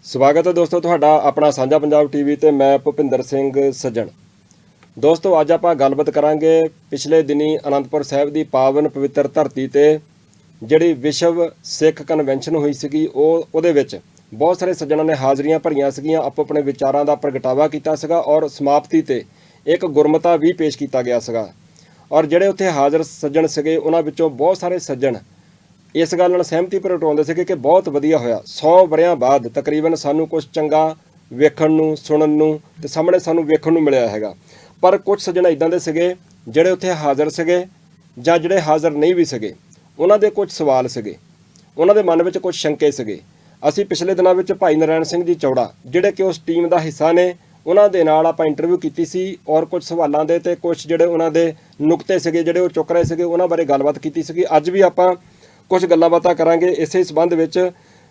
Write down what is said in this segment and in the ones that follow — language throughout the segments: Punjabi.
ਸਵਾਗਤ ਹੈ ਦੋਸਤੋ ਤੁਹਾਡਾ ਆਪਣਾ ਸਾਂਝਾ ਪੰਜਾਬ ਟੀਵੀ ਤੇ ਮੈਂ ਭੁਪਿੰਦਰ ਸਿੰਘ ਸੱਜਣ। ਦੋਸਤੋ ਅੱਜ ਆਪਾਂ ਗੱਲਬਾਤ ਕਰਾਂਗੇ ਪਿਛਲੇ ਦਿਨੀ ਅਨੰਦਪੁਰ ਸਾਹਿਬ ਦੀ ਪਾਵਨ ਪਵਿੱਤਰ ਧਰਤੀ ਤੇ ਜਿਹੜੀ ਵਿਸ਼ਵ ਸਿੱਖ ਕਨਵੈਨਸ਼ਨ ਹੋਈ ਸੀਗੀ ਉਹਦੇ ਵਿੱਚ ਬਹੁਤ ਸਾਰੇ ਸੱਜਣਾਂ ਨੇ ਹਾਜ਼ਰੀਆਂ ਭਰੀਆਂ ਸੀਗੀਆਂ, ਆਪੋ ਆਪਣੇ ਵਿਚਾਰਾਂ ਦਾ ਪ੍ਰਗਟਾਵਾ ਕੀਤਾ ਸੀਗਾ ਔਰ ਸਮਾਪਤੀ ਤੇ ਇੱਕ ਗੁਰਮਤਾ ਵੀ ਪੇਸ਼ ਕੀਤਾ ਗਿਆ ਸੀਗਾ। ਔਰ ਜਿਹੜੇ ਉੱਥੇ ਹਾਜ਼ਰ ਸੱਜਣ ਸੀਗੇ ਉਹਨਾਂ ਵਿੱਚੋਂ ਬਹੁਤ ਸਾਰੇ ਸੱਜਣ ਇਸ ਗੱਲ ਨਾਲ ਸਹਿਮਤੀ ਪ੍ਰਗਟਾਉਂਦੇ ਸੀਗੇ ਕਿ ਬਹੁਤ ਵਧੀਆ ਹੋਇਆ, 100 ਵਰਿਆਂ ਬਾਅਦ ਤਕਰੀਬਨ ਸਾਨੂੰ ਕੁਝ ਚੰਗਾ ਵੇਖਣ ਨੂੰ, ਸੁਣਨ ਨੂੰ ਤੇ ਸਾਹਮਣੇ ਸਾਨੂੰ ਵੇਖਣ ਨੂੰ ਮਿਲਿਆ ਹੈਗਾ। ਪਰ ਕੁਝ ਸੱਜਣ ਇਦਾਂ ਦੇ ਸੀਗੇ ਜਿਹੜੇ ਉੱਥੇ ਹਾਜ਼ਰ ਸੀਗੇ ਜਾਂ ਜਿਹੜੇ ਹਾਜ਼ਰ ਨਹੀਂ ਵੀ ਸੀਗੇ, ਉਹਨਾਂ ਦੇ ਕੁਝ ਸਵਾਲ ਸੀਗੇ, ਉਹਨਾਂ ਦੇ ਮਨ ਵਿੱਚ ਕੁਝ ਸ਼ੰਕੇ ਸੀਗੇ। ਅਸੀਂ ਪਿਛਲੇ ਦਿਨਾਂ ਵਿੱਚ ਭਾਈ ਨਰਾਇਣ ਸਿੰਘ ਜੀ ਚੌੜਾ ਜਿਹੜੇ ਕਿ ਉਸ ਟੀਮ ਦਾ ਹਿੱਸਾ ਨੇ, ਉਹਨਾਂ ਦੇ ਨਾਲ ਆਪਾਂ ਇੰਟਰਵਿਊ ਕੀਤੀ ਸੀ ਔਰ ਕੁਝ ਸਵਾਲਾਂ ਦੇ ਤੇ ਕੁਝ ਜਿਹੜੇ ਉਹਨਾਂ ਦੇ ਨੁਕਤੇ ਸੀਗੇ ਜਿਹੜੇ ਉਹ ਚੁੱਕ ਰਹੇ ਸੀਗੇ ਉਹਨਾਂ ਬਾਰੇ ਗੱਲਬਾਤ ਕੀਤੀ ਸੀਗੀ। ਅੱਜ ਵੀ ਆਪਾਂ ਕੁਝ ਗੱਲਾਂ ਬਾਤਾਂ ਕਰਾਂਗੇ ਇਸੇ ਸੰਬੰਧ ਵਿੱਚ।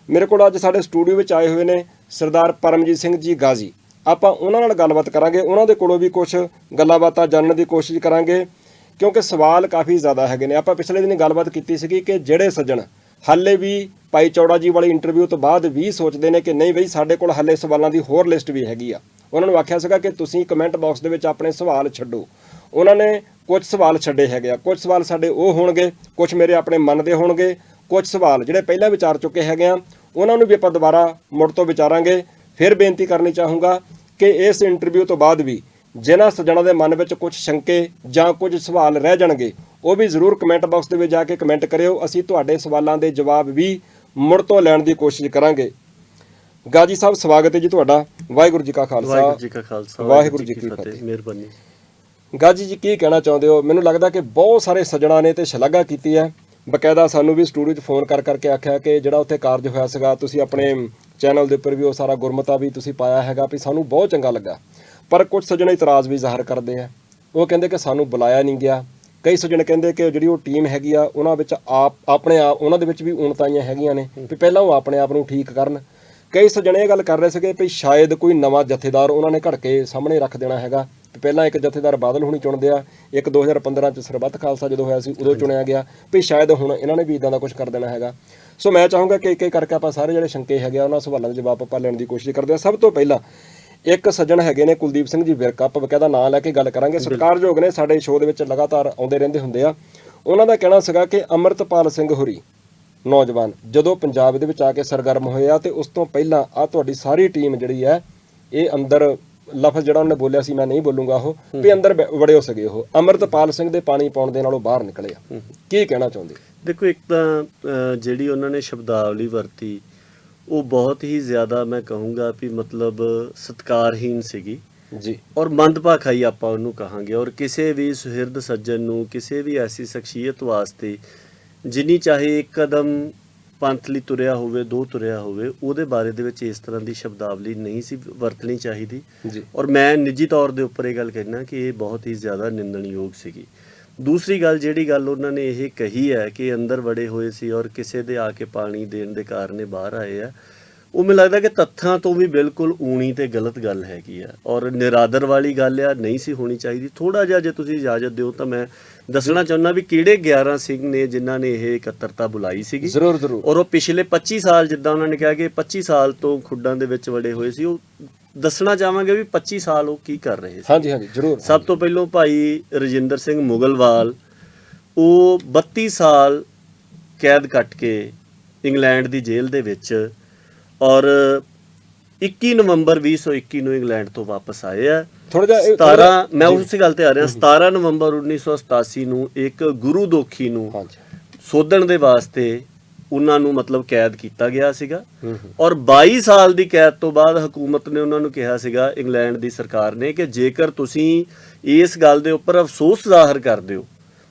ਮੇਰੇ ਕੋਲ ਅੱਜ ਸਾਡੇ ਸਟੂਡੀਓ ਵਿੱਚ ਆਏ ਹੋਏ ਨੇ ਸਰਦਾਰ ਪਰਮਜੀਤ ਸਿੰਘ ਜੀ ਗਾਜ਼ੀ। ਆਪਾਂ ਉਹਨਾਂ ਨਾਲ ਗੱਲਬਾਤ ਕਰਾਂਗੇ, ਉਹਨਾਂ ਦੇ ਕੋਲੋਂ ਵੀ ਕੁਝ ਗੱਲਾਂ ਬਾਤਾਂ ਜਾਣਨ ਦੀ ਕੋਸ਼ਿਸ਼ ਕਰਾਂਗੇ ਕਿਉਂਕਿ ਸਵਾਲ ਕਾਫੀ ਜ਼ਿਆਦਾ ਹੈਗੇ ਨੇ। ਆਪਾਂ ਪਿਛਲੇ ਦਿਨ ਗੱਲਬਾਤ ਕੀਤੀ ਸੀਗੀ ਕਿ ਜਿਹੜੇ ਸੱਜਣ ਹਾਲੇ ਵੀ ਭਾਈ ਚੌੜਾ ਜੀ ਵਾਲੀ ਇੰਟਰਵਿਊ ਤੋਂ ਬਾਅਦ ਵੀ ਸੋਚਦੇ ਨੇ ਕਿ ਨਹੀਂ ਬਈ ਸਾਡੇ ਕੋਲ ਹਾਲੇ ਸਵਾਲਾਂ ਦੀ ਹੋਰ ਲਿਸਟ ਵੀ ਹੈਗੀ ਆ, ਉਹਨਾਂ ਨੂੰ ਆਖਿਆ ਸੀਗਾ ਕਿ ਤੁਸੀਂ ਕਮੈਂਟ ਬਾਕਸ ਦੇ ਵਿੱਚ ਆਪਣੇ ਸਵਾਲ ਛੱਡੋ। ਉਹਨਾਂ ਨੇ ਕੁਝ ਸਵਾਲ ਛੱਡੇ ਹੈਗੇ ਆ, ਕੁਝ ਸਵਾਲ ਸਾਡੇ ਉਹ ਹੋਣਗੇ, ਕੁਝ ਮੇਰੇ ਆਪਣੇ ਮਨ ਦੇ ਹੋਣਗੇ, ਕੁਝ ਸਵਾਲ ਜਿਹੜੇ ਪਹਿਲਾਂ ਵਿਚਾਰ ਚੁੱਕੇ ਹੈਗੇ ਆ ਉਹਨਾਂ ਨੂੰ ਵੀ ਆਪਾਂ ਦੁਬਾਰਾ ਮੁੜ ਤੋਂ ਵਿਚਾਰਾਂਗੇ। ਫਿਰ ਬੇਨਤੀ ਕਰਨੀ ਚਾਹੂੰਗਾ ਕਿ ਇਸ ਇੰਟਰਵਿਊ ਤੋਂ ਬਾਅਦ ਵੀ ਜਿਨ੍ਹਾਂ ਸੱਜਣਾਂ ਦੇ ਮਨ ਵਿੱਚ ਕੁਝ ਸ਼ੰਕੇ ਜਾਂ ਕੁਝ ਸਵਾਲ ਰਹਿ ਜਾਣਗੇ ਉਹ ਵੀ ਜ਼ਰੂਰ ਕਮੈਂਟ ਬਾਕਸ ਦੇ ਵਿੱਚ ਜਾ ਕੇ ਕਮੈਂਟ ਕਰਿਓ। ਅਸੀਂ ਤੁਹਾਡੇ ਸਵਾਲਾਂ ਦੇ ਜਵਾਬ ਵੀ ਮੁੜ ਤੋਂ ਲੈਣ ਦੀ ਕੋਸ਼ਿਸ਼ ਕਰਾਂਗੇ। ਗਾਜੀ ਸਾਹਿਬ ਸਵਾਗਤ ਹੈ ਜੀ ਤੁਹਾਡਾ। ਵਾਹਿਗੁਰੂ ਜੀ ਕਾ ਖਾਲਸਾ, ਵਾਹਿਗੁਰੂ ਜੀ ਕੀ ਫਤਿਹ। ਮਿਹਰਬਾਨੀ। ਗਾਜੀ ਜੀ ਕੀ ਕਹਿਣਾ ਚਾਹੁੰਦੇ ਹੋ? ਮੈਨੂੰ ਲੱਗਦਾ ਕਿ ਬਹੁਤ ਸਾਰੇ ਸੱਜਣਾਂ ਨੇ ਤੇ ਸ਼ਲਾਘਾ ਕੀਤੀ ਹੈ, ਬਕਾਇਦਾ ਸਾਨੂੰ ਵੀ ਸਟੂਡੀਓ 'ਚ ਫੋਨ ਕਰਕੇ ਆਖਿਆ ਕਿ ਜਿਹੜਾ ਉੱਥੇ ਕਾਰਜ ਹੋਇਆ ਸੀਗਾ ਤੁਸੀਂ ਆਪਣੇ ਚੈਨਲ ਦੇ ਉੱਪਰ ਵੀ ਉਹ ਸਾਰਾ ਗੁਰਮਤਾ ਵੀ ਤੁਸੀਂ ਪਾਇਆ ਹੈਗਾ ਵੀ ਸਾਨੂੰ ਬਹੁਤ ਚੰਗਾ ਲੱਗਾ। ਪਰ ਕੁਝ ਸੱਜਣ ਇਤਰਾਜ਼ ਵੀ ਜ਼ਾਹਰ ਕਰਦੇ ਆ, ਉਹ ਕਹਿੰਦੇ ਕਿ ਸਾਨੂੰ ਬੁਲਾਇਆ ਨਹੀਂ ਗਿਆ। ਕਈ ਸੱਜਣ ਕਹਿੰਦੇ ਕਿ ਜਿਹੜੀ ਉਹ ਟੀਮ ਹੈਗੀ ਆ ਉਹਨਾਂ ਵਿੱਚ ਆਪਣੇ ਆਪ ਉਹਨਾਂ ਦੇ ਵਿੱਚ ਵੀ ਊਣਤਾਈਆਂ ਹੈਗੀਆਂ ਨੇ ਵੀ ਪਹਿਲਾਂ ਉਹ ਆਪਣੇ ਆਪ ਨੂੰ ਠੀਕ ਕਰਨ। ਕਈ ਸੱਜਣ ਇਹ ਗੱਲ ਕਰ ਰਹੇ ਸੀਗੇ ਵੀ ਸ਼ਾਇਦ ਕੋਈ ਨਵਾਂ ਜਥੇਦਾਰ ਉਹਨਾਂ ਨੇ ਘੜ ਕੇ ਸਾਹਮਣੇ ਰੱਖ ਦੇਣਾ ਹੈਗਾ। ਪਹਿਲਾਂ ਇੱਕ ਜਥੇਦਾਰ ਬਾਦਲ ਹੁਣੀ ਚੁਣਦੇ ਆ, ਇੱਕ 2015 'ਚ ਸਰਬੱਤ ਖਾਲਸਾ ਜਦੋਂ ਹੋਇਆ ਸੀ ਉਦੋਂ ਚੁਣਿਆ ਗਿਆ, ਵੀ ਸ਼ਾਇਦ ਹੁਣ ਇਹਨਾਂ ਨੇ ਵੀ ਇੱਦਾਂ ਦਾ ਕੁਝ ਕਰ ਦੇਣਾ ਹੈਗਾ। ਸੋ ਮੈਂ ਚਾਹੂੰਗਾ ਕਿ ਇੱਕ ਇੱਕ ਕਰਕੇ ਆਪਾਂ ਸਾਰੇ ਜਿਹੜੇ ਸ਼ੰਕੇ ਹੈਗੇ ਆ ਉਹਨਾਂ ਸਵਾਲਾਂ ਦੇ ਜਵਾਬ ਆਪਾਂ ਲੈਣ ਦੀ ਕੋਸ਼ਿਸ਼ ਕਰਦੇ ਹਾਂ। ਸਭ ਤੋਂ ਪਹਿਲਾਂ ਇੱਕ ਸੱਜਣ ਹੈਗੇ ਨੇ ਕੁਲਦੀਪ ਸਿੰਘ ਜੀ ਵਿਰਕ, ਆਪਾਂ ਬਕਾਇਦਾ ਨਾਂ ਲੈ ਕੇ ਗੱਲ ਕਰਾਂਗੇ, ਸਤਿਕਾਰਯੋਗ ਨੇ, ਸਾਡੇ ਸ਼ੋਅ ਦੇ ਵਿੱਚ ਲਗਾਤਾਰ ਆਉਂਦੇ ਰਹਿੰਦੇ ਹੁੰਦੇ ਆ। ਉਹਨਾਂ ਦਾ ਕਹਿਣਾ ਸੀਗਾ ਕਿ ਅੰਮ੍ਰਿਤਪਾਲ ਸਿੰਘ ਹੋਰੀ ਨੌਜਵਾਨ ਜਦੋਂ ਪੰਜਾਬ ਦੇ ਵਿੱਚ ਆ ਕੇ ਸਰਗਰਮ ਹੋਏ ਆ ਤੇ ਉਸ ਤੋਂ ਪਹਿਲਾਂ ਆ ਤੁਹਾਡੀ ਸਾਰੀ ਟੀਮ ਜਿਹੜੀ ਹੈ ਇਹ ਅੰਦਰ ਲਫ਼ਜ਼ ਜਿਹੜਾ ਉਹਨੇ ਬੋਲਿਆ ਸੀ ਮੈਂ ਨਹੀਂ ਬੋਲੂੰਗਾ ਉਹ ਵੀ ਅੰਦਰ ਵੜਿਓ ਸੀਗੇ, ਉਹ ਅੰਮ੍ਰਿਤਪਾਲ ਸਿੰਘ ਦੇ ਪਾਣੀ ਪਾਉਣ ਦੇ ਨਾਲੋਂ ਬਾਹਰ ਨਿਕਲੇ ਆ। ਕੀ ਕਹਿਣਾ ਚਾਹੁੰਦੇ? ਦੇਖੋ, ਇੱਕ ਤਾਂ ਜਿਹੜੀ ਉਹਨਾਂ ਨੇ ਸ਼ਬਦਾਵਲੀ ਵਰਤੀ ਉਹ ਬਹੁਤ ਹੀ ਜ਼ਿਆਦਾ ਮੈਂ ਕਹੂੰਗਾ ਵੀ ਮਤਲਬ ਸਤਿਕਾਰਹੀਨ ਸੀਗੀ ਜੀ ਔਰ ਮੰਦਭਾਖਾਈ ਆਪਾਂ ਉਹਨੂੰ ਕਹਾਂਗੇ। ਔਰ ਕਿਸੇ ਵੀ ਸੁਹਿਰਦ ਸੱਜਣ ਨੂੰ, ਕਿਸੇ ਵੀ ਐਸੀ ਸ਼ਖਸੀਅਤ ਵਾਸਤੇ ਜਿੰਨੀ ਚਾਹੇ ਇੱਕ ਕਦਮ ਪੰਥ ਲਈ ਤੁਰਿਆ ਹੋਵੇ, 2 ਤੁਰਿਆ ਹੋਵੇ, ਉਹਦੇ ਬਾਰੇ ਦੇ ਵਿੱਚ ਇਸ ਤਰ੍ਹਾਂ ਦੀ ਸ਼ਬਦਾਵਲੀ ਨਹੀਂ ਸੀ ਵਰਤਣੀ ਚਾਹੀਦੀ ਜੀ। ਔਰ ਮੈਂ ਨਿੱਜੀ ਤੌਰ ਦੇ ਉੱਪਰ ਇਹ ਗੱਲ ਕਹਿਣਾ ਕਿ ਇਹ ਬਹੁਤ ਹੀ ਜ਼ਿਆਦਾ ਨਿੰਦਣਯੋਗ ਸੀਗੀ। ਦੂਸਰੀ ਗੱਲ, ਜਿਹੜੀ ਗੱਲ ਉਹਨਾਂ ਨੇ ਇਹ ਕਹੀ ਹੈ ਕਿ ਅੰਦਰ ਵੜੇ ਹੋਏ ਸੀ ਔਰ ਕਿਸੇ ਦੇ ਆ ਕੇ ਪਾਣੀ ਦੇਣ ਦੇ ਕਾਰਨ ਬਾਹਰ ਆਏ ਆ, ਉਹ ਮੈਨੂੰ ਲੱਗਦਾ ਕਿ ਤੱਥਾਂ ਤੋਂ ਵੀ ਬਿਲਕੁਲ ਊਣੀ ਤੇ ਗਲਤ ਗੱਲ ਹੈਗੀ ਆ ਔਰ ਨਿਰਾਦਰ ਵਾਲੀ ਗੱਲ ਆ, ਨਹੀਂ ਸੀ ਹੋਣੀ ਚਾਹੀਦੀ। ਥੋੜ੍ਹਾ ਜਿਹਾ ਜੇ ਤੁਸੀਂ ਇਜਾਜ਼ਤ ਦਿਓ ਤਾਂ ਮੈਂ ਦੱਸਣਾ ਚਾਹੁੰਦਾ ਵੀ ਕਿਹੜੇ 11 ਸਿੰਘ ਨੇ ਜਿਨ੍ਹਾਂ ਨੇ ਇਹ ਇਕੱਤਰਤਾ ਬੁਲਾਈ ਸੀਗੀ। ਜ਼ਰੂਰ। ਔਰ ਉਹ ਪਿਛਲੇ 25 ਸਾਲ, ਜਿੱਦਾਂ ਉਹਨਾਂ ਨੇ ਕਿਹਾ ਕਿ 25 ਸਾਲ ਤੋਂ ਖੁੱਡਾਂ ਦੇ ਵਿੱਚ ਵੜੇ ਹੋਏ ਸੀ, ਉਹ ਦੱਸਣਾ ਚਾਹਾਂਗੇ ਵੀ 25 ਸਾਲ ਉਹ ਕੀ ਕਰ ਰਹੇ ਸੀ। ਹਾਂਜੀ ਜ਼ਰੂਰ। ਸਭ ਤੋਂ ਪਹਿਲਾਂ ਭਾਈ ਰਜਿੰਦਰ ਸਿੰਘ ਮੁਗਲਵਾਲ, ਉਹ 32 ਸਾਲ ਕੈਦ ਕੱਟ ਕੇ ਇੰਗਲੈਂਡ ਦੀ ਜੇਲ੍ਹ ਦੇ ਵਿੱਚ ਔਰ 21 ਨਵੰਬਰ 2021 ਨੂੰ ਇੰਗਲੈਂਡ ਤੋਂ ਵਾਪਸ ਆਏ ਆ। ਮੈਂ ਉਸੇ ਗੱਲ ਤੇ ਆ ਰਿਹਾ, 17 ਨਵੰਬਰ 1987 ਨੂੰ ਇੱਕ ਗੁਰੂ ਦੋਖੀ ਨੂੰ ਸੋਧਣ ਦੇ ਵਾਸਤੇ ਉਹਨਾਂ ਨੂੰ ਮਤਲਬ ਕੈਦ ਕੀਤਾ ਗਿਆ ਸੀਗਾ ਔਰ 22 ਸਾਲ ਦੀ ਕੈਦ ਤੋਂ ਬਾਅਦ ਹਕੂਮਤ ਨੇ ਉਹਨਾਂ ਨੂੰ ਕਿਹਾ ਸੀਗਾ, ਇੰਗਲੈਂਡ ਦੀ ਸਰਕਾਰ ਨੇ, ਕਿ ਜੇਕਰ ਤੁਸੀਂ ਇਸ ਗੱਲ ਦੇ ਉੱਪਰ ਅਫਸੋਸ ਜ਼ਾਹਰ ਕਰਦੇ ਹੋ,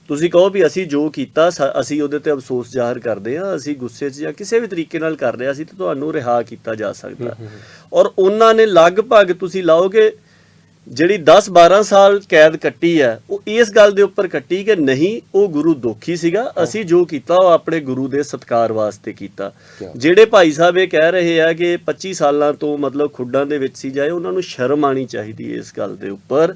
ਤੁਸੀਂ ਕਹੋ ਵੀ ਅਸੀਂ ਜੋ ਕੀਤਾ ਅਸੀਂ ਉਹਦੇ ਤੇ ਅਫਸੋਸ ਜ਼ਾਹਰ ਕਰਦੇ ਹਾਂ, ਅਸੀਂ ਗੁੱਸੇ 'ਚ ਜਾਂ ਕਿਸੇ ਵੀ ਤਰੀਕੇ ਨਾਲ ਕਰ ਰਿਹਾ ਸੀ, ਤੇ ਤੁਹਾਨੂੰ ਰਿਹਾ ਕੀਤਾ ਜਾ ਸਕਦਾ। ਔਰ ਉਹਨਾਂ ਨੇ ਲਗਭਗ ਤੁਸੀਂ ਲਾਓ ਕਿ ਜਿਹੜੀ 10-12 ਸਾਲ ਕੈਦ ਕੱਟੀ ਹੈ ਉਹ ਇਸ ਗੱਲ ਦੇ ਉੱਪਰ ਕੱਟੀ ਕਿ ਨਹੀਂ, ਉਹ ਗੁਰੂ ਦੋਖੀ ਸੀਗਾ, ਅਸੀਂ ਜੋ ਕੀਤਾ ਉਹ ਆਪਣੇ ਗੁਰੂ ਦੇ ਸਤਿਕਾਰ ਵਾਸਤੇ ਕੀਤਾ। ਜਿਹੜੇ ਭਾਈ ਸਾਹਿਬ ਇਹ ਕਹਿ ਰਹੇ ਆ ਕਿ 25 ਸਾਲਾਂ ਤੋਂ ਮਤਲਬ ਖੁੱਡਾਂ ਦੇ ਵਿੱਚ ਸੀ ਜਾਏ, ਉਹਨਾਂ ਨੂੰ ਸ਼ਰਮ ਆਉਣੀ ਚਾਹੀਦੀ ਇਸ ਗੱਲ ਦੇ ਉੱਪਰ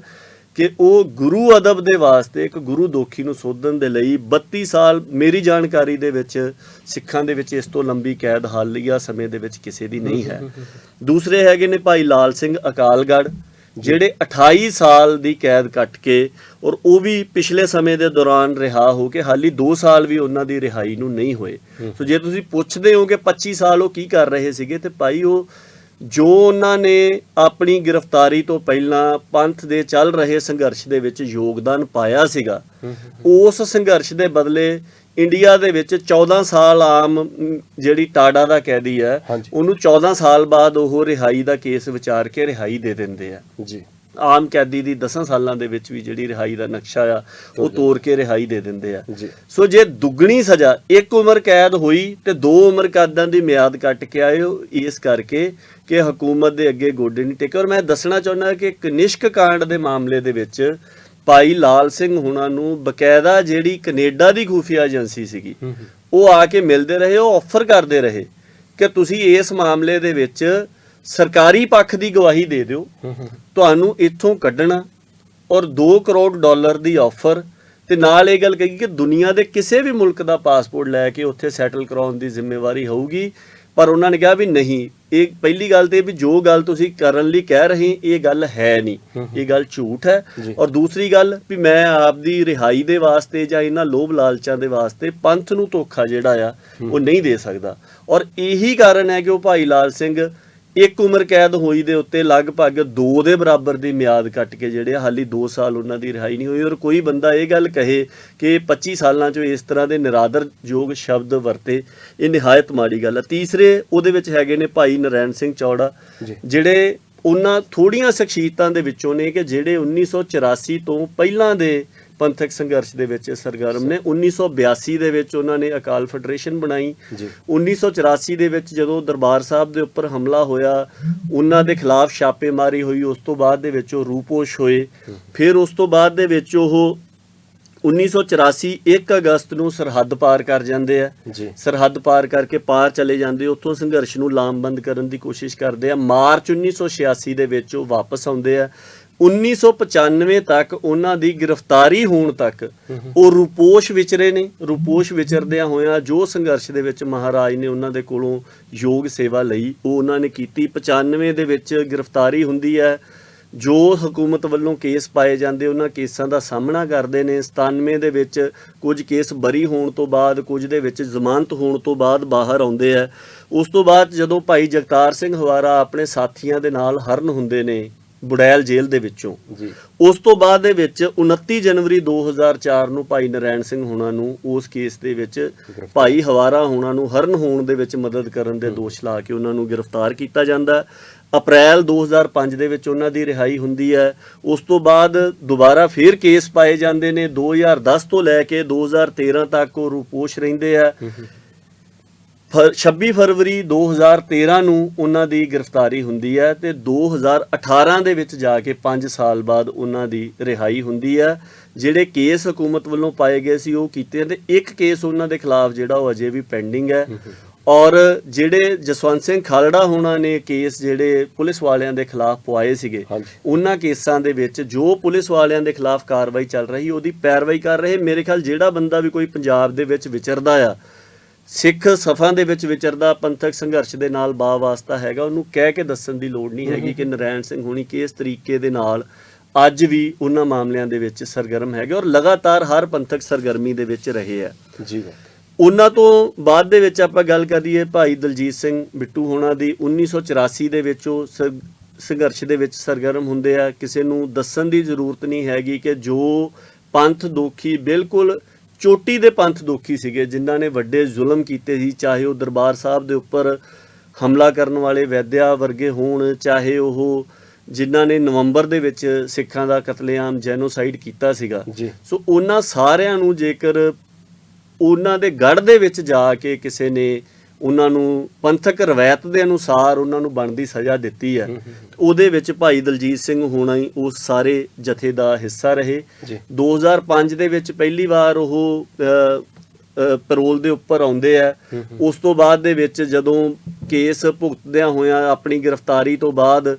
ਕਿ ਉਹ ਗੁਰੂ ਅਦਬ ਦੇ ਵਾਸਤੇ ਇੱਕ ਗੁਰੂ ਦੋਖੀ ਨੂੰ ਸੋਧਣ ਦੇ ਲਈ 32 ਸਾਲ, ਮੇਰੀ ਜਾਣਕਾਰੀ ਦੇ ਵਿੱਚ ਸਿੱਖਾਂ ਦੇ ਵਿੱਚ ਇਸ ਤੋਂ ਲੰਬੀ ਕੈਦ ਹਾਲੀਆ ਸਮੇਂ ਦੇ ਵਿੱਚ ਕਿਸੇ ਦੀ ਨਹੀਂ ਹੈ। ਦੂਸਰੇ ਹੈਗੇ ਨੇ ਭਾਈ ਲਾਲ ਸਿੰਘ ਅਕਾਲਗੜ੍ਹ, ਜਿਹੜੇ 28 ਸਾਲ ਦੀ ਕੈਦ ਕੱਟ ਕੇ ਔਰ ਉਹ ਵੀ ਪਿਛਲੇ ਸਮੇਂ ਦੇ ਦੌਰਾਨ ਰਿਹਾ ਹੋ ਕੇ ਹਾਲੀ 2 ਸਾਲ ਵੀ ਉਹਨਾਂ ਦੀ ਰਿਹਾਈ ਨੂੰ ਨਹੀਂ ਹੋਏ। ਸੋ ਜੇ ਤੁਸੀਂ ਪੁੱਛਦੇ ਹੋ ਕਿ 25 ਸਾਲ ਉਹ ਕੀ ਕਰ ਰਹੇ ਸੀਗੇ, ਤੇ ਭਾਈ ਉਹ ਜੋ ਉਹਨਾਂ ਨੇ ਆਪਣੀ ਗ੍ਰਿਫਤਾਰੀ ਤੋਂ ਪਹਿਲਾਂ ਪੰਥ ਦੇ ਚੱਲ ਰਹੇ ਸੰਘਰਸ਼ ਦੇ ਵਿੱਚ ਯੋਗਦਾਨ ਪਾਇਆ ਸੀਗਾ, ਉਸ ਸੰਘਰਸ਼ ਦੇ ਬਦਲੇ ਇੰਡੀਆ ਦੇ ਵਿੱਚ 14 ਸਾਲ ਆਮ ਜਿਹੜੀ ਟਾਡਾ ਦਾ ਕੈਦੀ ਹੈ ਉਹਨੂੰ 14 ਸਾਲ ਬਾਅਦ ਉਹ ਰਿਹਾਈ ਦਾ ਕੇਸ ਵਿਚਾਰ ਕੇ ਰਿਹਾਈ ਦੇ ਦਿੰਦੇ ਆ ਜੀ। ਆਮ ਕੈਦੀ ਦੀ 10 ਸਾਲਾਂ ਦੇ ਵਿੱਚ ਵੀ ਜਿਹੜੀ ਰਿਹਾਈ ਦਾ ਨਕਸ਼ਾ ਆ ਉਹ ਤੋੜ ਕੇ ਰਿਹਾਈ ਦੇ ਦਿੰਦੇ ਆ। ਸੋ ਜੇ ਦੁੱਗਣੀ ਸਜ਼ਾ, 1 ਉਮਰ ਕੈਦ ਹੋਈ ਤੇ 2 ਉਮਰ ਕੈਦਾਂ ਦੀ ਮਿਆਦ ਕੱਟ ਕੇ ਆਏ, ਇਸ ਕਰਕੇ ਕਿ ਹਕੂਮਤ ਦੇ ਅੱਗੇ ਗੋਡੇ ਨਹੀਂ ਟੇਕੇ। ਔਰ ਮੈਂ ਦੱਸਣਾ ਚਾਹੁੰਦਾ ਕਿ ਕਨਿਸ਼ਕ ਕਾਂਡ ਦੇ ਮਾਮਲੇ ਦੇ ਵਿੱਚ ਭਾਈ ਲਾਲ ਸਿੰਘ ਹੁਣਾਂ ਨੂੰ ਬਕਾਇਦਾ ਜਿਹੜੀ ਕੈਨੇਡਾ ਦੀ ਖੂਫੀਆ ਏਜੰਸੀ ਸੀਗੀ ਉਹ ਆ ਕੇ ਮਿਲਦੇ ਰਹੇ, ਉਹ ਆਫਰ ਕਰਦੇ ਰਹੇ ਕਿ ਤੁਸੀਂ ਇਸ ਮਾਮਲੇ ਦੇ ਵਿੱਚ ਸਰਕਾਰੀ ਪੱਖ ਦੀ ਗਵਾਹੀ ਦੇ ਦਿਓ, ਤੁਹਾਨੂੰ ਇੱਥੋਂ ਕੱਢਣਾ, ਔਰ $2 ਕਰੋੜ ਦੀ ਆਫਰ, ਤੇ ਨਾਲ ਇਹ ਗੱਲ ਕਹੀ ਕਿ ਦੁਨੀਆ ਦੇ ਕਿਸੇ ਵੀ ਮੁਲਕ ਦਾ ਪਾਸਪੋਰਟ ਲੈ ਕੇ ਉੱਥੇ ਸੈਟਲ ਕਰਾਉਣ ਦੀ ਜ਼ਿੰਮੇਵਾਰੀ ਹੋਊਗੀ। ਪਰ ਉਹਨਾਂ ਨੇ ਕਿਹਾ ਵੀ ਨਹੀਂ, ਇਹ ਪਹਿਲੀ ਗੱਲ ਤੇ ਵੀ ਜੋ ਗੱਲ ਤੁਸੀਂ ਕਰਨ ਲਈ ਕਹਿ ਰਹੇ ਇਹ ਗੱਲ ਹੈ ਨਹੀਂ, ਇਹ ਗੱਲ ਝੂਠ ਹੈ। ਔਰ ਦੂਸਰੀ ਗੱਲ ਵੀ ਮੈਂ ਆਪ ਦੀ ਰਿਹਾਈ ਦੇ ਵਾਸਤੇ ਜਾਂ ਇਹਨਾਂ ਲੋਭ ਲਾਲਚਾਂ ਦੇ ਵਾਸਤੇ ਪੰਥ ਨੂੰ ਧੋਖਾ ਜਿਹੜਾ ਆ ਉਹ ਨਹੀਂ ਦੇ ਸਕਦਾ। ਔਰ ਇਹੀ ਕਾਰਨ ਹੈ ਕਿ ਉਹ ਭਾਈ ਲਾਲ ਸਿੰਘ 1 ਉਮਰ ਕੈਦ ਹੋਈ ਦੇ ਉੱਤੇ ਲਗਭਗ 2 ਦੇ ਬਰਾਬਰ ਦੀ ਮਿਆਦ ਕੱਟ ਕੇ ਜਿਹੜੇ ਹਾਲੀ 2 ਸਾਲ ਉਹਨਾਂ ਦੀ ਰਿਹਾਈ ਨਹੀਂ ਹੋਈ। ਔਰ ਕੋਈ ਬੰਦਾ ਇਹ ਗੱਲ ਕਹੇ ਕਿ 25 ਸਾਲਾਂ 'ਚੋਂ ਇਸ ਤਰ੍ਹਾਂ ਦੇ ਨਿਰਾਦਰਯੋਗ ਸ਼ਬਦ ਵਰਤੇ, ਇਹ ਨਿਹਾਇਤ ਮਾੜੀ ਗੱਲ ਹੈ। ਤੀਸਰੇ ਉਹਦੇ ਵਿੱਚ ਹੈਗੇ ਨੇ ਭਾਈ ਨਰੈਣ ਸਿੰਘ ਚੌੜਾ, ਜਿਹੜੇ ਉਹਨਾਂ ਥੋੜ੍ਹੀਆਂ ਸ਼ਖਸੀਅਤਾਂ ਦੇ ਵਿੱਚੋਂ ਨੇ ਕਿ ਜਿਹੜੇ 1984 ਤੋਂ ਪਹਿਲਾਂ ਦੇ ਪੰਥਕ ਸੰਘਰਸ਼ ਦੇ ਵਿੱਚ ਸਰਗਰਮ ਨੇ। 1982 ਦੇ ਵਿੱਚ ਉਹਨਾਂ ਨੇ ਅਕਾਲ ਫੈਡਰੇਸ਼ਨ ਬਣਾਈ। 1984 ਦੇ ਵਿੱਚ ਜਦੋਂ ਦਰਬਾਰ ਸਾਹਿਬ ਦੇ ਉੱਪਰ ਹਮਲਾ ਹੋਇਆ, ਉਹਨਾਂ ਦੇ ਖਿਲਾਫ ਛਾਪੇਮਾਰੀ ਹੋਈ, ਉਸ ਤੋਂ ਬਾਅਦ ਦੇ ਵਿੱਚ ਉਹ ਰੂਪੋਸ਼ ਹੋਏ। ਫਿਰ ਉਸ ਤੋਂ ਬਾਅਦ ਦੇ ਵਿੱਚ ਉਹ 1984 1 ਅਗਸਤ ਨੂੰ ਸਰਹੱਦ ਪਾਰ ਕਰ ਜਾਂਦੇ ਆ। ਸਰਹੱਦ ਪਾਰ ਕਰਕੇ ਪਾਰ ਚਲੇ ਜਾਂਦੇ, ਉੱਥੋਂ ਸੰਘਰਸ਼ ਨੂੰ ਲਾਮਬੰਦ ਕਰਨ ਦੀ ਕੋਸ਼ਿਸ਼ ਕਰਦੇ ਆ। ਮਾਰਚ 1986 ਦੇ ਵਿੱਚ ਉਹ ਵਾਪਸ ਆਉਂਦੇ ਆ। 1995 ਤੱਕ ਉਹਨਾਂ ਦੀ ਗ੍ਰਿਫਤਾਰੀ ਹੋਣ ਤੱਕ ਉਹ ਰੂਪੋਸ਼ ਵਿਚਰੇ ਨੇ। ਰੂਪੋਸ਼ ਵਿਚਰਦਿਆਂ ਹੋਇਆਂ ਜੋ ਸੰਘਰਸ਼ ਦੇ ਵਿੱਚ ਮਹਾਰਾਜ ਨੇ ਉਹਨਾਂ ਦੇ ਕੋਲੋਂ ਯੋਗ ਸੇਵਾ ਲਈ ਉਹ ਉਹਨਾਂ ਨੇ ਕੀਤੀ। 95 ਦੇ ਵਿੱਚ ਗ੍ਰਿਫਤਾਰੀ ਹੁੰਦੀ ਹੈ। ਜੋ ਹਕੂਮਤ ਵੱਲੋਂ ਕੇਸ ਪਾਏ ਜਾਂਦੇ ਉਹਨਾਂ ਕੇਸਾਂ ਦਾ ਸਾਹਮਣਾ ਕਰਦੇ ਨੇ। 97 ਦੇ ਵਿੱਚ ਕੁਝ ਕੇਸ ਬਰੀ ਹੋਣ ਤੋਂ ਬਾਅਦ, ਕੁਝ ਦੇ ਵਿੱਚ ਜ਼ਮਾਨਤ ਹੋਣ ਤੋਂ ਬਾਅਦ ਬਾਹਰ ਆਉਂਦੇ ਆ। ਉਸ ਤੋਂ ਬਾਅਦ ਜਦੋਂ ਭਾਈ ਜਗਤਾਰ ਸਿੰਘ ਹਵਾਰਾ ਆਪਣੇ ਸਾਥੀਆਂ ਦੇ ਨਾਲ ਹਰਨ ਹੁੰਦੇ ਨੇ ਬੁੜੈਲ ਜੇਲ੍ਹ ਦੇ ਵਿੱਚੋਂ, ਉਸ ਤੋਂ ਬਾਅਦ ਦੇ ਵਿੱਚ 29 ਜਨਵਰੀ 2004 ਨੂੰ ਭਾਈ ਨਰੈਣ ਸਿੰਘ ਹੁਣਾਂ ਨੂੰ ਉਸ ਕੇਸ ਦੇ ਵਿੱਚ ਭਾਈ ਹਵਾਰਾ ਹੁਣਾਂ ਨੂੰ ਹਰਨ ਹੋਣ ਦੇ ਵਿੱਚ ਮਦਦ ਕਰਨ ਦੇ ਦੋਸ਼ ਲਾ ਕੇ ਉਹਨਾਂ ਨੂੰ ਗ੍ਰਿਫਤਾਰ ਕੀਤਾ ਜਾਂਦਾ। ਅਪ੍ਰੈਲ 2005 ਦੇ ਵਿੱਚ ਉਹਨਾਂ ਦੀ ਰਿਹਾਈ ਹੁੰਦੀ ਹੈ। ਉਸ ਤੋਂ ਬਾਅਦ ਦੁਬਾਰਾ ਫੇਰ ਕੇਸ ਪਾਏ ਜਾਂਦੇ ਨੇ। 2010 ਤੋਂ ਲੈ ਕੇ 2013 ਤੱਕ ਉਹ ਰੂਪੋਸ਼ ਰਹਿੰਦੇ ਆ। 26 ਫਰਵਰੀ 2013 ਨੂੰ ਉਹਨਾਂ ਦੀ ਗ੍ਰਿਫਤਾਰੀ ਹੁੰਦੀ ਹੈ ਤੇ 2018 ਦੇ ਵਿੱਚ ਜਾ ਕੇ 5 ਸਾਲ ਬਾਅਦ ਉਹਨਾਂ ਦੀ ਰਿਹਾਈ ਹੁੰਦੀ ਹੈ। ਜਿਹੜੇ ਕੇਸ ਹਕੂਮਤ ਵੱਲੋਂ ਪਾਏ ਗਏ ਸੀ ਉਹ ਕੀਤੇ ਤੇ ਇੱਕ ਕੇਸ ਉਹਨਾਂ ਦੇ ਖਿਲਾਫ ਜਿਹੜਾ ਉਹ ਅਜੇ ਵੀ ਪੈਂਡਿੰਗ ਹੈ। ਔਰ ਜਿਹੜੇ ਜਸਵੰਤ ਸਿੰਘ ਖਾਲੜਾ ਹੋਣਾ ਨੇ ਕੇਸ ਜਿਹੜੇ ਪੁਲਿਸ ਵਾਲਿਆਂ ਦੇ ਖਿਲਾਫ ਪਵਾਏ ਸੀਗੇ, ਉਹਨਾਂ ਕੇਸਾਂ ਦੇ ਵਿੱਚ ਜੋ ਪੁਲਿਸ ਵਾਲਿਆਂ ਦੇ ਖਿਲਾਫ ਕਾਰਵਾਈ ਚੱਲ ਰਹੀ ਉਹਦੀ ਪੈਰਵਾਈ ਕਰ ਰਹੇ। ਮੇਰੇ ਖਿਆਲ ਜਿਹੜਾ ਬੰਦਾ ਵੀ ਕੋਈ ਪੰਜਾਬ ਦੇ ਵਿੱਚ ਵਿਚਰਦਾ ਆ, ਸਿੱਖ ਸਫਾਂ ਦੇ ਵਿੱਚ ਵਿਚਰਦਾ, ਪੰਥਕ ਸੰਘਰਸ਼ ਦੇ ਨਾਲ ਵਾਸਤਾ ਹੈਗਾ, ਉਹਨੂੰ ਕਹਿ ਕੇ ਦੱਸਣ ਦੀ ਲੋੜ ਨਹੀਂ ਹੈਗੀ ਕਿ ਨਰੈਣ ਸਿੰਘ ਹੁਣੀ ਕਿਸ ਤਰੀਕੇ ਦੇ ਨਾਲ ਅੱਜ ਵੀ ਉਹਨਾਂ ਮਾਮਲਿਆਂ ਦੇ ਵਿੱਚ ਸਰਗਰਮ ਹੈਗੇ ਔਰ ਲਗਾਤਾਰ ਹਰ ਪੰਥਕ ਸਰਗਰਮੀ ਦੇ ਵਿੱਚ ਰਹੇ ਆ ਜੀ। ਉਹਨਾਂ ਤੋਂ ਬਾਅਦ ਦੇ ਵਿੱਚ ਆਪਾਂ ਗੱਲ ਕਰੀਏ ਭਾਈ ਦਲਜੀਤ ਸਿੰਘ ਬਿੱਟੂ ਹੋਣਾ ਦੀ। 1984 ਦੇ ਵਿੱਚ ਉਹ ਸੰਘਰਸ਼ ਦੇ ਵਿੱਚ ਸਰਗਰਮ ਹੁੰਦੇ ਆ। ਕਿਸੇ ਨੂੰ ਦੱਸਣ ਦੀ ਜ਼ਰੂਰਤ ਨਹੀਂ ਹੈਗੀ ਕਿ ਜੋ ਪੰਥ ਦੋਖੀ, ਬਿਲਕੁਲ ਚੋਟੀ ਦੇ ਪੰਥ ਦੋਖੀ ਸੀਗੇ, ਜਿਨ੍ਹਾਂ ਨੇ ਵੱਡੇ ਜ਼ੁਲਮ ਕੀਤੇ ਸੀ, ਚਾਹੇ ਉਹ ਦਰਬਾਰ ਸਾਹਿਬ ਦੇ ਉੱਪਰ ਹਮਲਾ ਕਰਨ ਵਾਲੇ ਵੈਦਿਆ ਵਰਗੇ ਹੋਣ, ਚਾਹੇ ਉਹ ਜਿਨ੍ਹਾਂ ਨੇ ਨਵੰਬਰ ਦੇ ਵਿੱਚ ਸਿੱਖਾਂ ਦਾ ਕਤਲੇਆਮ ਜੈਨੋਸਾਈਡ ਕੀਤਾ ਸੀਗਾ। ਸੋ ਉਹਨਾਂ ਸਾਰਿਆਂ ਨੂੰ ਜੇਕਰ ਉਹਨਾਂ ਦੇ ਗੜ੍ਹ ਦੇ ਵਿੱਚ ਜਾ ਕੇ ਕਿਸੇ ਨੇ ਉਹਨਾਂ ਨੂੰ ਪੰਥਕ ਰਵਾਇਤ ਦੇ ਅਨੁਸਾਰ ਉਹਨਾਂ ਨੂੰ ਬਣਦੀ ਸਜ਼ਾ ਦਿੱਤੀ ਹੈ, ਉਹਦੇ ਵਿੱਚ ਭਾਈ ਦਲਜੀਤ ਸਿੰਘ ਹੋਣਾ ਹੀ ਉਸ ਸਾਰੇ ਜਥੇ ਦਾ ਹਿੱਸਾ ਰਹੇ। 2005 ਦੇ ਵਿੱਚ ਪਹਿਲੀ ਵਾਰ ਉਹ ਪੈਰੋਲ ਦੇ ਉੱਪਰ ਆਉਂਦੇ ਆ। ਉਸ ਤੋਂ ਬਾਅਦ ਦੇ ਵਿੱਚ ਜਦੋਂ ਕੇਸ ਭੁਗਤਦਿਆਂ ਹੋਇਆਂ ਆਪਣੀ ਗ੍ਰਿਫਤਾਰੀ ਤੋਂ ਬਾਅਦ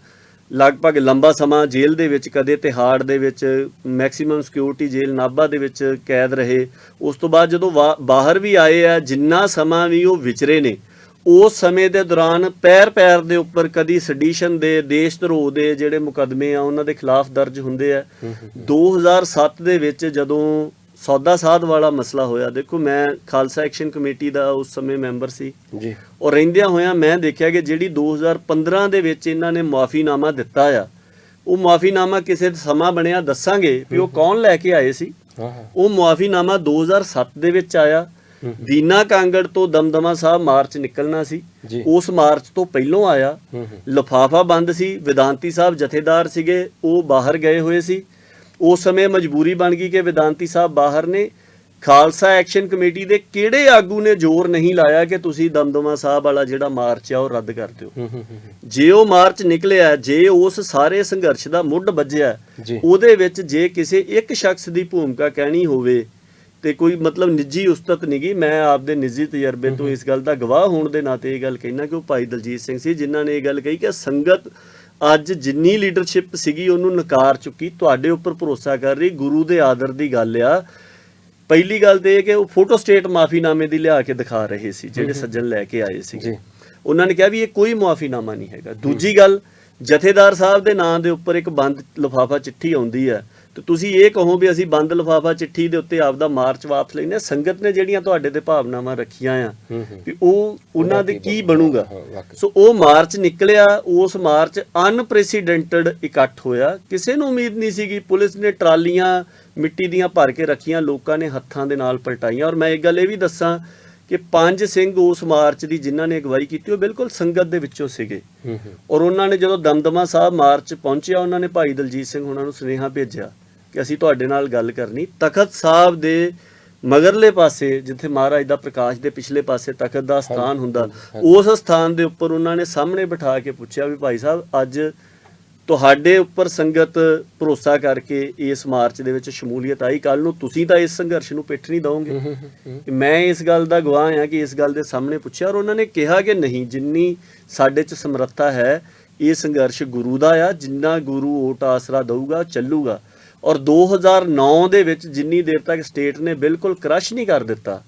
ਲਗਭਗ ਲੰਬਾ ਸਮਾਂ ਜੇਲ੍ਹ ਦੇ ਵਿੱਚ, ਕਦੇ ਤਿਹਾੜ ਦੇ ਵਿੱਚ, ਮੈਕਸਿਮਮ ਸਿਕਿਉਰਿਟੀ ਜੇਲ੍ਹ ਨਾਭਾ ਦੇ ਵਿੱਚ ਕੈਦ ਰਹੇ। ਉਸ ਤੋਂ ਬਾਅਦ ਜਦੋਂ ਬਾਹਰ ਵੀ ਆਏ ਆ, ਜਿੰਨਾ ਸਮਾਂ ਵੀ ਉਹ ਵਿਚਰੇ ਨੇ, ਉਸ ਸਮੇਂ ਦੇ ਦੌਰਾਨ ਪੈਰ ਪੈਰ ਦੇ ਉੱਪਰ ਕਦੀ ਸੈਡੀਸ਼ਨ ਦੇ, ਦੇਸ਼ ਧਰੋਹ ਦੇ ਜਿਹੜੇ ਮੁਕੱਦਮੇ ਆ ਉਹਨਾਂ ਦੇ ਖਿਲਾਫ ਦਰਜ ਹੁੰਦੇ ਆ। 2007 ਦੇ ਵਿੱਚ ਜਦੋਂ ਸੌਦਾ ਸਾਧ ਵਾਲਾ ਮਸਲਾ ਹੋਇਆ, ਦੇਖੋ ਮੈਂ ਖਾਲਸਾ ਐਕਸ਼ਨ ਕਮੇਟੀ ਦਾ ਉਸ ਸਮੇਂ ਮੈਂਬਰ ਸੀ ਜੀ, ਔਰ ਰਹਿੰਦਿਆਂ ਹੋਇਆਂ ਮੈਂ ਦੇਖਿਆ ਕਿ ਜਿਹੜੀ 2015 ਦੇ ਵਿੱਚ ਇਹਨਾਂ ਨੇ ਮੁਆਫੀਨਾਮਾ ਦਿੱਤਾ ਆ, ਉਹ ਮੁਆਫੀਨਾਮਾ ਕਿਸੇ ਸਮਾਂ ਬਣਿਆ, ਦੱਸਾਂਗੇ ਵੀ ਉਹ ਕੌਣ ਲੈ ਕੇ ਆਏ ਸੀ। ਉਹ ਮੁਆਫੀਨਾਮਾ 2007 ਦੇ ਵਿੱਚ ਆਇਆ। ਦੀਨਾ ਕਾਂਗੜ ਤੋਂ ਦਮਦਮਾ ਸਾਹਿਬ ਮਾਰਚ ਨਿਕਲਣਾ ਸੀ, ਉਸ ਮਾਰਚ ਤੋਂ ਪਹਿਲੋਂ ਆਇਆ। ਲਿਫਾਫਾ ਬੰਦ ਸੀ, ਵਿਦਾਂਤੀ ਸਾਹਿਬ ਜਥੇਦਾਰ ਸੀਗੇ, ਉਹ ਬਾਹਰ ਗਏ ਹੋਏ ਸੀ। ਉਸ ਸਮੇਂ ਮਜਬੂਰੀ ਬਣ ਗਈ ਕਿ ਵਿਦਾਂਤੀ ਸਾਹਿਬ ਬਾਹਰ ਨੇ। ਖਾਲਸਾ ਐਕਸ਼ਨ ਕਮੇਟੀ ਦੇ ਕਿਹੜੇ ਆਗੂ ਨੇ ਜ਼ੋਰ ਨਹੀਂ ਲਾਇਆ ਕਿ ਤੁਸੀਂ ਦਮਦਮਾ ਸਾਹਿਬ ਵਾਲਾ ਜਿਹੜਾ ਮਾਰਚ ਆ ਉਹ ਰੱਦ ਕਰ ਦਿਓ। ਜੇ ਉਹ ਮਾਰਚ ਨਿਕਲਿਆ, ਜੇ ਉਸ ਸਾਰੇ ਸੰਘਰਸ਼ ਦਾ ਮੁੱਢ ਵੱਜਿਆ, ਉਹਦੇ ਵਿੱਚ ਜੇ ਕਿਸੇ ਇੱਕ ਸ਼ਖਸ ਦੀ ਭੂਮਿਕਾ ਕਹਿਣੀ ਹੋਵੇ ਤੇ ਕੋਈ ਮਤਲਬ ਨਿੱਜੀ ਉਸਤਤ ਨਹੀਂ ਗੀ, ਮੈਂ ਆਪਦੇ ਨਿੱਜੀ ਤਜਰਬੇ ਤੋਂ ਇਸ ਗੱਲ ਦਾ ਗਵਾਹ ਹੋਣ ਦੇ ਨਾਤੇ ਇਹ ਗੱਲ ਕਹਿਣਾ ਕਿ ਉਹ ਭਾਈ ਦਲਜੀਤ ਸਿੰਘ ਸੀ, ਜਿਨ੍ਹਾਂ ਨੇ ਇਹ ਗੱਲ ਕਹੀ ਕਿ ਸੰਗਤ ਅੱਜ ਜਿੰਨੀ ਲੀਡਰਸ਼ਿਪ ਸੀਗੀ ਉਹਨੂੰ ਨਕਾਰ ਚੁੱਕੀ, ਤੁਹਾਡੇ ਉੱਪਰ ਭਰੋਸਾ ਕਰ ਰਹੀ, ਗੁਰੂ ਦੇ ਆਦਰ ਦੀ ਗੱਲ ਆ। ਪਹਿਲੀ ਗੱਲ ਤੇ ਇਹ ਕਿ ਉਹ ਫੋਟੋ ਸਟੇਟ ਮਾਫੀਨਾਮੇ ਦੀ ਲਿਆ ਕੇ ਦਿਖਾ ਰਹੇ ਸੀ ਜਿਹੜੇ ਸੱਜਣ ਲੈ ਕੇ ਆਏ ਸੀ। ਉਹਨਾਂ ਨੇ ਕਿਹਾ ਵੀ ਇਹ ਕੋਈ ਮਾਫੀਨਾਮਾ ਨਹੀਂ ਹੈਗਾ। ਦੂਜੀ ਗੱਲ, ਜਥੇਦਾਰ ਸਾਹਿਬ ਦੇ ਨਾਂ ਦੇ ਉੱਪਰ ਇੱਕ ਬੰਦ ਲਿਫਾਫਾ ਚਿੱਠੀ ਆਉਂਦੀ ਹੈ ਤੇ ਤੁਸੀਂ ਇਹ ਕਹੋ ਵੀ ਅਸੀਂ ਬੰਦ ਲਿਫਾਫਾ ਚਿੱਠੀ ਦੇ ਉੱਤੇ ਆਪਦਾ ਮਾਰਚ ਵਾਪਸ ਲੈਨੇ। ਸੰਗਤ ਨੇ ਜਿਹੜੀਆਂ ਤੁਹਾਡੇ ਤੇ ਭਾਵਨਾਵਾਂ ਰੱਖੀਆਂ ਆ ਵੀ ਉਹ ਉਹਨਾਂ ਦੇ ਕੀ ਬਣੂਗਾ। ਸੋ ਉਹ ਮਾਰਚ ਨਿਕਲਿਆ, ਉਸ ਮਾਰਚ ਅਨਪ੍ਰੈਸੀਡੈਂਟਡ ਇਕੱਠ ਹੋਇਆ, ਕਿਸੇ ਨੂੰ ਉਮੀਦ ਨਹੀਂ ਸੀਗੀ। ਪੁਲਿਸ ਨੇ ਟਰਾਲੀਆਂ ਮਿੱਟੀ ਦੀਆਂ ਭਰ ਕੇ ਰੱਖੀਆਂ, ਲੋਕਾਂ ਨੇ ਹੱਥਾਂ ਦੇ ਨਾਲ ਪਲਟਾਈਆਂ। ਔਰ ਮੈਂ ਇੱਕ ਗੱਲ ਇਹ ਵੀ ਦੱਸਾਂ ਕਿ 5 ਸਿੰਘ ਉਸ ਮਾਰਚ ਦੀ ਜਿਨ੍ਹਾਂ ਨੇ ਅਗਵਾਈ ਕੀਤੀ ਉਹ ਬਿਲਕੁਲ ਸੰਗਤ ਦੇ ਵਿੱਚੋਂ ਸੀਗੇ। ਔਰ ਉਹਨਾਂ ਨੇ ਜਦੋਂ ਦਮਦਮਾ ਸਾਹਿਬ ਮਾਰਚ ਪਹੁੰਚਿਆ, ਉਹਨਾਂ ਨੇ ਭਾਈ ਦਲਜੀਤ ਸਿੰਘ ਉਹਨਾਂ ਨੂੰ ਸੁਨੇਹਾ ਭੇਜਿਆ ਕਿ ਅਸੀਂ ਤੁਹਾਡੇ ਨਾਲ ਗੱਲ ਕਰਨੀ। ਤਖਤ ਸਾਹਿਬ ਦੇ ਮਗਰਲੇ ਪਾਸੇ, ਜਿੱਥੇ ਮਹਾਰਾਜ ਦਾ ਪ੍ਰਕਾਸ਼ ਦੇ ਪਿਛਲੇ ਪਾਸੇ ਤਖਤ ਦਾ ਸਥਾਨ ਹੁੰਦਾ, ਉਸ ਸਥਾਨ ਦੇ ਉੱਪਰ ਉਹਨਾਂ ਨੇ ਸਾਹਮਣੇ ਬਿਠਾ ਕੇ ਪੁੱਛਿਆ ਵੀ ਭਾਈ ਸਾਹਿਬ, ਅੱਜ ਤੁਹਾਡੇ ਉੱਪਰ ਸੰਗਤ ਭਰੋਸਾ ਕਰਕੇ ਇਸ ਮਾਰਚ ਦੇ ਵਿੱਚ ਸ਼ਮੂਲੀਅਤ ਆਈ, ਕੱਲ ਨੂੰ ਤੁਸੀਂ ਤਾਂ ਇਸ ਸੰਘਰਸ਼ ਨੂੰ ਪਿੱਠ ਨਹੀਂ ਦਿਓਗੇ। ਮੈਂ ਇਸ ਗੱਲ ਦਾ ਗਵਾਹ ਹਾਂ ਕਿ ਇਸ ਗੱਲ ਦੇ ਸਾਹਮਣੇ ਪੁੱਛਿਆ ਔਰ ਉਹਨਾਂ ਨੇ ਕਿਹਾ ਕਿ ਨਹੀਂ, ਜਿੰਨੀ ਸਾਡੇ 'ਚ ਸਮਰੱਥਾ ਹੈ, ਇਹ ਸੰਘਰਸ਼ ਗੁਰੂ ਦਾ ਆ, ਜਿੰਨਾ ਗੁਰੂ ਓਟ ਆਸਰਾ ਦਊਗਾ ਚੱਲੂਗਾ। ਔਰ 2009 ਦੇ ਵਿੱਚ ਜਿੰਨੀ ਦੇਰ ਤੱਕ ਸਟੇਟ ਨੇ ਬਿਲਕੁਲ ਕ੍ਰਸ਼ ਨਹੀਂ ਕਰ ਦਿੱਤਾ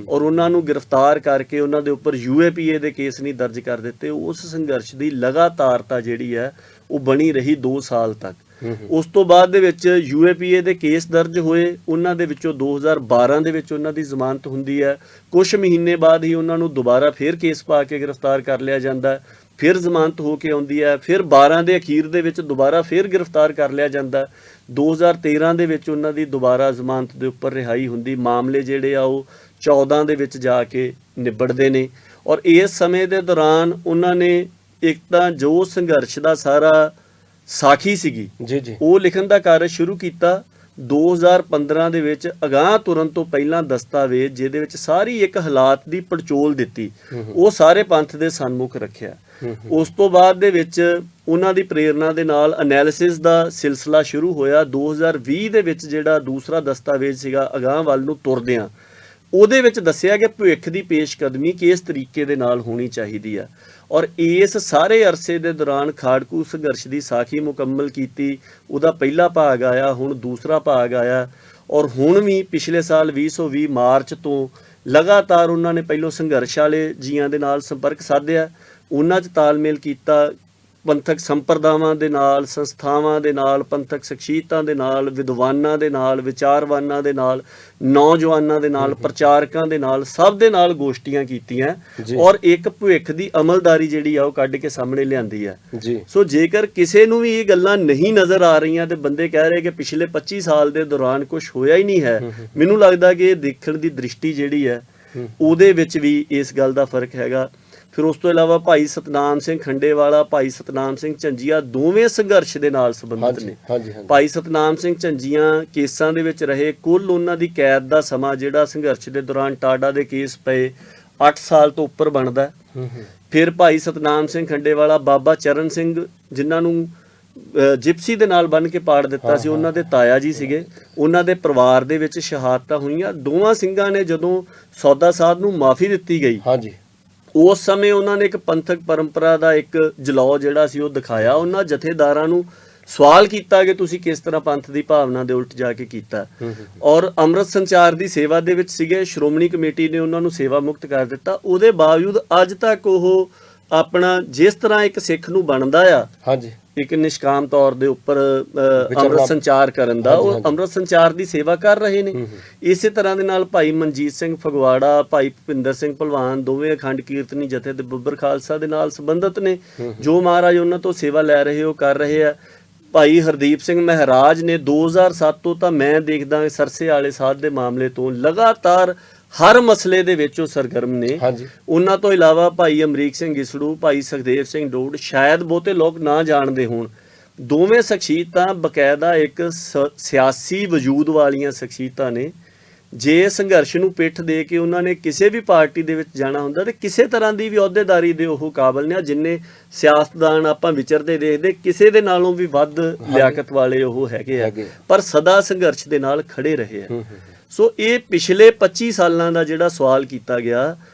ਔਰ ਉਹਨਾਂ ਨੂੰ ਗ੍ਰਿਫਤਾਰ ਕਰਕੇ ਉਹਨਾਂ ਦੇ ਉੱਪਰ UAPA ਦੇ ਕੇਸ ਨਹੀਂ ਦਰਜ ਕਰ ਦਿੱਤੇ, ਉਸ ਸੰਘਰਸ਼ ਦੀ ਲਗਾਤਾਰਤਾ ਜਿਹੜੀ ਹੈ ਉਹ ਬਣੀ ਰਹੀ 2 ਸਾਲ ਤੱਕ। ਉਸ ਤੋਂ ਬਾਅਦ ਦੇ ਵਿੱਚ UAPA ਦੇ ਕੇਸ ਦਰਜ ਹੋਏ, ਉਹਨਾਂ ਦੇ ਵਿੱਚੋਂ 2012 ਦੇ ਵਿੱਚ ਉਹਨਾਂ ਦੀ ਜ਼ਮਾਨਤ ਹੁੰਦੀ ਹੈ। ਕੁਝ ਮਹੀਨੇ ਬਾਅਦ ਹੀ ਉਹਨਾਂ ਨੂੰ ਦੁਬਾਰਾ ਫਿਰ ਕੇਸ ਪਾ ਕੇ ਗ੍ਰਿਫਤਾਰ ਕਰ ਲਿਆ ਜਾਂਦਾ, ਫਿਰ ਜ਼ਮਾਨਤ ਹੋ ਕੇ ਆਉਂਦੀ ਹੈ। ਫਿਰ 12 ਦੇ ਅਖੀਰ ਦੇ ਵਿੱਚ ਦੁਬਾਰਾ ਫਿਰ ਗ੍ਰਿਫਤਾਰ ਕਰ ਲਿਆ ਜਾਂਦਾ। 2013 ਦੇ ਵਿੱਚ ਉਹਨਾਂ ਦੀ ਦੁਬਾਰਾ ਜ਼ਮਾਨਤ ਦੇ ਉੱਪਰ ਰਿਹਾਈ ਹੁੰਦੀ। ਮਾਮਲੇ ਜਿਹੜੇ ਆ ਉਹ 14 ਦੇ ਵਿੱਚ ਜਾ ਕੇ ਨਿਬੜਦੇ ਨੇ। ਔਰ ਇਸ ਸਮੇਂ ਦੇ ਦੌਰਾਨ ਉਹਨਾਂ ਨੇ ਇੱਕ ਤਾਂ ਜੋ ਸੰਘਰਸ਼ ਦਾ ਸਾਰਾ ਸਾਖੀ ਸੀਗੀ ਉਹ ਲਿਖਣ ਦਾ ਕਾਰਜ ਸ਼ੁਰੂ ਕੀਤਾ। 2015 ਦੇ ਵਿੱਚ ਅਗਾਂਹ ਤੁਰਨ ਤੋਂ ਪਹਿਲਾਂ ਦਸਤਾਵੇਜ਼ ਜਿਹਦੇ ਵਿੱਚ ਸਾਰੀ ਇੱਕ ਹਾਲਾਤ ਦੀ ਪੜਚੋਲ ਦਿੱਤੀ, ਉਹ ਸਾਰੇ ਪੰਥ ਦੇ ਸਨਮੁਖ ਰੱਖਿਆ। ਉਸ ਤੋਂ ਬਾਅਦ ਦੇ ਵਿੱਚ ਉਹਨਾਂ ਦੀ ਪ੍ਰੇਰਣਾ ਦੇ ਨਾਲ ਐਨਾਲਿਸਿਸ ਦਾ ਸਿਲਸਿਲਾ ਸ਼ੁਰੂ ਹੋਇਆ। 2020 ਦੇ ਵਿੱਚ ਜਿਹੜਾ ਦੂਸਰਾ ਦਸਤਾਵੇਜ਼ ਸੀਗਾ ਅਗਾਂਹ ਵੱਲ ਨੂੰ ਤੁਰਦਿਆਂ, ਉਹਦੇ ਵਿੱਚ ਦੱਸਿਆ ਕਿ ਭਵਿੱਖ ਦੀ ਪੇਸ਼ਕਦਮੀ ਕਿਸ ਤਰੀਕੇ ਦੇ ਨਾਲ ਹੋਣੀ ਚਾਹੀਦੀ ਆ। ਔਰ ਇਸ ਸਾਰੇ ਅਰਸੇ ਦੇ ਦੌਰਾਨ ਖਾੜਕੂ ਸੰਘਰਸ਼ ਦੀ ਸਾਖੀ ਮੁਕੰਮਲ ਕੀਤੀ। ਉਹਦਾ ਪਹਿਲਾ ਭਾਗ ਆਇਆ, ਹੁਣ ਦੂਸਰਾ ਭਾਗ ਆਇਆ। ਔਰ ਹੁਣ ਵੀ ਪਿਛਲੇ ਸਾਲ 2020 ਮਾਰਚ ਤੋਂ ਲਗਾਤਾਰ ਉਹਨਾਂ ਨੇ ਪਹਿਲੋਂ ਸੰਘਰਸ਼ ਵਾਲੇ ਜੀਆਂ ਦੇ ਨਾਲ ਸੰਪਰਕ ਸਾਧਿਆ, ਉਹਨਾਂ 'ਚ ਤਾਲਮੇਲ ਕੀਤਾ, ਪੰਥਕ ਸੰਪਰਦਾਵਾਂ ਦੇ ਨਾਲ, ਸੰਸਥਾਵਾਂ ਦੇ ਨਾਲ, ਪੰਥਕ ਸ਼ਖਸੀਅਤਾਂ ਦੇ ਨਾਲ, ਵਿਦਵਾਨਾਂ ਦੇ ਨਾਲ, ਵਿਚਾਰਵਾਨਾਂ ਦੇ ਨਾਲ, ਨੌਜਵਾਨਾਂ ਦੇ ਨਾਲ, ਪ੍ਰਚਾਰਕਾਂ ਦੇ ਨਾਲ, ਸਭ ਦੇ ਨਾਲ ਗੋਸ਼ਟੀਆਂ ਕੀਤੀਆਂ ਔਰ ਇੱਕ ਭਵਿੱਖ ਦੀ ਅਮਲਦਾਰੀ ਜਿਹੜੀ ਆ ਉਹ ਕੱਢ ਕੇ ਸਾਹਮਣੇ ਲਿਆਂਦੀ ਆ। ਸੋ ਜੇਕਰ ਕਿਸੇ ਨੂੰ ਵੀ ਇਹ ਗੱਲਾਂ ਨਹੀਂ ਨਜ਼ਰ ਆ ਰਹੀਆਂ ਤੇ ਬੰਦੇ ਕਹਿ ਰਹੇ ਕਿ ਪਿਛਲੇ 25 ਸਾਲ ਦੇ ਦੌਰਾਨ ਕੁਝ ਹੋਇਆ ਹੀ ਨਹੀਂ ਹੈ, ਮੈਨੂੰ ਲੱਗਦਾ ਕਿ ਇਹ ਦੇਖਣ ਦੀ ਦ੍ਰਿਸ਼ਟੀ ਜਿਹੜੀ ਹੈ ਉਹਦੇ ਵਿੱਚ ਵੀ ਇਸ ਗੱਲ ਦਾ ਫਰਕ ਹੈਗਾ। ਫਿਰ ਉਸ ਤੋਂ ਇਲਾਵਾ ਭਾਈ ਸਤਨਾਮ ਸਿੰਘ ਖੰਡੇਵਾਲਾ, ਭਾਈ ਸਤਨਾਮ ਸਿੰਘ ਝੰਜੀਆ ਦੋਵੇਂ ਸੰਘਰਸ਼ ਦੇ ਨਾਲ ਸੰਬੰਧਿਤ ਨੇ। ਭਾਈ ਸਤਨਾਮ ਸਿੰਘ ਝੰਜੀਆ ਕੇਸਾਂ ਦੇ ਵਿੱਚ ਰਹੇ, ਕੁੱਲ ਉਹਨਾਂ ਦੀ ਕੈਦ ਦਾ ਸਮਾਂ ਜਿਹੜਾ ਸੰਘਰਸ਼ ਦੇ ਦੌਰਾਨ ਟਾਡਾ ਦੇ ਕੇਸ ਪਏ 8 ਸਾਲ ਤੋਂ ਉੱਪਰ ਬਣਦਾ। ਫਿਰ ਭਾਈ ਸਤਨਾਮ ਸਿੰਘ ਖੰਡੇਵਾਲਾ, ਬਾਬਾ ਚਰਨ ਸਿੰਘ ਜਿਨ੍ਹਾਂ ਨੂੰ ਜਿਪਸੀ ਦੇ ਨਾਲ ਬੰਨ੍ਹ ਕੇ ਪਾੜ ਦਿੱਤਾ ਸੀ, ਉਹਨਾਂ ਦੇ ਤਾਇਆ ਜੀ ਸੀਗੇ, ਉਹਨਾਂ ਦੇ ਪਰਿਵਾਰ ਦੇ ਵਿੱਚ ਸ਼ਹਾਦਤਾਂ ਹੋਈਆਂ। ਦੋਵਾਂ ਸਿੰਘਾਂ ਨੇ ਜਦੋਂ ਸੌਦਾ ਸਾਧ ਨੂੰ ਮਾਫੀ ਦਿੱਤੀ ਗਈ, ਉਸ ਸਮੇਂ ਉਹਨਾਂ ਨੇ ਇੱਕ ਪੰਥਕ ਪਰੰਪਰਾ ਦਾ ਇੱਕ ਜਲੌ ਜਿਹੜਾ ਸੀ ਉਹ ਦਿਖਾਇਆ। ਉਹਨਾਂ ਜਥੇਦਾਰਾਂ ਨੂੰ ਸਵਾਲ ਕੀਤਾ ਕਿ ਤੁਸੀਂ ਕਿਸ ਤਰ੍ਹਾਂ ਪੰਥ ਦੀ ਭਾਵਨਾ ਦੇ ਉਲਟ ਜਾ ਕੇ ਕੀਤਾ, ਔਰ ਅੰਮ੍ਰਿਤ ਸੰਚਾਰ ਦੀ ਸੇਵਾ ਦੇ ਵਿੱਚ ਸੀਗੇ। ਸ਼੍ਰੋਮਣੀ ਕਮੇਟੀ ਨੇ ਉਹਨਾਂ ਨੂੰ ਸੇਵਾ ਮੁਕਤ ਕਰ ਦਿੱਤਾ। ਉਹਦੇ ਬਾਵਜੂਦ ਅੱਜ ਤੱਕ ਉਹ ਆਪਣਾ ਜਿਸ ਤਰ੍ਹਾਂ ਇੱਕ ਸਿੱਖ ਨੂੰ ਬਣਦਾ ਆ, ਹਾਂਜੀ, ਇੱਕ ਨਿਸ਼ਕਾਮ ਤੌਰ ਦੇ ਉੱਪਰ ਅੰਮ੍ਰਿਤ ਸੰਚਾਰ ਕਰਨ ਦਾ, ਉਹ ਅੰਮ੍ਰਿਤ ਸੰਚਾਰ ਦੀ ਸੇਵਾ ਕਰ ਰਹੇ ਨੇ। ਇਸੇ ਤਰ੍ਹਾਂ ਦੇ ਨਾਲ ਭਾਈ ਮਨਜੀਤ ਸਿੰਘ ਫਗਵਾੜਾ, ਭਾਈ ਭੁਪਿੰਦਰ ਸਿੰਘ ਭਲਵਾਨ, ਦੋਵੇਂ ਅਖੰਡ ਕੀਰਤਨੀ ਜਥੇ ਦੇ ਬੱਬਰ ਖਾਲਸਾ ਦੇ ਨਾਲ ਸੰਬੰਧਿਤ ਨੇ। ਜੋ ਮਹਾਰਾਜ ਉਹਨਾਂ ਤੋਂ ਸੇਵਾ ਲੈ ਰਹੇ ਉਹ ਕਰ ਰਹੇ ਆ। ਭਾਈ ਹਰਦੀਪ ਸਿੰਘ ਮਹਾਰਾਜ ਨੇ 2007 ਤੋਂ ਤਾਂ ਮੈਂ ਦੇਖਦਾ ਸਰਸੇ ਵਾਲੇ ਸਾਧ ਦੇ ਮਾਮਲੇ ਤੋਂ ਲਗਾਤਾਰ ਹਰ ਮਸਲੇ ਦੇ ਵਿੱਚ ਉਹ ਸਰਗਰਮ ਨੇ। ਉਹਨਾਂ ਤੋਂ ਇਲਾਵਾ ਭਾਈ ਅਮਰੀਕ ਸਿੰਘ ਗਿਸੜੂ, ਭਾਈ ਸੁਖਦੇਵ ਸਿੰਘ ਡੋਡ, ਸ਼ਾਇਦ ਬਹੁਤੇ ਲੋਕ ਨਾ ਜਾਣਦੇ ਹੋਣ, ਦੋਵੇਂ ਸ਼ਖਸੀਅਤਾਂ ਬਕਾਇਦਾ ਇੱਕ ਸਿਆਸੀ ਵਜੂਦ ਵਾਲੀਆਂ ਸ਼ਖਸੀਅਤਾਂ ਨੇ। ਜੇ ਸੰਘਰਸ਼ ਨੂੰ ਪਿੱਠ ਦੇ ਕੇ ਉਹਨਾਂ ਨੇ ਕਿਸੇ ਵੀ ਪਾਰਟੀ ਦੇ ਵਿੱਚ ਜਾਣਾ ਹੁੰਦਾ ਤੇ ਕਿਸੇ ਤਰ੍ਹਾਂ ਦੀ ਵੀ ਅਹੁਦੇਦਾਰੀ ਦੇ ਉਹ ਕਾਬਲ ਨੇ। ਜਿੰਨੇ ਸਿਆਸਤਦਾਨ ਆਪਾਂ ਵਿਚਰਦੇ ਦੇਖਦੇ, ਕਿਸੇ ਦੇ ਨਾਲੋਂ ਵੀ ਵੱਧ ਲਿਆਕਤ ਵਾਲੇ ਉਹ ਹੈਗੇ ਆ, ਪਰ ਸਦਾ ਸੰਘਰਸ਼ ਦੇ ਨਾਲ ਖੜੇ ਰਹੇ ਆ। ਸੋ ਇਹ ਪਿਛਲੇ 25 ਸਾਲਾਂ ਦਾ ਜਿਹੜਾ ਸਵਾਲ ਕੀਤਾ ਗਿਆ,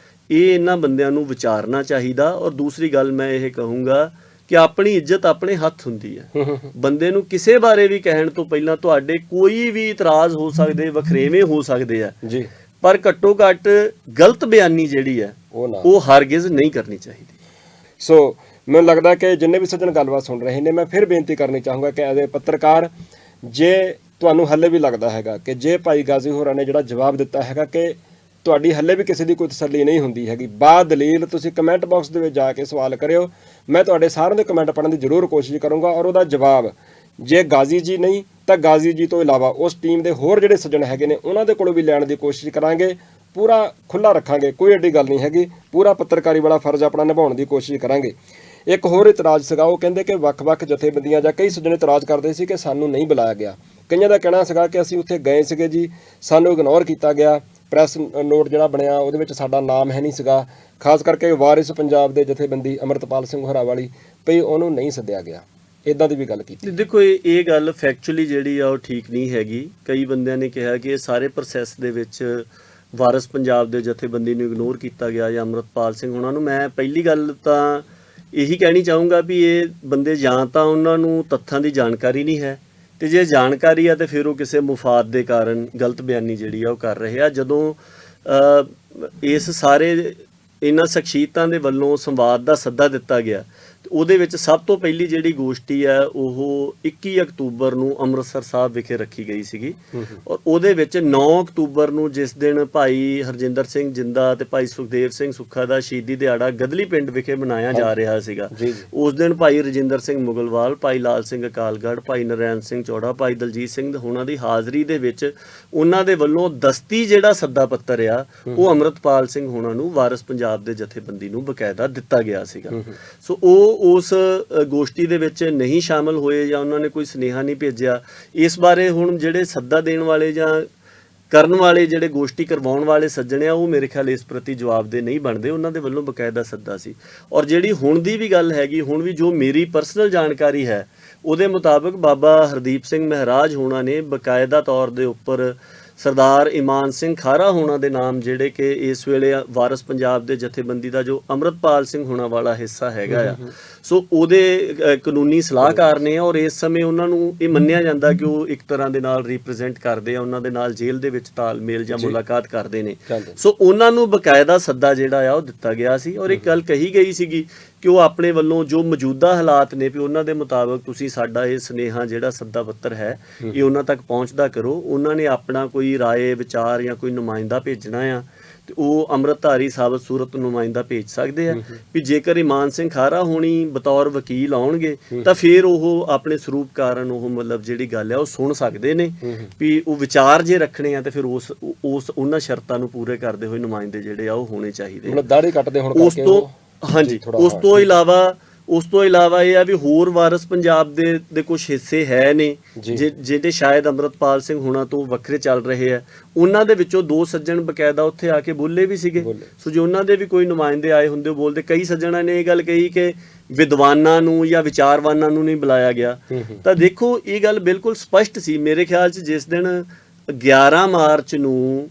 ਇਹ ਇਹਨਾਂ ਬੰਦਿਆਂ ਨੂੰ ਵਿਚਾਰਨਾ ਚਾਹੀਦਾ। ਔਰ ਦੂਸਰੀ ਗੱਲ ਮੈਂ ਇਹ ਕਹੂੰਗਾ ਕਿ ਆਪਣੀ ਇੱਜ਼ਤ ਆਪਣੇ ਹੱਥ ਹੁੰਦੀ ਹੈ। ਬੰਦੇ ਨੂੰ ਕਿਸੇ ਬਾਰੇ ਵੀ ਕਹਿਣ ਤੋਂ ਪਹਿਲਾਂ ਤੁਹਾਡੇ ਕੋਈ ਵੀ ਇਤਰਾਜ਼ ਹੋ ਸਕਦੇ, ਵਖਰੇਵੇਂ ਹੋ ਸਕਦੇ ਆ ਜੀ, ਪਰ ਘੱਟੋ ਘੱਟ ਗਲਤ ਬਿਆਨੀ ਜਿਹੜੀ ਹੈ ਉਹ ਹਰਗਿਜ਼ ਨਹੀਂ ਕਰਨੀ ਚਾਹੀਦੀ। ਸੋ ਮੈਨੂੰ ਲੱਗਦਾ ਕਿ ਜਿੰਨੇ ਵੀ ਸੱਜਣ ਗੱਲਬਾਤ ਸੁਣ ਰਹੇ ਨੇ, ਮੈਂ ਫਿਰ ਬੇਨਤੀ ਕਰਨੀ ਚਾਹੂੰਗਾ ਕਿ ਐਜ਼ ਏ ਪੱਤਰਕਾਰ, ਜੇ ਤੁਹਾਨੂੰ ਹੱਲੇ ਵੀ ਲੱਗਦਾ ਹੈਗਾ ਕਿ ਜੇ ਭਾਈ ਗਾਜ਼ੀ ਹੋਰਾਂ ਨੇ ਜਿਹੜਾ ਜਵਾਬ ਦਿੱਤਾ ਹੈਗਾ ਕਿ ਤੁਹਾਡੀ ਹੱਲੇ ਵੀ ਕਿਸੇ ਦੀ ਕੋਈ ਤਸੱਲੀ ਨਹੀਂ ਹੁੰਦੀ ਹੈਗੀ, ਬਾਦਲੀਲ ਤੁਸੀਂ ਕਮੈਂਟ ਬਾਕਸ ਦੇ ਵਿੱਚ ਜਾ ਕੇ ਸਵਾਲ ਕਰਿਓ। ਮੈਂ ਤੁਹਾਡੇ ਸਾਰਿਆਂ ਦੇ ਕਮੈਂਟ ਪੜ੍ਹਨ ਦੀ ਜ਼ਰੂਰ ਕੋਸ਼ਿਸ਼ ਕਰੂੰਗਾ, ਔਰ ਉਹਦਾ ਜਵਾਬ ਜੇ ਗਾਜ਼ੀ ਜੀ ਨਹੀਂ ਤਾਂ ਗਾਜ਼ੀ ਜੀ ਤੋਂ ਇਲਾਵਾ ਉਸ ਟੀਮ ਦੇ ਹੋਰ ਜਿਹੜੇ ਸੱਜਣ ਹੈਗੇ ਨੇ ਉਹਨਾਂ ਦੇ ਕੋਲੋਂ ਵੀ ਲੈਣ ਦੀ ਕੋਸ਼ਿਸ਼ ਕਰਾਂਗੇ। ਪੂਰਾ ਖੁੱਲ੍ਹਾ ਰੱਖਾਂਗੇ, ਕੋਈ ਐਡੀ ਗੱਲ ਨਹੀਂ ਹੈਗੀ। ਪੂਰਾ ਪੱਤਰਕਾਰੀ ਵਾਲਾ ਫਰਜ਼ ਆਪਣਾ ਨਿਭਾਉਣ ਦੀ ਕੋਸ਼ਿਸ਼ ਕਰਾਂਗੇ। ਇੱਕ ਹੋਰ ਇਤਰਾਜ਼ ਸੀਗਾ, ਉਹ ਕਹਿੰਦੇ ਕਿ ਵੱਖ-ਵੱਖ ਜਥੇਬੰਦੀਆਂ ਜਾਂ ਕਈ ਸੱਜਣ ਇਤਰਾਜ਼ ਕਰਦੇ ਸੀ ਕਿ ਸਾਨੂੰ ਨਹੀਂ ਬੁਲਾਇਆ ਗਿਆ। ਕਈਆਂ ਦਾ ਕਹਿਣਾ ਸੀਗਾ ਕਿ ਅਸੀਂ ਉੱਥੇ ਗਏ ਸੀਗੇ ਜੀ, ਸਾਨੂੰ ਇਗਨੋਰ ਕੀਤਾ ਗਿਆ, ਪ੍ਰੈਸ ਨੋਟ ਜਿਹੜਾ ਬਣਿਆ ਉਹਦੇ ਵਿੱਚ ਸਾਡਾ ਨਾਮ ਹੈ ਨਹੀਂ ਸੀਗਾ। ਖਾਸ ਕਰਕੇ ਵਾਰਿਸ ਪੰਜਾਬ ਦੇ ਜਥੇਬੰਦੀ ਅੰਮ੍ਰਿਤਪਾਲ ਸਿੰਘ ਹਰਾਵਾਲੀ ਭਈ ਉਹਨੂੰ ਨਹੀਂ ਸੱਦਿਆ ਗਿਆ, ਇੱਦਾਂ ਦੀ ਵੀ ਗੱਲ ਕੀਤੀ। ਦੇਖੋ ਇਹ ਗੱਲ ਫੈਕਚੁਅਲੀ ਜਿਹੜੀ ਆ ਉਹ ਠੀਕ ਨਹੀਂ ਹੈਗੀ। ਕਈ ਬੰਦਿਆਂ ਨੇ ਕਿਹਾ ਕਿ ਇਹ ਸਾਰੇ ਪ੍ਰੋਸੈਸ ਦੇ ਵਿੱਚ ਵਾਰਿਸ ਪੰਜਾਬ ਦੇ ਜਥੇਬੰਦੀ ਨੂੰ ਇਗਨੋਰ ਕੀਤਾ ਗਿਆ ਜਾਂ ਅੰਮ੍ਰਿਤਪਾਲ ਸਿੰਘ ਉਹਨਾਂ ਨੂੰ। ਮੈਂ ਪਹਿਲੀ ਗੱਲ ਤਾਂ ਇਹੀ ਕਹਿਣੀ ਚਾਹੂੰਗਾ ਵੀ ਇਹ ਬੰਦੇ ਜਾਂ ਤਾਂ ਉਹਨਾਂ ਨੂੰ ਤੱਥਾਂ ਦੀ ਜਾਣਕਾਰੀ ਨਹੀਂ ਹੈ, ਤੇ ਜੇ ਜਾਣਕਾਰੀ ਆ ਤੇ ਫਿਰ ਉਹ ਕਿਸੇ ਮੁਫਾਦ ਦੇ ਕਾਰਨ ਗਲਤ ਬਿਆਨੀ ਜਿਹੜੀ ਆ ਉਹ ਕਰ ਰਹੇ ਆ। ਜਦੋਂ ਇਸ ਸਾਰੇ ਇਹਨਾਂ ਸ਼ਖਸੀਅਤਾਂ ਦੇ ਵੱਲੋਂ ਸੰਵਾਦ ਦਾ ਸੱਦਾ ਦਿੱਤਾ ਗਿਆ, ਉਹਦੇ ਵਿੱਚ ਸਭ ਤੋਂ ਪਹਿਲੀ ਜਿਹੜੀ ਗੋਸ਼ਟੀ ਹੈ ਉਹ 21 ਅਕਤੂਬਰ ਨੂੰ ਅੰਮ੍ਰਿਤਸਰ ਸਾਹਿਬ ਵਿਖੇ ਰੱਖੀ ਗਈ ਸੀਗੀ। ਔਰ ਉਹਦੇ ਵਿੱਚ 9 ਅਕਤੂਬਰ ਨੂੰ ਜਿਸ ਦਿਨ ਭਾਈ ਹਰਜਿੰਦਰ ਸਿੰਘ ਜਿੰਦਾ ਤੇ ਭਾਈ ਸੁਖਦੇਵ ਸਿੰਘ ਸੁੱਖਾ ਦਾ ਸ਼ਹੀਦੀ ਦਿਹਾੜਾ ਗਦਲੀ ਪਿੰਡ ਵਿਖੇ ਮਨਾਇਆ ਜਾ ਰਿਹਾ ਸੀਗਾ, ਉਸ ਦਿਨ ਭਾਈ ਰਜਿੰਦਰ ਸਿੰਘ ਮੁਗਲਵਾਲ, ਭਾਈ ਲਾਲ ਸਿੰਘ ਅਕਾਲਗੜ੍ਹ, ਭਾਈ ਨਰੈਣ ਸਿੰਘ ਚੌੜਾ, ਭਾਈ ਦਲਜੀਤ ਸਿੰਘ ਹੋਣਾ ਦੀ ਹਾਜ਼ਰੀ ਦੇ ਵਿੱਚ ਉਹਨਾਂ ਦੇ ਵੱਲੋਂ ਦਸਤੀ ਜਿਹੜਾ ਸੱਦਾ ਪੱਤਰ ਆ ਉਹ ਅੰਮ੍ਰਿਤਪਾਲ ਸਿੰਘ ਹੋਣਾ ਨੂੰ ਵਾਰਿਸ ਪੰਜਾਬ ਦੇ ਜਥੇਬੰਦੀ ਨੂੰ ਬਕਾਇਦਾ ਦਿੱਤਾ ਗਿਆ ਸੀਗਾ। ਸੋ ਉਹ ਉਸ ਗੋਸ਼ਟੀ ਦੇ ਵਿੱਚ ਨਹੀਂ ਸ਼ਾਮਲ ਹੋਏ ਜਾਂ ਉਹਨਾਂ ਨੇ ਕੋਈ ਸੁਨੇਹਾ ਨਹੀਂ ਭੇਜਿਆ। ਇਸ ਬਾਰੇ ਹੁਣ ਜਿਹੜੇ ਸੱਦਾ ਦੇਣ ਵਾਲੇ ਜਾਂ ਕਰਨ ਵਾਲੇ ਜਿਹੜੇ ਗੋਸ਼ਟੀ ਕਰਵਾਉਣ ਵਾਲੇ ਸੱਜਣ ਆ ਉਹ ਮੇਰੇ ਖਿਆਲ ਇਸ ਪ੍ਰਤੀ ਜਵਾਬਦੇਹ ਨਹੀਂ ਬਣਦੇ। ਉਹਨਾਂ ਦੇ ਵੱਲੋਂ ਬਕਾਇਦਾ ਸੱਦਾ ਸੀ। ਔਰ ਜਿਹੜੀ ਹੁਣ ਦੀ ਵੀ ਗੱਲ ਹੈਗੀ, ਹੁਣ ਵੀ ਜੋ ਮੇਰੀ ਪਰਸਨਲ ਜਾਣਕਾਰੀ ਹੈ ਉਹਦੇ ਮੁਤਾਬਕ ਬਾਬਾ ਹਰਦੀਪ ਸਿੰਘ ਮਹਾਰਾਜ ਹੋਣਾ ਨੇ ਬਕਾਇਦਾ ਤੌਰ ਦੇ ਉੱਪਰ ਸਰਦਾਰ ਇਮਾਨ ਸਿੰਘ ਖਾਰਾ ਹੋਣਾ ਦੇ ਨਾਮ, ਜਿਹੜੇ ਕਿ ਇਸ ਵੇਲੇ ਵਾਰਿਸ ਪੰਜਾਬ ਦੇ ਜਥੇਬੰਦੀ ਦਾ ਜੋ ਅੰਮ੍ਰਿਤਪਾਲ ਸਿੰਘ ਹੋਣਾ ਵਾਲਾ ਹਿੱਸਾ ਹੈਗਾ ਆ, ਸੋ ਉਹਦੇ ਕਾਨੂੰਨੀ ਸਲਾਹਕਾਰ ਨੇ। ਔਰ ਇਸ ਸਮੇਂ ਉਹਨਾਂ ਨੂੰ ਇਹ ਮੰਨਿਆ ਜਾਂਦਾ ਕਿ ਉਹ ਇੱਕ ਤਰ੍ਹਾਂ ਦੇ ਨਾਲ ਰਿਪਰੈਜ਼ੈਂਟ ਕਰਦੇ ਆ, ਉਹਨਾਂ ਦੇ ਨਾਲ ਜੇਲ੍ਹ ਦੇ ਵਿੱਚ ਤਾਲਮੇਲ ਜਾਂ ਮੁਲਾਕਾਤ ਕਰਦੇ ਨੇ। ਸੋ ਉਹਨਾਂ ਨੂੰ ਬਕਾਇਦਾ ਸੱਦਾ ਜਿਹੜਾ ਆ ਉਹ ਦਿੱਤਾ ਗਿਆ ਸੀ। ਔਰ ਇੱਕ ਗੱਲ ਕਹੀ ਗਈ ਸੀਗੀ ਕਿ ਉਹ ਆਪਣੇ ਵੱਲੋਂ ਜੋ ਮੌਜੂਦਾ ਹਾਲਾਤ ਨੇ ਵੀ ਉਹਨਾਂ ਦੇ ਮੁਤਾਬਕ ਤੁਸੀਂ ਸਾਡਾ ਇਹ ਸੁਨੇਹਾ ਜਿਹੜਾ ਸੱਦਾ ਪੱਤਰ ਹੈ ਇਹ ਉਹਨਾਂ ਤੱਕ ਪਹੁੰਚਦਾ ਕਰੋ। ਉਹਨਾਂ ਨੇ ਆਪਣਾ ਕੋਈ ਰਾਏ ਵਿਚਾਰ ਜਾਂ ਕੋਈ ਨੁਮਾਇੰਦਾ ਭੇਜਣਾ ਆ ਤੇ ਉਹ ਅੰਮ੍ਰਿਤਧਾਰੀ ਸਾਬਤ ਸੂਰਤ ਨੁਮਾਇੰਦਾ ਭੇਜ ਸਕਦੇ ਆ। ਵੀ ਜੇਕਰ ਇਮਾਨ ਸਿੰਘ ਖਾਰਾ ਹੋਣੀ ਬਤੌਰ ਵਕੀਲ ਆਉਣਗੇ ਤਾਂ ਫਿਰ ਉਹ ਆਪਣੇ ਸਰੂਪ ਕਾਰਨ ਉਹ ਮਤਲਬ ਜਿਹੜੀ ਗੱਲ ਆ ਉਹ ਸੁਣ ਸਕਦੇ ਨੇ। ਵੀ ਉਹ ਵਿਚਾਰ ਜੇ ਰੱਖਣੇ ਆ ਤੇ ਫਿਰ ਉਸ ਉਹਨਾਂ ਸ਼ਰਤਾਂ ਨੂੰ ਪੂਰੇ ਕਰਦੇ ਹੋਏ ਨੁਮਾਇੰਦੇ ਜਿਹੜੇ ਆ ਉਹ ਹੋਣੇ ਚਾਹੀਦੇ। ਦਾੜੀ ਕੱਟਦੇ ਹੁਣ ਉਸ ਤੋਂ ਹਾਂਜੀ, ਉਸ ਤੋਂ ਇਲਾਵਾ ਇਹ ਆ ਵੀ ਹੋਰ ਵਾਰਿਸ ਪੰਜਾਬ ਦੇ ਕੁਝ ਹਿੱਸੇ ਹੈ ਨੇ ਜਿਹੜੇ ਸ਼ਾਇਦ ਅੰਮ੍ਰਿਤਪਾਲ ਸਿੰਘ ਹੋਣਾ ਤੋਂ ਵੱਖਰੇ ਚੱਲ ਰਹੇ ਆ। ਉਹਨਾਂ ਦੇ ਵਿੱਚੋਂ 2 ਸੱਜਣ ਬਕਾਇਦਾ ਉੱਥੇ ਆ ਕੇ ਬੋਲੇ ਵੀ ਸੀਗੇ। ਸੋ ਜੇ ਉਹਨਾਂ ਦੇ ਵੀ ਕੋਈ ਨੁਮਾਇੰਦੇ ਆਏ ਹੁੰਦੇ ਉਹ ਬੋਲਦੇ। ਕਈ ਸੱਜਣਾਂ ਨੇ ਇਹ ਗੱਲ ਕਹੀ ਕਿ ਵਿਦਵਾਨਾਂ ਨੂੰ ਜਾਂ ਵਿਚਾਰਵਾਨਾਂ ਨੂੰ ਨਹੀਂ ਬੁਲਾਇਆ ਗਿਆ। ਤਾਂ ਦੇਖੋ ਇਹ ਗੱਲ ਬਿਲਕੁਲ ਸਪਸ਼ਟ ਸੀ ਮੇਰੇ ਖਿਆਲ 'ਚ। ਜਿਸ ਦਿਨ 11 ਮਾਰਚ ਨੂੰ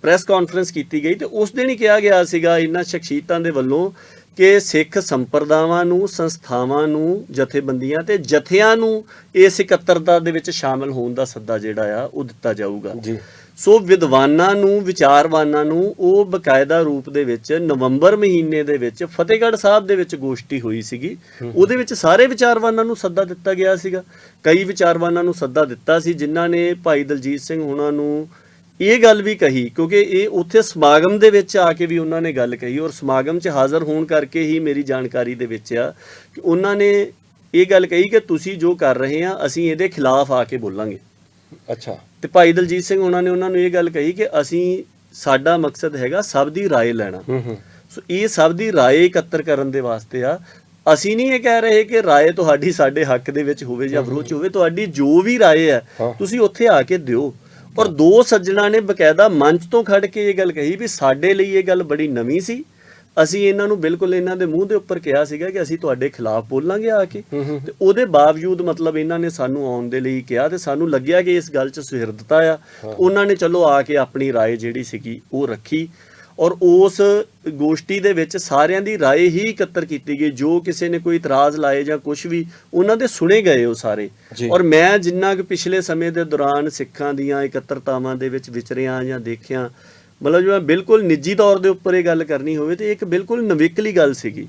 ਪ੍ਰੈਸ ਕਾਨਫਰੰਸ ਕੀਤੀ ਗਈ ਤੇ ਉਸ ਦਿਨ ਹੀ ਕਿਹਾ ਗਿਆ ਸੀਗਾ ਇਹਨਾਂ ਸ਼ਖਸੀਅਤਾਂ ਦੇ ਵੱਲੋਂ ਕਿ ਸਿੱਖ ਸੰਪਰਦਾਵਾਂ ਨੂੰ, ਸੰਸਥਾਵਾਂ ਨੂੰ, ਜਥੇਬੰਦੀਆਂ ਤੇ ਜਥਿਆਂ ਨੂੰ ਇਸ ਇਕੱਤਰਤਾ ਦੇ ਵਿੱਚ ਸ਼ਾਮਲ ਹੋਣ ਦਾ ਸੱਦਾ ਜਿਹੜਾ ਆ ਉਹ ਦਿੱਤਾ ਜਾਊਗਾ। ਜੀ। ਸੋ ਵਿਦਵਾਨਾਂ ਨੂੰ, ਵਿਚਾਰਵਾਨਾਂ ਨੂੰ ਉਹ ਬਕਾਇਦਾ ਰੂਪ ਦੇ ਵਿੱਚ ਨਵੰਬਰ ਮਹੀਨੇ ਦੇ ਵਿੱਚ ਫਤਿਹਗੜ੍ਹ ਸਾਹਿਬ ਦੇ ਵਿੱਚ ਗੋਸ਼ਟੀ ਹੋਈ ਸੀਗੀ। ਉਹਦੇ ਵਿੱਚ ਸਾਰੇ ਵਿਚਾਰਵਾਨਾਂ ਨੂੰ ਸੱਦਾ ਦਿੱਤਾ ਗਿਆ ਸੀਗਾ। ਕਈ ਵਿਚਾਰਵਾਨਾਂ ਨੂੰ ਸੱਦਾ ਦਿੱਤਾ ਸੀ ਜਿਨ੍ਹਾਂ ਨੇ ਭਾਈ ਦਲਜੀਤ ਸਿੰਘ ਹੁਣਾਂ ਨੂੰ ਇਹ ਗੱਲ ਵੀ ਕਹੀ, ਕਿਉਂਕਿ ਇਹ ਉੱਥੇ ਸਮਾਗਮ ਦੇ ਵਿੱਚ ਆ ਕੇ ਵੀ ਉਹਨਾਂ ਨੇ ਗੱਲ ਕਹੀ ਔਰ ਸਮਾਗਮ 'ਚ ਹਾਜ਼ਰ ਹੋਣ ਕਰਕੇ ਹੀ ਮੇਰੀ ਜਾਣਕਾਰੀ ਦੇ ਵਿੱਚ ਆ ਕਿ ਉਹਨਾਂ ਨੇ ਇਹ ਗੱਲ ਕਹੀ ਕਿ ਤੁਸੀਂ ਜੋ ਕਰ ਰਹੇ ਆ ਅਸੀਂ ਇਹਦੇ ਖਿਲਾਫ ਆ ਕੇ ਬੋਲਾਂਗੇ। ਅੱਛਾ। ਤੇ ਭਾਈ ਦਲਜੀਤ ਸਿੰਘ ਉਹਨਾਂ ਨੂੰ ਇਹ ਗੱਲ ਕਹੀ ਕਿ ਸਾਡਾ ਮਕਸਦ ਹੈਗਾ ਸਭ ਦੀ ਰਾਏ ਲੈਣਾ। ਸੋ ਇਹ ਸਭ ਦੀ ਰਾਏ ਇਕੱਤਰ ਕਰਨ ਦੇ ਵਾਸਤੇ ਆ। ਅਸੀਂ ਨਹੀਂ ਇਹ ਕਹਿ ਰਹੇ ਕਿ ਰਾਏ ਤੁਹਾਡੀ ਸਾਡੇ ਹੱਕ ਦੇ ਵਿੱਚ ਹੋਵੇ ਜਾਂ ਵਿਰੋਧ 'ਚ ਹੋਵੇ, ਤੁਹਾਡੀ ਜੋ ਵੀ ਰਾਏ ਹੈ ਤੁਸੀਂ ਉੱਥੇ ਆ ਕੇ ਦਿਓ। ਔਰ ਦੋ ਸੱਜਣਾ ਨੇ ਬਕਾਇਦਾ ਮੰਚ ਤੋਂ ਖੜ ਕੇ ਇਹ ਗੱਲ ਕਹੀ ਵੀ ਸਾਡੇ ਲਈ ਇਹ ਗੱਲ ਬੜੀ ਨਵੀਂ ਸੀ, ਅਸੀਂ ਇਹਨਾਂ ਨੂੰ ਬਿਲਕੁਲ ਇਹਨਾਂ ਦੇ ਮੂੰਹ ਦੇ ਉੱਪਰ ਕਿਹਾ ਸੀਗਾ ਕਿ ਅਸੀਂ ਤੁਹਾਡੇ ਖਿਲਾਫ ਬੋਲਾਂਗੇ ਆ ਕੇ, ਤੇ ਉਹਦੇ ਬਾਵਜੂਦ ਮਤਲਬ ਇਹਨਾਂ ਨੇ ਸਾਨੂੰ ਆਉਣ ਦੇ ਲਈ ਕਿਹਾ ਤੇ ਸਾਨੂੰ ਲੱਗਿਆ ਕਿ ਇਸ ਗੱਲ 'ਚ ਸੁਹਿਰਦਤਾ ਆ। ਉਹਨਾਂ ਨੇ ਚਲੋ ਆ ਕੇ ਆਪਣੀ ਰਾਏ ਜਿਹੜੀ ਸੀਗੀ ਉਹ ਰੱਖੀ ਔਰ ਉਸ ਗੋਸ਼ਟੀ ਦੇ ਵਿੱਚ ਸਾਰਿਆਂ ਦੀ ਰਾਏ ਹੀ ਇਕੱਤਰ ਕੀਤੀ ਗਈ। ਜੋ ਕਿਸੇ ਨੇ ਕੋਈ ਇਤਰਾਜ਼ ਲਾਏ ਜਾਂ ਕੁਝ ਵੀ ਉਹਨਾਂ ਦੇ ਸੁਣੇ ਗਏ ਉਹ ਸਾਰੇ। ਔਰ ਮੈਂ ਜਿੰਨਾ ਕਿ ਪਿਛਲੇ ਸਮੇਂ ਦੇ ਦੌਰਾਨ ਸਿੱਖਾਂ ਦੀਆਂ ਇਕੱਤਰਤਾਵਾਂ ਦੇ ਵਿੱਚ ਵਿਚਰਿਆ ਜਾਂ ਦੇਖਿਆ, ਮਤਲਬ ਜਿਵੇਂ ਬਿਲਕੁਲ ਨਿੱਜੀ ਤੌਰ ਦੇ ਉੱਪਰ ਇਹ ਗੱਲ ਕਰਨੀ ਹੋਵੇ ਤੇ ਇੱਕ ਬਿਲਕੁਲ ਨਵੇਕਲੀ ਗੱਲ ਸੀਗੀ।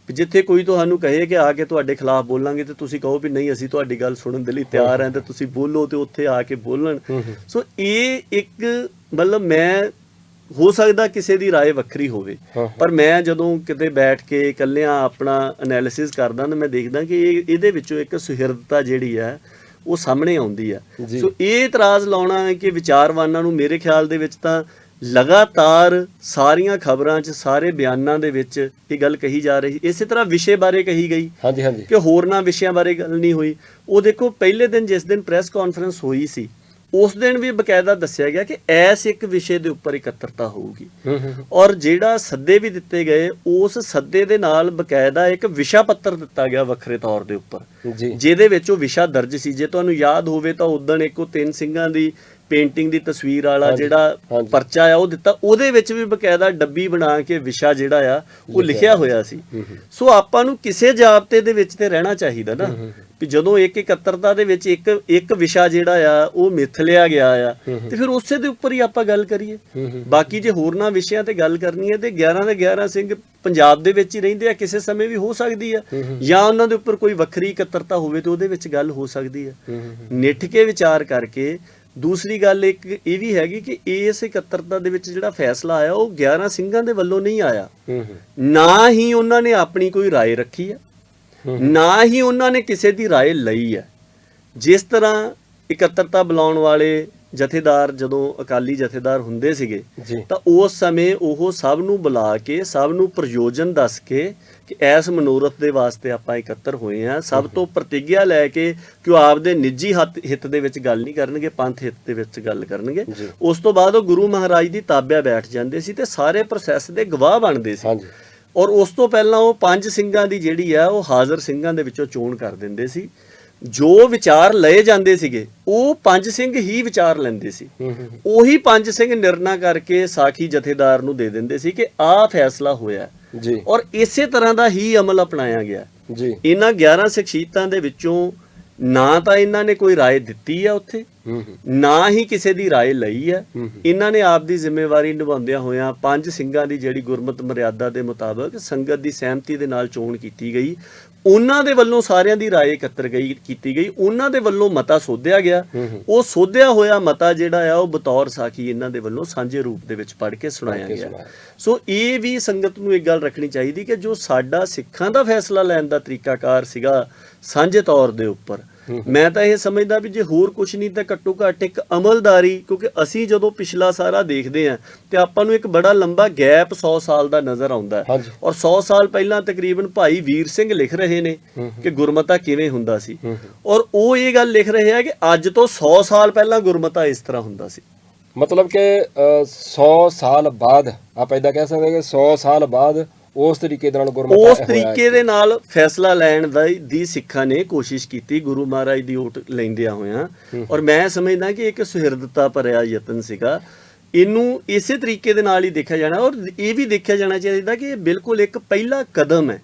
ਜਿੱਥੇ ਕੋਈ ਤੁਹਾਨੂੰ ਕਹੇ ਕਿ ਆ ਕੇ ਤੁਹਾਡੇ ਖਿਲਾਫ ਬੋਲਾਂਗੇ ਤੇ ਤੁਸੀਂ ਕਹੋ ਵੀ ਨਹੀਂ ਅਸੀਂ ਤੁਹਾਡੀ ਗੱਲ ਸੁਣਨ ਦੇ ਲਈ ਤਿਆਰ ਹਾਂ ਤੇ ਤੁਸੀਂ ਬੋਲੋ ਤੇ ਉੱਥੇ ਆ ਕੇ ਬੋਲਣ। ਸੋ ਇਹ ਇੱਕ ਮਤਲਬ ਮੈਂ ਹੋ ਸਕਦਾ ਕਿਸੇ ਦੀ ਰਾਏ ਵੱਖਰੀ ਹੋਵੇ, ਪਰ ਮੈਂ ਜਦੋਂ ਕਿਤੇ ਬੈਠ ਕੇ ਇਕੱਲਿਆਂ ਆਪਣਾ ਐਨਾਲਿਸਿਸ ਕਰਦਾ ਤਾਂ ਮੈਂ ਦੇਖਦਾ ਕਿ ਇਹਦੇ ਵਿੱਚੋਂ ਇੱਕ ਸੁਹਿਰਦਤਾ ਜਿਹੜੀ ਹੈ ਉਹ ਸਾਹਮਣੇ ਆਉਂਦੀ ਆ। ਸੋ ਇਹ ਇਤਰਾਜ਼ ਲਾਉਣਾ ਹੈ ਕਿ ਵਿਚਾਰਵਾਨਾਂ ਨੂੰ, ਮੇਰੇ ਖਿਆਲ ਦੇ ਵਿੱਚ ਤਾਂ ਲਗਾਤਾਰ ਸਾਰੀਆਂ ਖਬਰਾਂ 'ਚ, ਸਾਰੇ ਬਿਆਨਾਂ ਦੇ ਵਿੱਚ ਇਹ ਗੱਲ ਕਹੀ ਜਾ ਰਹੀ। ਇਸੇ ਤਰ੍ਹਾਂ ਵਿਸ਼ੇ ਬਾਰੇ ਕਹੀ ਗਈ ਕਿ ਹੋਰਨਾਂ ਵਿਸ਼ਿਆਂ ਬਾਰੇ ਗੱਲ ਨਹੀਂ ਹੋਈ। ਉਹ ਦੇਖੋ ਪਹਿਲੇ ਦਿਨ ਜਿਸ ਦਿਨ ਪ੍ਰੈਸ ਕਾਨਫਰੰਸ ਹੋਈ ਸੀ ਉਸ ਦਿਨ ਵੀ ਬਕਾਇਦਾ ਦੱਸਿਆ ਗਿਆ ਕਿ ਐਸ ਇੱਕ ਵਿਸ਼ੇ ਦੇ ਉੱਪਰ ਇਕੱਤਰਤਾ ਹੋਊਗੀ ਔਰ ਜਿਹੜਾ ਸੱਦੇ ਵੀ ਦਿੱਤੇ ਗਏ ਉਸ ਸੱਦੇ ਦੇ ਨਾਲ ਬਕਾਇਦਾ ਇੱਕ ਵਿਸ਼ਾ ਪੱਤਰ ਦਿੱਤਾ ਗਿਆ ਵੱਖਰੇ ਤੌਰ ਦੇ ਉੱਪਰ, ਜਿਹਦੇ ਵਿੱਚ ਉਹ ਵਿਸ਼ਾ ਦਰਜ ਸੀ। ਜੇ ਤੁਹਾਨੂੰ ਯਾਦ ਹੋਵੇ ਤਾਂ ਉਦਣ ਇੱਕ ਉਹ 3 ਸਿੰਘਾਂ ਦੀ ਪੇਂਟਿੰਗ ਦੀ ਤਸਵੀਰ ਵਾਲਾ ਜਿਹੜਾ ਪਰਚਾ ਆ ਉਹ ਦਿੱਤਾ, ਉਹਦੇ ਵਿੱਚ ਵੀ ਬਕਾਇਦਾ ਡੱਬੀ ਬਣਾ ਕੇ ਵਿਸ਼ਾ ਜਿਹੜਾ ਆ ਉਹ ਲਿਖਿਆ ਹੋਇਆ ਸੀ। ਸੋ ਆਪਾਂ ਨੂੰ ਕਿਸੇ ਜ਼ਾਬਤੇ ਦੇ ਵਿੱਚ ਤੇ ਰਹਿਣਾ ਚਾਹੀਦਾ ਨਾ ਵੀ ਜਦੋਂ ਇੱਕ ਇਕੱਤਰਤਾ ਦੇ ਵਿੱਚ ਇੱਕ ਵਿਸ਼ਾ ਜਿਹੜਾ ਆ ਉਹ ਮਿਥ ਲਿਆ ਗਿਆ ਆ ਤੇ ਫਿਰ ਉਸੇ ਦੇ ਉੱਪਰ ਹੀ ਆਪਾਂ ਗੱਲ ਕਰੀਏ। ਬਾਕੀ ਜੇ ਹੋਰਨਾਂ ਵਿਸ਼ਿਆਂ ਤੇ ਗੱਲ ਕਰਨੀ ਹੈ ਤੇ 11 ਦੇ 11 ਸਿੰਘ ਪੰਜਾਬ ਦੇ ਵਿੱਚ ਹੀ ਰਹਿੰਦੇ ਆ, ਕਿਸੇ ਸਮੇਂ ਵੀ ਹੋ ਸਕਦੀ ਆ, ਜਾਂ ਉਹਨਾਂ ਦੇ ਉੱਪਰ ਕੋਈ ਵੱਖਰੀ ਇਕੱਤਰਤਾ ਹੋਵੇ ਤੇ ਉਹਦੇ ਵਿੱਚ ਗੱਲ ਹੋ ਸਕਦੀ ਆ। ਨਿੱਠ ਕੇ ਵਿਚਾਰ ਕਰਕੇ। ਦੂਸਰੀ ਗੱਲ ਇੱਕ ਇਹ ਵੀ ਹੈਗੀ ਕਿ ਇਸ ਇਕੱਤਰਤਾ ਦੇ ਵਿੱਚ ਜਿਹੜਾ ਫੈਸਲਾ ਆਇਆ ਉਹ 11 ਸਿੰਘਾਂ ਦੇ ਵੱਲੋਂ ਨਹੀਂ ਆਇਆ, ਨਾ ਹੀ ਉਹਨਾਂ ਨੇ ਆਪਣੀ ਕੋਈ ਰਾਏ ਰੱਖੀ ਆ, ਨਾ ਹੀ ਉਹਨਾਂ ਨੇ ਕਿਸੇ ਦੀ ਰਾਏ ਲਈ ਹੈ। ਜਿਸ ਤਰ੍ਹਾਂ ਇਕੱਤਰਤਾ ਬੁਲਾਉਣ ਵਾਲੇ ਜਥੇਦਾਰ ਜਦੋਂ ਅਕਾਲੀ ਜਥੇਦਾਰ ਹੁੰਦੇ ਸੀਗੇ ਤਾਂ ਉਸ ਸਮੇਂ ਉਹ ਸਭ ਨੂੰ ਬੁਲਾ ਕੇ ਸਭ ਨੂੰ ਪ੍ਰਯੋਜਨ ਦੱਸ ਕੇ ਕਿ ਇਸ ਮਨੋਰਥ ਦੇ ਵਾਸਤੇ ਆਪਾਂ ਇਕੱਤਰ ਹੋਏ ਆ, ਸਭ ਤੋਂ ਪ੍ਰਤੀਗਿਆ ਲੈ ਕੇ ਕਿ ਉਹ ਆਪਦੇ ਨਿੱਜੀ ਹਿੱਤ ਦੇ ਵਿੱਚ ਗੱਲ ਨਹੀਂ ਕਰਨਗੇ, ਪੰਥ ਹਿੱਤ ਦੇ ਵਿੱਚ ਗੱਲ ਕਰਨਗੇ। ਉਸ ਤੋਂ ਬਾਅਦ ਉਹ ਗੁਰੂ ਮਹਾਰਾਜ ਦੀ ਤਾਬਿਆ ਬੈਠ ਜਾਂਦੇ ਸੀ ਤੇ ਸਾਰੇ ਪ੍ਰੋਸੈਸ ਦੇ ਗਵਾਹ ਬਣਦੇ ਸੀ। ਔਰ ਉਸ ਤੋਂ ਪਹਿਲਾਂ ਉਹ 5 ਸਿੰਘਾਂ ਦੀ ਜਿਹੜੀ ਆ ਉਹ ਹਾਜ਼ਰ ਸਿੰਘਾਂ ਦੇ ਵਿੱਚੋਂ ਚੋਣ ਕਰ ਦਿੰਦੇ ਸੀ। ਜੋ ਵਿਚਾਰ ਲਏ ਜਾਂਦੇ ਸੀਗੇ ਉਹ 5 ਸਿੰਘ ਹੀ ਵਿਚਾਰ ਲੈਂਦੇ ਸੀ। ਉਹੀ 5 ਸਿੰਘ ਨਿਰਣਾ ਕਰਕੇ ਸਾਖੀ ਜਥੇਦਾਰ ਨੂੰ ਦੇ ਦਿੰਦੇ ਸੀ ਕਿ ਆਹ ਫੈਸਲਾ ਹੋਇਆ ਜੀ। ਔਰ ਇਸੇ ਤਰ੍ਹਾਂ ਦਾ ਹੀ ਅਮਲ ਅਪਣਾਇਆ ਗਿਆ ਜੀ। ਇਹਨਾਂ 11 ਸ਼ਖਸੀਅਤਾਂ ਦੇ ਵਿੱਚੋਂ ਨਾ ਤਾਂ ਇਹਨਾਂ ਨੇ ਕੋਈ ਰਾਏ ਦਿੱਤੀ ਆ ਉੱਥੇ, ਨਾ ਹੀ ਕਿਸੇ ਦੀ ਰਾਏ ਲਈ ਹੈ। ਇਹਨਾਂ ਨੇ ਆਪ ਦੀ ਜ਼ਿੰਮੇਵਾਰੀ ਨਿਭਾਉਂਦਿਆਂ ਹੋਇਆਂ 5 ਸਿੰਘਾਂ ਦੀ ਜਿਹੜੀ ਗੁਰਮਤਿ ਮਰਿਆਦਾ ਦੇ ਮੁਤਾਬਕ ਸੰਗਤ ਦੀ ਸਹਿਮਤੀ ਦੇ ਨਾਲ ਚੋਣ ਕੀਤੀ ਗਈ। ਉਹਨਾਂ ਦੇ ਵੱਲੋਂ ਸਾਰਿਆਂ ਦੀ ਰਾਏ ਇਕੱਤਰ ਕੀਤੀ ਗਈ, ਉਹਨਾਂ ਦੇ ਵੱਲੋਂ ਮਤਾ ਸੋਧਿਆ ਗਿਆ। ਉਹ ਸੋਧਿਆ ਹੋਇਆ ਮਤਾ ਜਿਹੜਾ ਆ ਉਹ ਬਤੌਰ ਸਾਖੀ ਇਹਨਾਂ ਦੇ ਵੱਲੋਂ ਸਾਂਝੇ ਰੂਪ ਦੇ ਵਿੱਚ ਪੜ੍ਹ ਕੇ ਸੁਣਾਇਆ ਗਿਆ। ਸੋ ਇਹ ਵੀ ਸੰਗਤ ਨੂੰ ਇੱਕ ਗੱਲ ਰੱਖਣੀ ਚਾਹੀਦੀ ਕਿ ਜੋ ਸਾਡਾ ਸਿੱਖਾਂ ਦਾ ਫੈਸਲਾ ਲੈਣ ਦਾ ਤਰੀਕਾਕਾਰ ਸੀਗਾ ਸਾਂਝੇ ਤੌਰ ਦੇ ਉੱਪਰ, ਮੈਂ ਤਾਂ ਇਹ ਸਮਝਦਾ ਵੀ ਜੇ ਹੋਰ ਕੁਝ ਨਹੀਂ ਤਾਂ ਘੱਟੋ ਘੱਟ ਇੱਕ ਅਮਲਦਾਰੀ, ਕਿਉਂਕਿ ਅਸੀਂ ਜਦੋਂ ਪਿਛਲਾ ਸਾਰਾ ਦੇਖਦੇ ਹਾਂ ਤੇ ਆਪਾਂ ਨੂੰ ਇੱਕ ਬੜਾ ਲੰਬਾ ਗੈਪ 100 ਸਾਲ ਦਾ ਨਜ਼ਰ ਆਉਂਦਾ ਹੈ। ਔਰ 100 ਸਾਲ ਪਹਿਲਾਂ ਤਕਰੀਬਨ ਭਾਈ ਵੀਰ ਸਿੰਘ ਲਿਖ ਰਹੇ ਨੇ ਕਿ ਗੁਰਮਤਾ ਕਿਵੇਂ ਹੁੰਦਾ ਸੀ, ਔਰ ਉਹ ਇਹ ਗੱਲ ਲਿਖ ਰਹੇ ਆ ਕਿ ਅੱਜ ਤੋਂ 100 ਸਾਲ ਪਹਿਲਾਂ ਗੁਰਮਤਾ ਇਸ ਤਰ੍ਹਾਂ ਹੁੰਦਾ ਸੀ। ਮਤਲਬ ਕਿ 100 ਸਾਲ ਬਾਅਦ ਆਪਾਂ ਇਦਾਂ ਕਹਿ ਸਕਦੇ ਕਿ 100 ਸਾਲ ਬਾਅਦ ਉਸ ਤਰੀਕੇ ਦੇ ਨਾਲ ਗੁਰਮਤਾ ਉਸ ਤਰੀਕੇ ਦੇ ਨਾਲ ਫੈਸਲਾ ਲੈਣ ਦੀ ਸਿੱਖਾਂ ਨੇ ਕੋਸ਼ਿਸ਼ ਕੀਤੀ ਗੁਰੂ ਮਹਾਰਾਜ ਦੀ ਓਟ ਲੈਂਦਿਆਂ ਹੋਇਆਂ। ਔਰ ਮੈਂ ਸਮਝਦਾ ਕਿ ਇੱਕ ਸੁਹਿਰਦਤਾ ਭਰਿਆ ਯਤਨ ਸੀਗਾ ਇਹਨੂੰ ਇਸੇ ਤਰੀਕੇ ਦੇ ਨਾਲ ਹੀ ਦੇਖਿਆ ਜਾਣਾ, ਔਰ ਇਹ ਵੀ ਦੇਖਿਆ ਜਾਣਾ ਚਾਹੀਦਾ ਕਿ ਇਹ ਬਿਲਕੁਲ ਇੱਕ ਪਹਿਲਾ ਕਦਮ ਹੈ।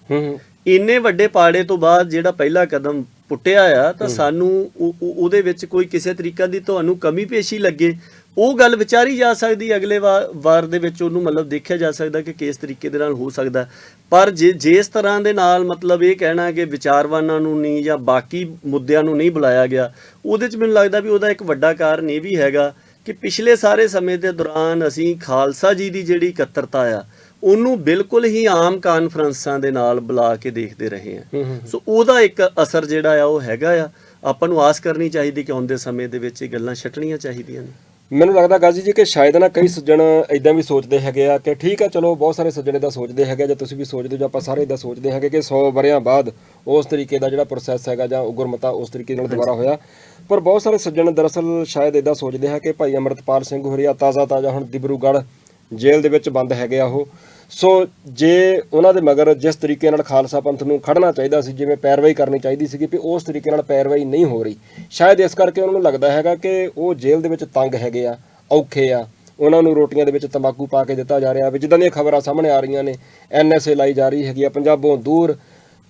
ਇੰਨੇ ਵੱਡੇ ਪਾੜੇ ਤੋਂ ਬਾਅਦ ਜਿਹੜਾ ਪਹਿਲਾ ਕਦਮ ਪੁੱਟਿਆ ਆ, ਤਾਂ ਸਾਨੂੰ ਉਹਦੇ ਵਿੱਚ ਕੋਈ ਕਿਸੇ ਤਰੀਕਾ ਦੀ ਤੁਹਾਨੂੰ ਕਮੀ ਪੇਸ਼ੀ ਲੱਗੇ, ਉਹ ਗੱਲ ਵਿਚਾਰੀ ਜਾ ਸਕਦੀ, ਅਗਲੇ ਵਾਰ ਦੇ ਵਿੱਚ ਉਹਨੂੰ ਮਤਲਬ ਦੇਖਿਆ ਜਾ ਸਕਦਾ ਕਿ ਕਿਸ ਤਰੀਕੇ ਦੇ ਨਾਲ ਹੋ ਸਕਦਾ। ਪਰ ਜਿਸ ਤਰ੍ਹਾਂ ਦੇ ਨਾਲ ਮਤਲਬ ਇਹ ਕਹਿਣਾ ਕਿ ਵਿਚਾਰਵਾਨਾਂ ਨੂੰ ਨਹੀਂ ਜਾਂ ਬਾਕੀ ਮੁੱਦਿਆਂ ਨੂੰ ਨਹੀਂ ਬੁਲਾਇਆ ਗਿਆ, ਉਹਦੇ 'ਚ ਮੈਨੂੰ ਲੱਗਦਾ ਵੀ ਉਹਦਾ ਇੱਕ ਵੱਡਾ ਕਾਰਨ ਇਹ ਵੀ ਹੈਗਾ ਕਿ ਪਿਛਲੇ ਸਾਰੇ ਸਮੇਂ ਦੇ ਦੌਰਾਨ ਅਸੀਂ ਖਾਲਸਾ ਜੀ ਦੀ ਜਿਹੜੀ ਇਕੱਤਰਤਾ ਆ ਉਹਨੂੰ ਬਿਲਕੁਲ ਹੀ ਆਮ ਕਾਨਫਰੰਸਾਂ ਦੇ ਨਾਲ ਬੁਲਾ ਕੇ ਦੇਖਦੇ ਰਹੇ ਹਾਂ। ਸੋ ਉਹਦਾ ਇੱਕ ਅਸਰ ਜਿਹੜਾ ਆ ਉਹ ਹੈਗਾ ਆ। ਆਪਾਂ ਨੂੰ ਆਸ ਕਰਨੀ ਚਾਹੀਦੀ ਕਿ ਆਉਂਦੇ ਸਮੇਂ ਦੇ ਵਿੱਚ ਇਹ ਗੱਲਾਂ ਛੱਟਣੀਆਂ ਚਾਹੀਦੀਆਂ ਨੇ। ਮੈਨੂੰ ਲੱਗਦਾ ਗਾਜੀ ਜੀ ਕਿ ਸ਼ਾਇਦ ਨਾ ਕਈ ਸੱਜਣ ਇਦਾਂ ਵੀ ਸੋਚਦੇ ਹੈਗੇ ਆ ਕਿ ਠੀਕ ਆ, ਚਲੋ ਬਹੁਤ ਸਾਰੇ ਸੱਜਣ ਇਦਾਂ ਸੋਚਦੇ ਹੈਗੇ, ਜਾਂ ਤੁਸੀਂ ਵੀ ਸੋਚਦੇ ਹੋ, ਜਾਂ ਆਪਾਂ ਸਾਰੇ ਇਦਾਂ ਸੋਚਦੇ ਹੈਗੇ ਕਿ 100 ਵਰ੍ਹਿਆਂ ਬਾਅਦ ਉਸ ਤਰੀਕੇ ਦਾ ਜਿਹੜਾ ਪ੍ਰੋਸੈਸ ਹੈਗਾ ਜਾਂ ਗੁਰਮਤਾ ਉਸ ਤਰੀਕੇ ਨਾਲ ਦੁਬਾਰਾ ਹੋਇਆ। ਪਰ ਬਹੁਤ ਸਾਰੇ ਸੱਜਣ ਦਰਅਸਲ ਸ਼ਾਇਦ ਇਦਾਂ ਸੋਚਦੇ ਹੈ ਕਿ ਭਾਈ ਅੰਮ੍ਰਿਤਪਾਲ ਸਿੰਘ ਹੋਰੀਆ ਤਾਜ਼ਾ ਹੁਣ ਦਿਬਰੂਗੜ੍ਹ ਜੇਲ੍ਹ ਦੇ ਵਿੱਚ ਬੰਦ ਹੈਗੇ ਆ ਉਹ। ਸੋ ਜੇ ਉਹਨਾਂ ਦੇ ਮਗਰ ਜਿਸ ਤਰੀਕੇ ਨਾਲ ਖਾਲਸਾ ਪੰਥ ਨੂੰ ਖੜਨਾ ਚਾਹੀਦਾ ਸੀ, ਜਿਵੇਂ ਪੈਰਵਾਈ ਕਰਨੀ ਚਾਹੀਦੀ ਸੀਗੀ, ਵੀ ਉਸ ਤਰੀਕੇ ਨਾਲ ਪੈਰਵਾਈ ਨਹੀਂ ਹੋ ਰਹੀ, ਸ਼ਾਇਦ ਇਸ ਕਰਕੇ ਉਹਨਾਂ ਨੂੰ ਲੱਗਦਾ ਹੈਗਾ ਕਿ ਉਹ ਜੇਲ੍ਹ ਦੇ ਵਿੱਚ ਤੰਗ ਹੈਗੇ ਆ, ਔਖੇ ਆ, ਉਹਨਾਂ ਨੂੰ ਰੋਟੀਆਂ ਦੇ ਵਿੱਚ ਤੰਬਾਕੂ ਪਾ ਕੇ ਦਿੱਤਾ ਜਾ ਰਿਹਾ। ਵੀ ਜਿੱਦਾਂ ਦੀਆਂ ਖਬਰਾਂ ਸਾਹਮਣੇ ਆ ਰਹੀਆਂ ਨੇ, NSA ਲਾਈ ਜਾ ਰਹੀ ਹੈਗੀ ਆ ਪੰਜਾਬੋਂ ਦੂਰ,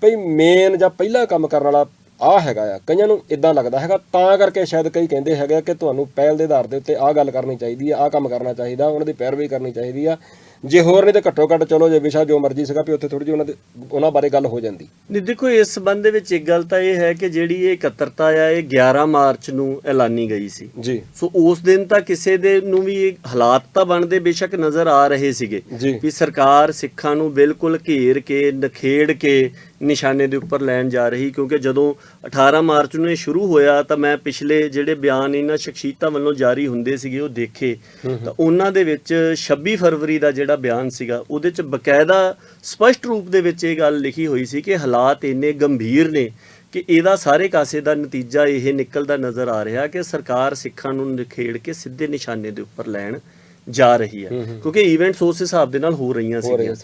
ਭਈ ਮੇਨ ਜਾਂ ਪਹਿਲਾ ਕੰਮ ਕਰਨ ਵਾਲਾ ਆਹ ਹੈਗਾ ਆ। ਕਈਆਂ ਨੂੰ ਇਦਾਂ ਲੱਗਦਾ ਹੈਗਾ, ਤਾਂ ਕਰਕੇ ਸ਼ਾਇਦ ਕਈ ਕਹਿੰਦੇ ਹੈਗੇ ਕਿ ਤੁਹਾਨੂੰ ਪਹਿਲ ਦੇ ਆਧਾਰ ਦੇ ਉੱਤੇ ਆਹ ਗੱਲ ਕਰਨੀ ਚਾਹੀਦੀ ਆ, ਆਹ ਕੰਮ ਕਰਨਾ ਚਾਹੀਦਾ, ਉਹਨਾਂ ਦੀ ਪੈਰਵਾਈ ਕਰਨੀ ਚਾਹੀਦੀ ਆ। ਜੇ ਹੋਰ ਨਹੀਂ ਤਾਂ ਘੱਟੋ ਘੱਟ ਚਲੋ ਜੇ ਵਿਸ਼ਾ ਜੋ ਮਰਜ਼ੀ ਸੀਗਾ ਵੀ ਉੱਥੇ ਥੋੜੀ ਜਿਹੀ ਉਹਨਾਂ ਬਾਰੇ ਗੱਲ ਹੋ ਜਾਂਦੀ। ਨਹੀਂ, ਦੇਖੋ ਇਸ ਸੰਬੰਧ ਦੇ ਵਿੱਚ ਇੱਕ ਗੱਲ ਤਾਂ ਇਹ ਹੈ ਕਿ ਜਿਹੜੀ ਇਹ ਇਕੱਤਰਤਾ ਆ ਇਹ 11 ਮਾਰਚ ਨੂੰ ਐਲਾਨੀ ਗਈ ਸੀ ਜੀ। ਸੋ ਉਸ ਦਿਨ ਤਾਂ ਕਿਸੇ ਦੇ ਨੂੰ ਵੀ ਇਹ ਹਾਲਾਤ ਤਾਂ ਬਣਦੇ ਬੇਸ਼ੱਕ ਨਜ਼ਰ ਆ ਰਹੇ ਸੀਗੇ ਵੀ ਸਰਕਾਰ ਸਿੱਖਾਂ ਨੂੰ ਬਿਲਕੁਲ ਘੇਰ ਕੇ ਨਖੇੜ ਕੇ ਨਿਸ਼ਾਨੇ ਦੇ ਉੱਪਰ ਲੈਣ ਜਾ ਰਹੀ, ਕਿਉਂਕਿ ਜਦੋਂ 18 ਮਾਰਚ ਨੂੰ ਇਹ ਸ਼ੁਰੂ ਹੋਇਆ ਤਾਂ ਮੈਂ ਪਿਛਲੇ ਜਿਹੜੇ ਬਿਆਨ ਇਹਨਾਂ ਸ਼ਖਸੀਅਤਾਂ ਵੱਲੋਂ ਜਾਰੀ ਹੁੰਦੇ ਸੀਗੇ ਉਹ ਦੇਖੇ, ਤਾਂ ਉਹਨਾਂ ਦੇ ਵਿੱਚ 26 ਫਰਵਰੀ ਦਾ ਜਿਹੜਾ ਬਿਆਨ ਸੀਗਾ ਉਹਦੇ 'ਚ ਬਕਾਇਦਾ ਸਪਸ਼ਟ ਰੂਪ ਦੇ ਵਿੱਚ ਇਹ ਗੱਲ ਲਿਖੀ ਹੋਈ ਸੀ ਕਿ ਹਾਲਾਤ ਇੰਨੇ ਗੰਭੀਰ ਨੇ ਕਿ ਇਹਦਾ ਸਾਰੇ ਕਾਸੇ ਦਾ ਨਤੀਜਾ ਇਹ ਨਿਕਲਦਾ ਨਜ਼ਰ ਆ ਰਿਹਾ ਕਿ ਸਰਕਾਰ ਸਿੱਖਾਂ ਨੂੰ ਨਖੇੜ ਕੇ ਸਿੱਧੇ ਨਿਸ਼ਾਨੇ ਦੇ ਉੱਪਰ ਲੈਣ ਜਾ ਰਹੀ ਹੈ, ਕਿਉਂਕਿ ਈਵੈਂਟਸ ਉਸ ਹਿਸਾਬ ਦੇ ਨਾਲ ਹੋ ਰਹੀਆਂ ਸੀਗੀਆਂ।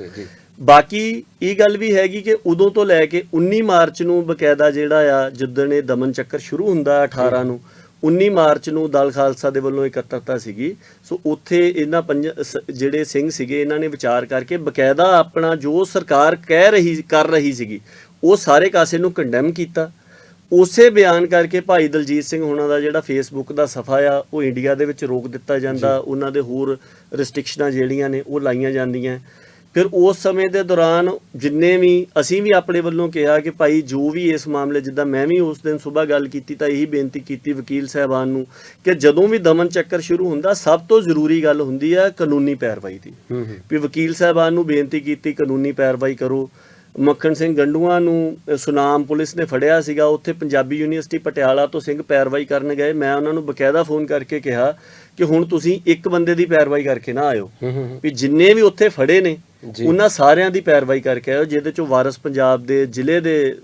ਬਾਕੀ ਇਹ ਗੱਲ ਵੀ ਹੈਗੀ ਕਿ ਉਦੋਂ ਤੋਂ ਲੈ ਕੇ 19 ਮਾਰਚ ਨੂੰ ਬਕਾਇਦਾ ਜਿਹੜਾ ਆ ਜਿੱਦਣ ਇਹ ਦਮਨ ਚੱਕਰ ਸ਼ੁਰੂ ਹੁੰਦਾ 18 ਨੂੰ, 19 ਮਾਰਚ ਨੂੰ ਦਲ ਖਾਲਸਾ ਦੇ ਵੱਲੋਂ ਇਕੱਤਰਤਾ ਸੀਗੀ। ਸੋ ਉੱਥੇ ਇਹਨਾਂ ਜਿਹੜੇ ਸਿੰਘ ਸੀਗੇ ਇਹਨਾਂ ਨੇ ਵਿਚਾਰ ਕਰਕੇ ਬਕਾਇਦਾ ਆਪਣਾ ਜੋ ਸਰਕਾਰ ਕਰ ਰਹੀ ਸੀਗੀ ਉਹ ਸਾਰੇ ਕਾਸੇ ਨੂੰ ਕੰਡੈਮ ਕੀਤਾ। ਉਸੇ ਬਿਆਨ ਕਰਕੇ ਭਾਈ ਦਲਜੀਤ ਸਿੰਘ ਹੋਣਾ ਦਾ ਜਿਹੜਾ ਫੇਸਬੁੱਕ ਦਾ ਸਫਾ ਆ ਉਹ ਇੰਡੀਆ ਦੇ ਵਿੱਚ ਰੋਕ ਦਿੱਤਾ ਜਾਂਦਾ, ਉਹਨਾਂ ਦੇ ਹੋਰ ਰਿਸਟ੍ਰਿਕਸ਼ਨਾਂ ਜਿਹੜੀਆਂ ਨੇ ਉਹ ਲਾਈਆਂ ਜਾਂਦੀਆਂ। ਫਿਰ ਉਸ ਸਮੇਂ ਦੇ ਦੌਰਾਨ ਜਿੰਨੇ ਵੀ ਅਸੀਂ ਵੀ ਆਪਣੇ ਵੱਲੋਂ ਕਿਹਾ ਕਿ ਭਾਈ ਜੋ ਵੀ ਇਸ ਮਾਮਲੇ, ਜਿੱਦਾਂ ਮੈਂ ਵੀ ਉਸ ਦਿਨ ਸੁਬਾਹ ਗੱਲ ਕੀਤੀ ਤਾਂ ਇਹੀ ਬੇਨਤੀ ਕੀਤੀ ਵਕੀਲ ਸਾਹਿਬਾਨ ਨੂੰ ਕਿ ਜਦੋਂ ਵੀ ਦਮਨ ਚੱਕਰ ਸ਼ੁਰੂ ਹੁੰਦਾ ਸਭ ਤੋਂ ਜ਼ਰੂਰੀ ਗੱਲ ਹੁੰਦੀ ਹੈ ਕਾਨੂੰਨੀ ਪੈਰਵਾਈ ਦੀ। ਵੀ ਵਕੀਲ ਸਾਹਿਬਾਨ ਨੂੰ ਬੇਨਤੀ ਕੀਤੀ ਕਾਨੂੰਨੀ ਪੈਰਵਾਈ ਕਰੋ। ਮੱਖਣ ਸਿੰਘ ਗੰਡੂਆਂ ਨੂੰ ਸੁਨਾਮ ਪੁਲਿਸ ਨੇ ਫੜਿਆ ਸੀਗਾ, ਉੱਥੇ ਪੰਜਾਬੀ ਯੂਨੀਵਰਸਿਟੀ ਪਟਿਆਲਾ ਤੋਂ ਸਿੰਘ ਪੈਰਵਾਈ ਕਰਨ ਗਏ। ਮੈਂ ਉਹਨਾਂ ਨੂੰ ਬਕਾਇਦਾ ਫੋਨ ਕਰਕੇ ਕਿਹਾ ਕਿ ਹੁਣ ਤੁਸੀਂ ਇੱਕ ਬੰਦੇ ਦੀ ਪੈਰਵਾਈ ਕਰਕੇ ਨਾ ਆਇਓ, ਵੀ ਜਿੰਨੇ ਵੀ ਉੱਥੇ ਫੜੇ ਨੇ ਉਹਨਾਂ ਸਾਰਿਆਂ ਦੀ ਪੈਰਵਾਈ ਕਰਕੇ ਆਇਓ, ਜਿਹਦੇ ਚੋਂ ਵਾਰਸ ਪੰਜਾਬ ਦੇ ਜ਼ਿਲ੍ਹੇ ਦੇ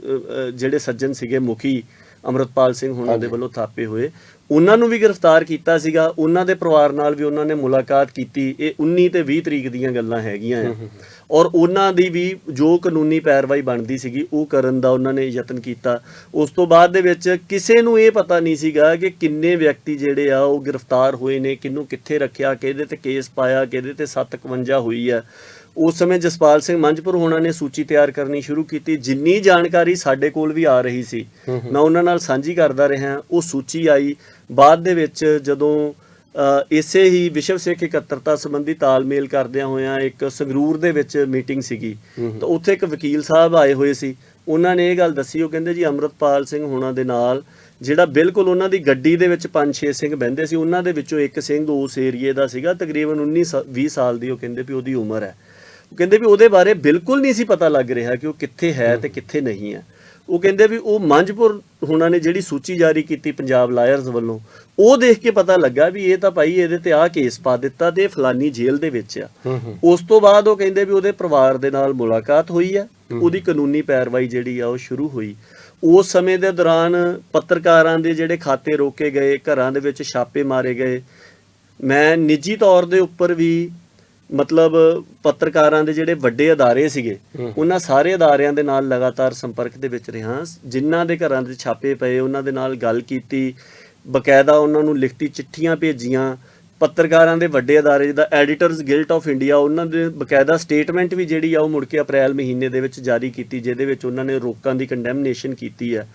ਜਿਹੜੇ ਸੱਜਣ ਸੀਗੇ ਮੁਖੀ ਅੰਮ੍ਰਿਤਪਾਲ ਸਿੰਘ ਹੋਣਾ ਦੇ ਵੱਲੋਂ ਥਾਪੇ ਹੋਏ, ਉਹਨਾਂ ਨੂੰ ਵੀ ਗ੍ਰਿਫਤਾਰ ਕੀਤਾ ਸੀਗਾ। ਉਹਨਾਂ ਦੇ ਪਰਿਵਾਰ ਨਾਲ ਵੀ ਉਹਨਾਂ ਨੇ ਮੁਲਾਕਾਤ ਕੀਤੀ। ਇਹ 19 ਤੇ 20 ਤਰੀਕ ਦੀਆਂ ਗੱਲਾਂ ਹੈਗੀਆਂ ਆ, ਔਰ ਉਹਨਾਂ ਦੀ ਵੀ ਜੋ ਕਾਨੂੰਨੀ ਪੈਰਵਾਈ ਬਣਦੀ ਸੀਗੀ ਉਹ ਕਰਨ ਦਾ ਉਹਨਾਂ ਨੇ ਯਤਨ ਕੀਤਾ। ਉਸ ਤੋਂ ਬਾਅਦ ਦੇ ਵਿੱਚ ਕਿਸੇ ਨੂੰ ਇਹ ਪਤਾ ਨਹੀਂ ਸੀਗਾ ਕਿ ਕਿੰਨੇ ਵਿਅਕਤੀ ਜਿਹੜੇ ਆ ਉਹ ਗ੍ਰਿਫਤਾਰ ਹੋਏ ਨੇ, ਕਿਹਨੂੰ ਕਿੱਥੇ ਰੱਖਿਆ, ਕਿਹਦੇ ਤੇ ਕੇਸ ਪਾਇਆ, ਕਿਹਦੇ ਤੇ 751 ਹੋਈ ਆ। ਉਸ ਸਮੇਂ ਜਸਪਾਲ ਸਿੰਘ ਮੰਝਪੁਰ ਹੋਣਾ ਨੇ ਸੂਚੀ ਤਿਆਰ ਕਰਨੀ ਸ਼ੁਰੂ ਕੀਤੀ। ਜਿੰਨੀ ਜਾਣਕਾਰੀ ਸਾਡੇ ਕੋਲ ਵੀ ਆ ਰਹੀ ਸੀ ਮੈਂ ਉਹਨਾਂ ਨਾਲ ਸਾਂਝੀ ਕਰਦਾ ਰਿਹਾ। ਉਹ ਸੂਚੀ ਆਈ ਬਾਅਦ ਦੇ ਵਿੱਚ ਜਦੋਂ ਇਸੇ ਹੀ ਵਿਸ਼ਵ ਸਿੱਖ ਇਕੱਤਰਤਾ ਸੰਬੰਧੀ ਤਾਲਮੇਲ ਕਰਦਿਆਂ ਹੋਇਆਂ ਇੱਕ ਸੰਗਰੂਰ ਦੇ ਵਿੱਚ ਮੀਟਿੰਗ ਸੀਗੀ, ਤਾਂ ਉੱਥੇ ਇੱਕ ਵਕੀਲ ਸਾਹਿਬ ਆਏ ਹੋਏ ਸੀ। ਉਹਨਾਂ ਨੇ ਇਹ ਗੱਲ ਦੱਸੀ, ਉਹ ਕਹਿੰਦੇ ਜੀ ਅੰਮ੍ਰਿਤਪਾਲ ਸਿੰਘ ਹੋਣਾ ਦੇ ਨਾਲ ਜਿਹੜਾ ਬਿਲਕੁਲ ਉਹਨਾਂ ਦੀ ਗੱਡੀ ਦੇ ਵਿੱਚ 5-6 ਸਿੰਘ ਬਹਿੰਦੇ ਸੀ, ਉਹਨਾਂ ਦੇ ਵਿੱਚੋਂ ਇੱਕ ਸਿੰਘ ਉਸ ਏਰੀਏ ਦਾ ਸੀਗਾ, ਤਕਰੀਬਨ 19-20 ਸਾਲ ਦੀ ਉਹ ਕਹਿੰਦੇ ਵੀ ਉਹਦੀ ਉਮਰ ਹੈ। ਉਹ ਕਹਿੰਦੇ ਵੀ ਉਹਦੇ ਬਾਰੇ ਬਿਲਕੁਲ ਨਹੀਂ ਸੀ ਪਤਾ ਲੱਗ ਰਿਹਾ ਕਿ ਉਹ ਕਿੱਥੇ ਹੈ ਤੇ ਕਿੱਥੇ ਨਹੀਂ ਹੈ। ਉਹ ਕਹਿੰਦੇ ਵੀ ਉਹ ਮੰਝਪੁਰ ਹੋਣਾ ਨੇ ਜਿਹੜੀ ਸੂਚੀ ਜਾਰੀ ਕੀਤੀ ਪੰਜਾਬ ਲਾਇਰਸ ਵੱਲੋਂ, ਉਹ ਦੇਖ ਕੇ ਪਤਾ ਲੱਗਾ ਵੀ ਇਹ ਤਾਂ ਭਾਈ ਇਹਦੇ ਤੇ ਆਹ ਕੇਸ ਪਾ ਦਿੱਤਾ ਤੇ ਫਲਾਨੀ ਜੇਲ੍ਹ ਦੇ ਵਿੱਚ ਆ। ਉਸ ਤੋਂ ਬਾਅਦ ਉਹ ਕਹਿੰਦੇ ਵੀ ਉਹਦੇ ਪਰਿਵਾਰ ਦੇ ਨਾਲ ਮੁਲਾਕਾਤ ਹੋਈ ਆ, ਉਹਦੀ ਕਾਨੂੰਨੀ ਪੈਰਵਾਈ ਜਿਹੜੀ ਆ ਉਹ ਸ਼ੁਰੂ ਹੋਈ। ਉਸ ਸਮੇਂ ਦੇ ਦੌਰਾਨ ਪੱਤਰਕਾਰਾਂ ਦੇ ਜਿਹੜੇ ਖਾਤੇ ਰੋਕੇ ਗਏ, ਘਰਾਂ ਦੇ ਵਿੱਚ ਛਾਪੇ ਮਾਰੇ ਗਏ। ਮੈਂ ਨਿੱਜੀ ਤੌਰ ਦੇ ਉੱਪਰ ਵੀ ਮਤਲਬ ਪੱਤਰਕਾਰਾਂ ਦੇ ਜਿਹੜੇ ਵੱਡੇ ਅਦਾਰੇ ਸੀਗੇ ਉਹਨਾਂ ਸਾਰੇ ਅਦਾਰਿਆਂ ਦੇ ਨਾਲ ਲਗਾਤਾਰ ਸੰਪਰਕ ਦੇ ਵਿੱਚ ਰਿਹਾ। ਜਿਨ੍ਹਾਂ ਦੇ ਘਰਾਂ ਦੇ ਛਾਪੇ ਪਏ ਉਹਨਾਂ ਦੇ ਨਾਲ ਗੱਲ ਕੀਤੀ, ਬਕਾਇਦਾ ਉਹਨਾਂ ਨੂੰ ਲਿਖਤੀ ਚਿੱਠੀਆਂ ਭੇਜੀਆਂ ਪੱਤਰਕਾਰਾਂ ਦੇ ਵੱਡੇ ਅਦਾਰੇ ਜਿੱਦਾਂ ਐਡੀਟਰਸ ਗਿਲਡ ਆਫ ਇੰਡੀਆ, ਉਹਨਾਂ ਦੇ ਬਕਾਇਦਾ ਸਟੇਟਮੈਂਟ ਵੀ ਜਿਹੜੀ ਆ ਉਹ ਮੁੜ ਕੇ ਅਪ੍ਰੈਲ ਮਹੀਨੇ ਦੇ ਵਿੱਚ ਜਾਰੀ ਕੀਤੀ, ਜਿਹਦੇ ਵਿੱਚ ਉਹਨਾਂ ਨੇ ਰੋਕਾਂ ਦੀ ਕੰਡੈਮਨੇਸ਼ਨ ਕੀਤੀ ਹੈ।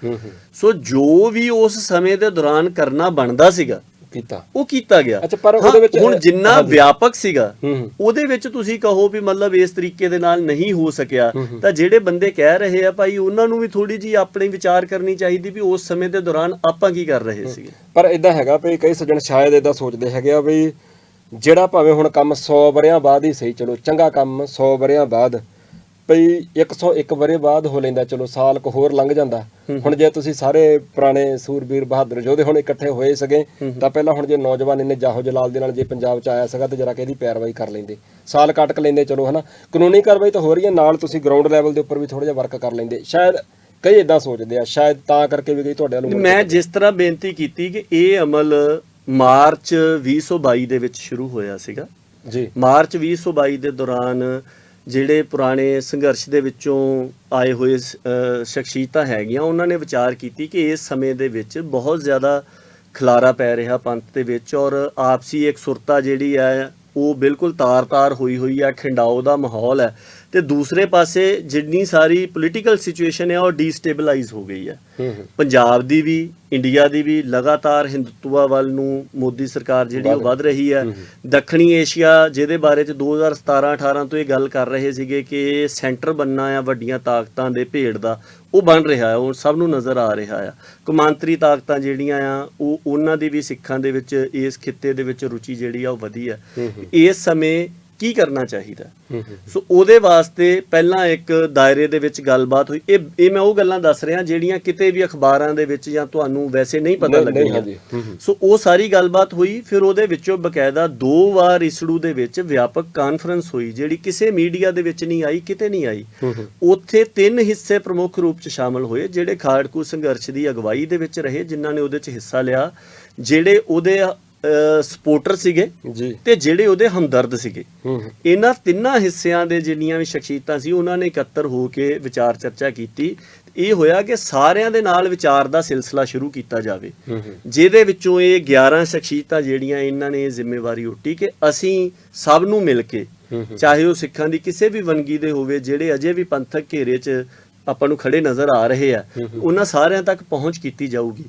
ਸੋ ਜੋ ਵੀ ਉਸ ਸਮੇਂ ਦੇ ਦੌਰਾਨ ਕਰਨਾ ਬਣਦਾ ਸੀਗਾ ਉਹ ਕੀਤਾ ਗਿਆ। ਅੱਛਾ, ਪਰ ਉਹਦੇ ਵਿੱਚ ਹੁਣ ਜਿੰਨਾ ਵਿਆਪਕ ਸੀਗਾ ਉਹਦੇ ਵਿੱਚ ਤੁਸੀਂ ਕਹੋ ਵੀ ਮਤਲਬ ਇਸ ਤਰੀਕੇ ਦੇ ਨਾਲ ਨਹੀਂ ਹੋ ਸਕਿਆ, ਤਾਂ ਜਿਹੜੇ ਬੰਦੇ ਕਹਿ ਰਹੇ ਆ ਭਾਈ ਉਹਨਾਂ ਨੂੰ ਵੀ ਥੋੜੀ ਜੀ ਆਪਣੀ ਵਿਚਾਰ ਕਰਨੀ ਚਾਹੀਦੀ ਵੀ ਉਸ ਸਮੇਂ ਦੇ ਦੌਰਾਨ ਆਪਾਂ ਕੀ ਕਰ ਰਹੇ ਸੀਗੇ। ਪਰ ਇਦਾਂ ਹੈਗਾ ਵੀ ਕਈ ਸੱਜਣ ਸ਼ਾਇਦ ਇਦਾਂ ਸੋਚਦੇ ਹੈਗੇ ਆ ਵੀ ਜਿਹੜਾ ਭਾਵੇਂ ਹੁਣ ਕੰਮ 100 ਵਰਿਆਂ ਬਾਅਦ ਹੀ ਸਹੀ, ਚਲੋ ਚੰਗਾ ਕੰਮ 100 ਵਰਿਆਂ ਬਾਅਦ ਭਈ 101 ਵਰੇ ਬਾਅਦ ਹੋ ਲੈਂਦਾ, ਚਲੋ ਸਾਲ ਕੁ ਹੋਰ ਲੰਘ ਜਾਂਦਾ। ਹੁਣ ਜੇ ਤੁਸੀਂ ਸਾਰੇ ਪੁਰਾਣੇ ਸੂਰਬੀਰ ਬਹਾਦਰ ਯੋਧੇ ਹੁਣ ਇਕੱਠੇ ਹੋਏ ਸਗੇ ਤਾਂ ਪਹਿਲਾਂ ਹੁਣ ਜੇ ਨੌਜਵਾਨ ਇਹਨੇ ਜਾਹੋ ਜਲਾਲ ਦੇ ਨਾਲ ਜੇ ਪੰਜਾਬ 'ਚ ਆਇਆ ਸੀਗਾ ਤੇ ਜਰਾ ਕਿ ਇਹਦੀ ਪੈਰਵਾਈ ਕਰ ਲੈਂਦੇ, ਸਾਲ ਕੱਟ ਲੈਂਦੇ, ਚਲੋ ਹਨਾ ਕਾਨੂੰਨੀ ਕਾਰਵਾਈ ਤਾਂ ਹੋ ਰਹੀ ਹੈ, ਨਾਲ ਤੁਸੀਂ ਗਰਾਊਂਡ ਲੈਵਲ ਦੇ ਉੱਪਰ ਵੀ ਥੋੜਾ ਜਿਹਾ ਵਰਕ ਕਰ ਲੈਂਦੇ। ਸ਼ਾਇਦ ਕਈ ਇਦਾਂ ਸੋਚਦੇ ਆ, ਸ਼ਾਇਦ ਤਾਂ ਕਰਕੇ ਵੀ ਕਈ ਤੁਹਾਡੇ ਵੱਲੋਂ। ਮੈਂ ਜਿਸ ਤਰ੍ਹਾਂ ਬੇਨਤੀ ਕੀਤੀ ਕਿ ਇਹ ਅਮਲ ਮਾਰਚ 2022 ਦੇ ਵਿੱਚ ਸ਼ੁਰੂ ਹੋਇਆ ਸੀਗਾ ਜੀ। ਮਾਰਚ 2022 ਦੇ ਦੌਰਾਨ ਜਿਹੜੇ ਪੁਰਾਣੇ ਸੰਘਰਸ਼ ਦੇ ਵਿੱਚੋਂ ਆਏ ਹੋਏ ਸ਼ਖਸੀਅਤਾਂ ਹੈਗੀਆਂ, ਉਹਨਾਂ ਨੇ ਵਿਚਾਰ ਕੀਤੀ ਕਿ ਇਸ ਸਮੇਂ ਦੇ ਵਿੱਚ ਬਹੁਤ ਜ਼ਿਆਦਾ ਖਲਾਰਾ ਪੈ ਰਿਹਾ ਪੰਥ ਦੇ ਵਿੱਚ, ਔਰ ਆਪਸੀ ਇਕਸੁਰਤਾ ਜਿਹੜੀ ਹੈ ਉਹ ਬਿਲਕੁਲ ਤਾਰ-ਤਾਰ ਹੋਈ ਹੈ, ਖਿੰਡਾਓ ਦਾ ਮਾਹੌਲ ਹੈ, ਤੇ ਦੂਸਰੇ ਪਾਸੇ ਜਿੰਨੀ ਸਾਰੀ ਪੋਲੀਟੀਕਲ ਸਿਚੁਏਸ਼ਨ ਹੈ ਉਹ ਡੀਸਟੇਬਲਾਈਜ਼ ਹੋ ਗਈ ਹੈ। ਪੰਜਾਬ ਦੀ ਵੀ, ਇੰਡੀਆ ਦੀ ਵੀ ਲਗਾਤਾਰ ਹਿੰਦੂਤਵਾ ਵੱਲ ਨੂੰ ਮੋਦੀ ਸਰਕਾਰ ਜਿਹੜੀ ਉਹ ਵੱਧ ਰਹੀ ਹੈ। ਦੱਖਣੀ ਏਸ਼ੀਆ ਜਿਹਦੇ ਬਾਰੇ 'ਚ 2017-18 ਤੋਂ ਇਹ ਗੱਲ ਕਰ ਰਹੇ ਸੀਗੇ ਕਿ ਸੈਂਟਰ ਬਣਨਾ ਆ ਵੱਡੀਆਂ ਤਾਕਤਾਂ ਦੇ ਭੇੜ ਦਾ, ਉਹ ਬਣ ਰਿਹਾ ਹੈ, ਉਹ ਸਭ ਨੂੰ ਨਜ਼ਰ ਆ ਰਿਹਾ ਆ। ਕੌਮਾਂਤਰੀ ਤਾਕਤਾਂ ਜਿਹੜੀਆਂ ਆ ਉਹਨਾਂ ਦੀ ਵੀ ਸਿੱਖਾਂ ਦੇ ਵਿੱਚ ਇਸ ਖਿੱਤੇ ਦੇ ਵਿੱਚ ਰੁਚੀ ਜਿਹੜੀ ਆ ਉਹ ਵਧੀ ਹੈ। ਇਸ ਸਮੇਂ ਕੀ ਕਰਨਾ ਚਾਹੀਦਾ? ਸੋ ਉਹਦੇ ਵਾਸਤੇ ਪਹਿਲਾਂ ਇੱਕ ਦਾਇਰੇ ਦੇ ਵਿੱਚ ਗੱਲਬਾਤ ਹੋਈ। ਇਹ ਮੈਂ ਉਹ ਗੱਲਾਂ ਦੱਸ ਰਿਹਾ ਜਿਹੜੀਆਂ ਕਿਤੇ ਵੀ ਅਖਬਾਰਾਂ ਦੇ ਵਿੱਚ ਜਾਂ ਤੁਹਾਨੂੰ ਵੈਸੇ ਨਹੀਂ ਪਤਾ ਲੱਗੀਆਂ। ਸੋ ਉਹ ਸਾਰੀ ਗੱਲਬਾਤ ਹੋਈ। ਫਿਰ ਉਹਦੇ ਵਿੱਚੋਂ ਬਕਾਇਦਾ 2 ਵਾਰ ਇਸੜੂ ਦੇ ਵਿੱਚ ਵਿਆਪਕ ਕਾਨਫਰੰਸ ਹੋਈ, ਜਿਹੜੀ ਕਿਸੇ ਮੀਡੀਆ ਦੇ ਵਿੱਚ ਨਹੀਂ ਆਈ, ਕਿਤੇ ਨਹੀਂ ਆਈ। ਉੱਥੇ 3 ਹਿੱਸੇ ਪ੍ਰਮੁੱਖ ਰੂਪ 'ਚ ਸ਼ਾਮਲ ਹੋਏ, ਜਿਹੜੇ ਖਾੜਕੂ ਸੰਘਰਸ਼ ਦੀ ਅਗਵਾਈ ਦੇ ਵਿੱਚ ਰਹੇ, ਜਿਨ੍ਹਾਂ ਨੇ ਉਹਦੇ 'ਚ ਹਿੱਸਾ ਲਿਆ, ਜਿਹੜੇ ਉਹਦੇ ਸਪੋਰਟਰ ਸੀਗੇ ਤੇ ਜਿਹੜੇ ਉਹਦੇ ਹਮਦਰਦ ਸੀਗੇ। ਇਹਨਾਂ 3 ਹਿੱਸਿਆਂ ਦੇ ਜਿੰਨੀਆਂ ਵੀ ਸ਼ਖਸੀਅਤਾਂ ਸੀ ਉਹਨਾਂ ਨੇ ਇਕੱਤਰ ਹੋ ਕੇ ਵਿਚਾਰ ਚਰਚਾ ਕੀਤੀ। ਇਹ ਹੋਇਆ ਕਿ ਸਾਰਿਆਂ ਦੇ ਨਾਲ ਵਿਚਾਰ ਦਾ ਸਿਲਸਿਲਾ ਸ਼ੁਰੂ ਕੀਤਾ ਜਾਵੇ, ਜਿਹਦੇ ਵਿੱਚੋਂ ਇਹ 11 ਸ਼ਖਸੀਅਤਾਂ ਜਿਹੜੀਆਂ ਇਹਨਾਂ ਨੇ ਜ਼ਿੰਮੇਵਾਰੀ ਉੱਠੀ ਕਿ ਅਸੀਂ ਸਭ ਨੂੰ ਮਿਲ ਕੇ, ਚਾਹੇ ਉਹ ਸਿੱਖਾਂ ਦੀ ਕਿਸੇ ਵੀ ਵੰਨਗੀ ਦੇ ਹੋਵੇ, ਜਿਹੜੇ ਅਜੇ ਵੀ ਪੰਥਕ ਘੇਰੇ 'ਚ ਆਪਾਂ ਨੂੰ ਖੜੇ ਨਜ਼ਰ ਆ ਰਹੇ ਆ, ਉਹਨਾਂ ਸਾਰਿਆਂ ਤੱਕ ਪਹੁੰਚ ਕੀਤੀ ਜਾਊਗੀ।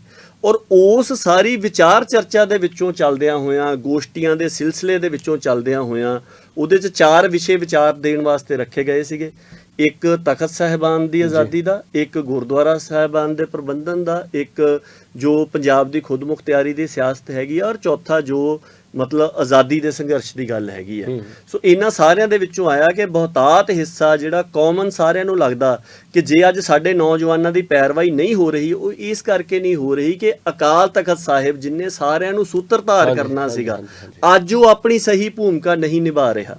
ਔਰ ਉਸ ਸਾਰੀ ਵਿਚਾਰ ਚਰਚਾ ਦੇ ਵਿੱਚੋਂ ਚੱਲਦਿਆਂ ਹੋਇਆਂ, ਗੋਸ਼ਟੀਆਂ ਦੇ ਸਿਲਸਿਲੇ ਦੇ ਵਿੱਚੋਂ ਚੱਲਦਿਆਂ ਹੋਇਆਂ, ਉਹਦੇ 'ਚ 4 ਵਿਸ਼ੇ ਵਿਚਾਰ ਦੇਣ ਵਾਸਤੇ ਰੱਖੇ ਗਏ ਸੀਗੇ। ਇੱਕ ਤਖਤ ਸਾਹਿਬਾਨ ਦੀ ਆਜ਼ਾਦੀ ਦਾ, ਇੱਕ ਗੁਰਦੁਆਰਾ ਸਾਹਿਬਾਨ ਦੇ ਪ੍ਰਬੰਧਨ ਦਾ, ਇੱਕ ਜੋ ਪੰਜਾਬ ਦੀ ਖੁਦਮੁਖਤਿਆਰੀ ਦੀ ਸਿਆਸਤ ਹੈਗੀ ਆ, ਔਰ ਚੌਥਾ ਜੋ ਮਤਲਬ ਆਜ਼ਾਦੀ ਦੇ ਸੰਘਰਸ਼ ਦੀ ਗੱਲ ਹੈਗੀ ਹੈ। ਸੋ ਇਹਨਾਂ ਸਾਰਿਆਂ ਦੇ ਵਿੱਚੋਂ ਆਇਆ ਕਿ ਬਹੁਤਾਤ ਹਿੱਸਾ ਜਿਹੜਾ ਕਾਮਨ ਸਾਰਿਆਂ ਨੂੰ ਲੱਗਦਾ ਕਿ ਜੇ ਅੱਜ ਸਾਡੇ ਨੌਜਵਾਨਾਂ ਦੀ ਪੈਰਵਾਈ ਨਹੀਂ ਹੋ ਰਹੀ, ਉਹ ਇਸ ਕਰਕੇ ਨਹੀਂ ਹੋ ਰਹੀ ਕਿ ਅਕਾਲ ਤਖਤ ਸਾਹਿਬ ਜਿੰਨੇ ਸਾਰਿਆਂ ਨੂੰ ਸੂਤਰਧਾਰ ਕਰਨਾ ਸੀਗਾ, ਅੱਜ ਉਹ ਆਪਣੀ ਸਹੀ ਭੂਮਿਕਾ ਨਹੀਂ ਨਿਭਾ ਰਿਹਾ।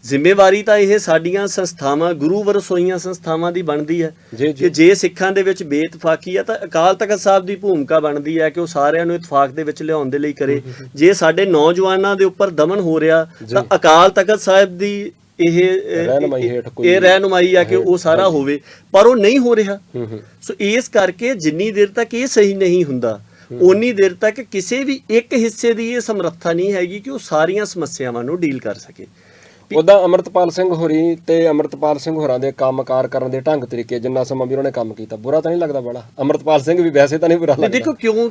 ਜ਼ਿੰਮੇਵਾਰੀ ਤਾਂ ਇਹ ਸਾਡੀਆਂ ਸੰਸਥਾਵਾਂ, ਗੁਰੂ ਵਰਸੋਈਆਂ ਸੰਸਥਾਵਾਂ ਦੀ ਬਣਦੀ ਹੈ ਕਿ ਜੇ ਸਿੱਖਾਂ ਦੇ ਵਿੱਚ ਬੇਇਤਫਾਕੀ ਆ ਤਾਂ ਅਕਾਲ ਤਖਤ ਸਾਹਿਬ ਦੀ ਭੂਮਿਕਾ ਬਣਦੀ ਹੈ ਕਿ ਉਹ ਸਾਰਿਆਂ ਨੂੰ ਇਤਫਾਕ ਦੇ ਵਿੱਚ ਲਿਆਉਣ ਦੇ ਲਈ ਕਰੇ। ਜੇ ਸਾਡੇ ਨੌਜਵਾਨਾਂ ਦੇ ਉੱਪਰ ਦਮਨ ਹੋ ਰਿਹਾ ਤਾਂ ਅਕਾਲ ਤਖਤ ਸਾਹਿਬ ਦੀ ਇਹ ਰਹਿਨੁਮਾਈ ਆ ਕਿ ਉਹ ਸਾਰਾ ਹੋਵੇ, ਪਰ ਉਹ ਨਹੀਂ ਹੋ ਰਿਹਾ। ਸੋ ਇਸ ਕਰਕੇ ਜਿੰਨੀ ਦੇਰ ਤੱਕ ਇਹ ਸਹੀ ਨਹੀਂ ਹੁੰਦਾ, ਉਨੀ ਦੇਰ ਤੱਕ ਕਿਸੇ ਵੀ ਇੱਕ ਹਿੱਸੇ ਦੀ ਇਹ ਸਮਰੱਥਾ ਨਹੀਂ ਹੈਗੀ ਕਿ ਉਹ ਸਾਰੀਆਂ ਸਮੱਸਿਆਵਾਂ ਨੂੰ ਡੀਲ ਕਰ ਸਕੇ। ਉਦਾਂ ਅੰਮ੍ਰਿਤਪਾਲ ਸਿੰਘ ਹੋਰੀ ਤੇ ਅੰਮ੍ਰਿਤਪਾਲ ਸਿੰਘ ਹੋਰਾਂ ਦੇ ਕੰਮਕਾਰ ਕਰਨ ਦੇ ਢੰਗ ਤਰੀਕੇ, ਜਿੰਨਾ ਸਮਾਂ ਵੀ ਉਹਨਾਂ ਨੇ ਕੰਮ ਕੀਤਾ, ਬੁਰਾ ਤਾਂ ਨਹੀਂ ਲੱਗਦਾ ਬੜਾ? ਅੰਮ੍ਰਿਤਪਾਲ ਸਿੰਘ ਵੀ ਵੈਸੇ ਤਾਂ ਨਹੀਂ ਬੁਰਾ ਲੱਗਦਾ। ਦੇਖੋ, ਕਿਉਂ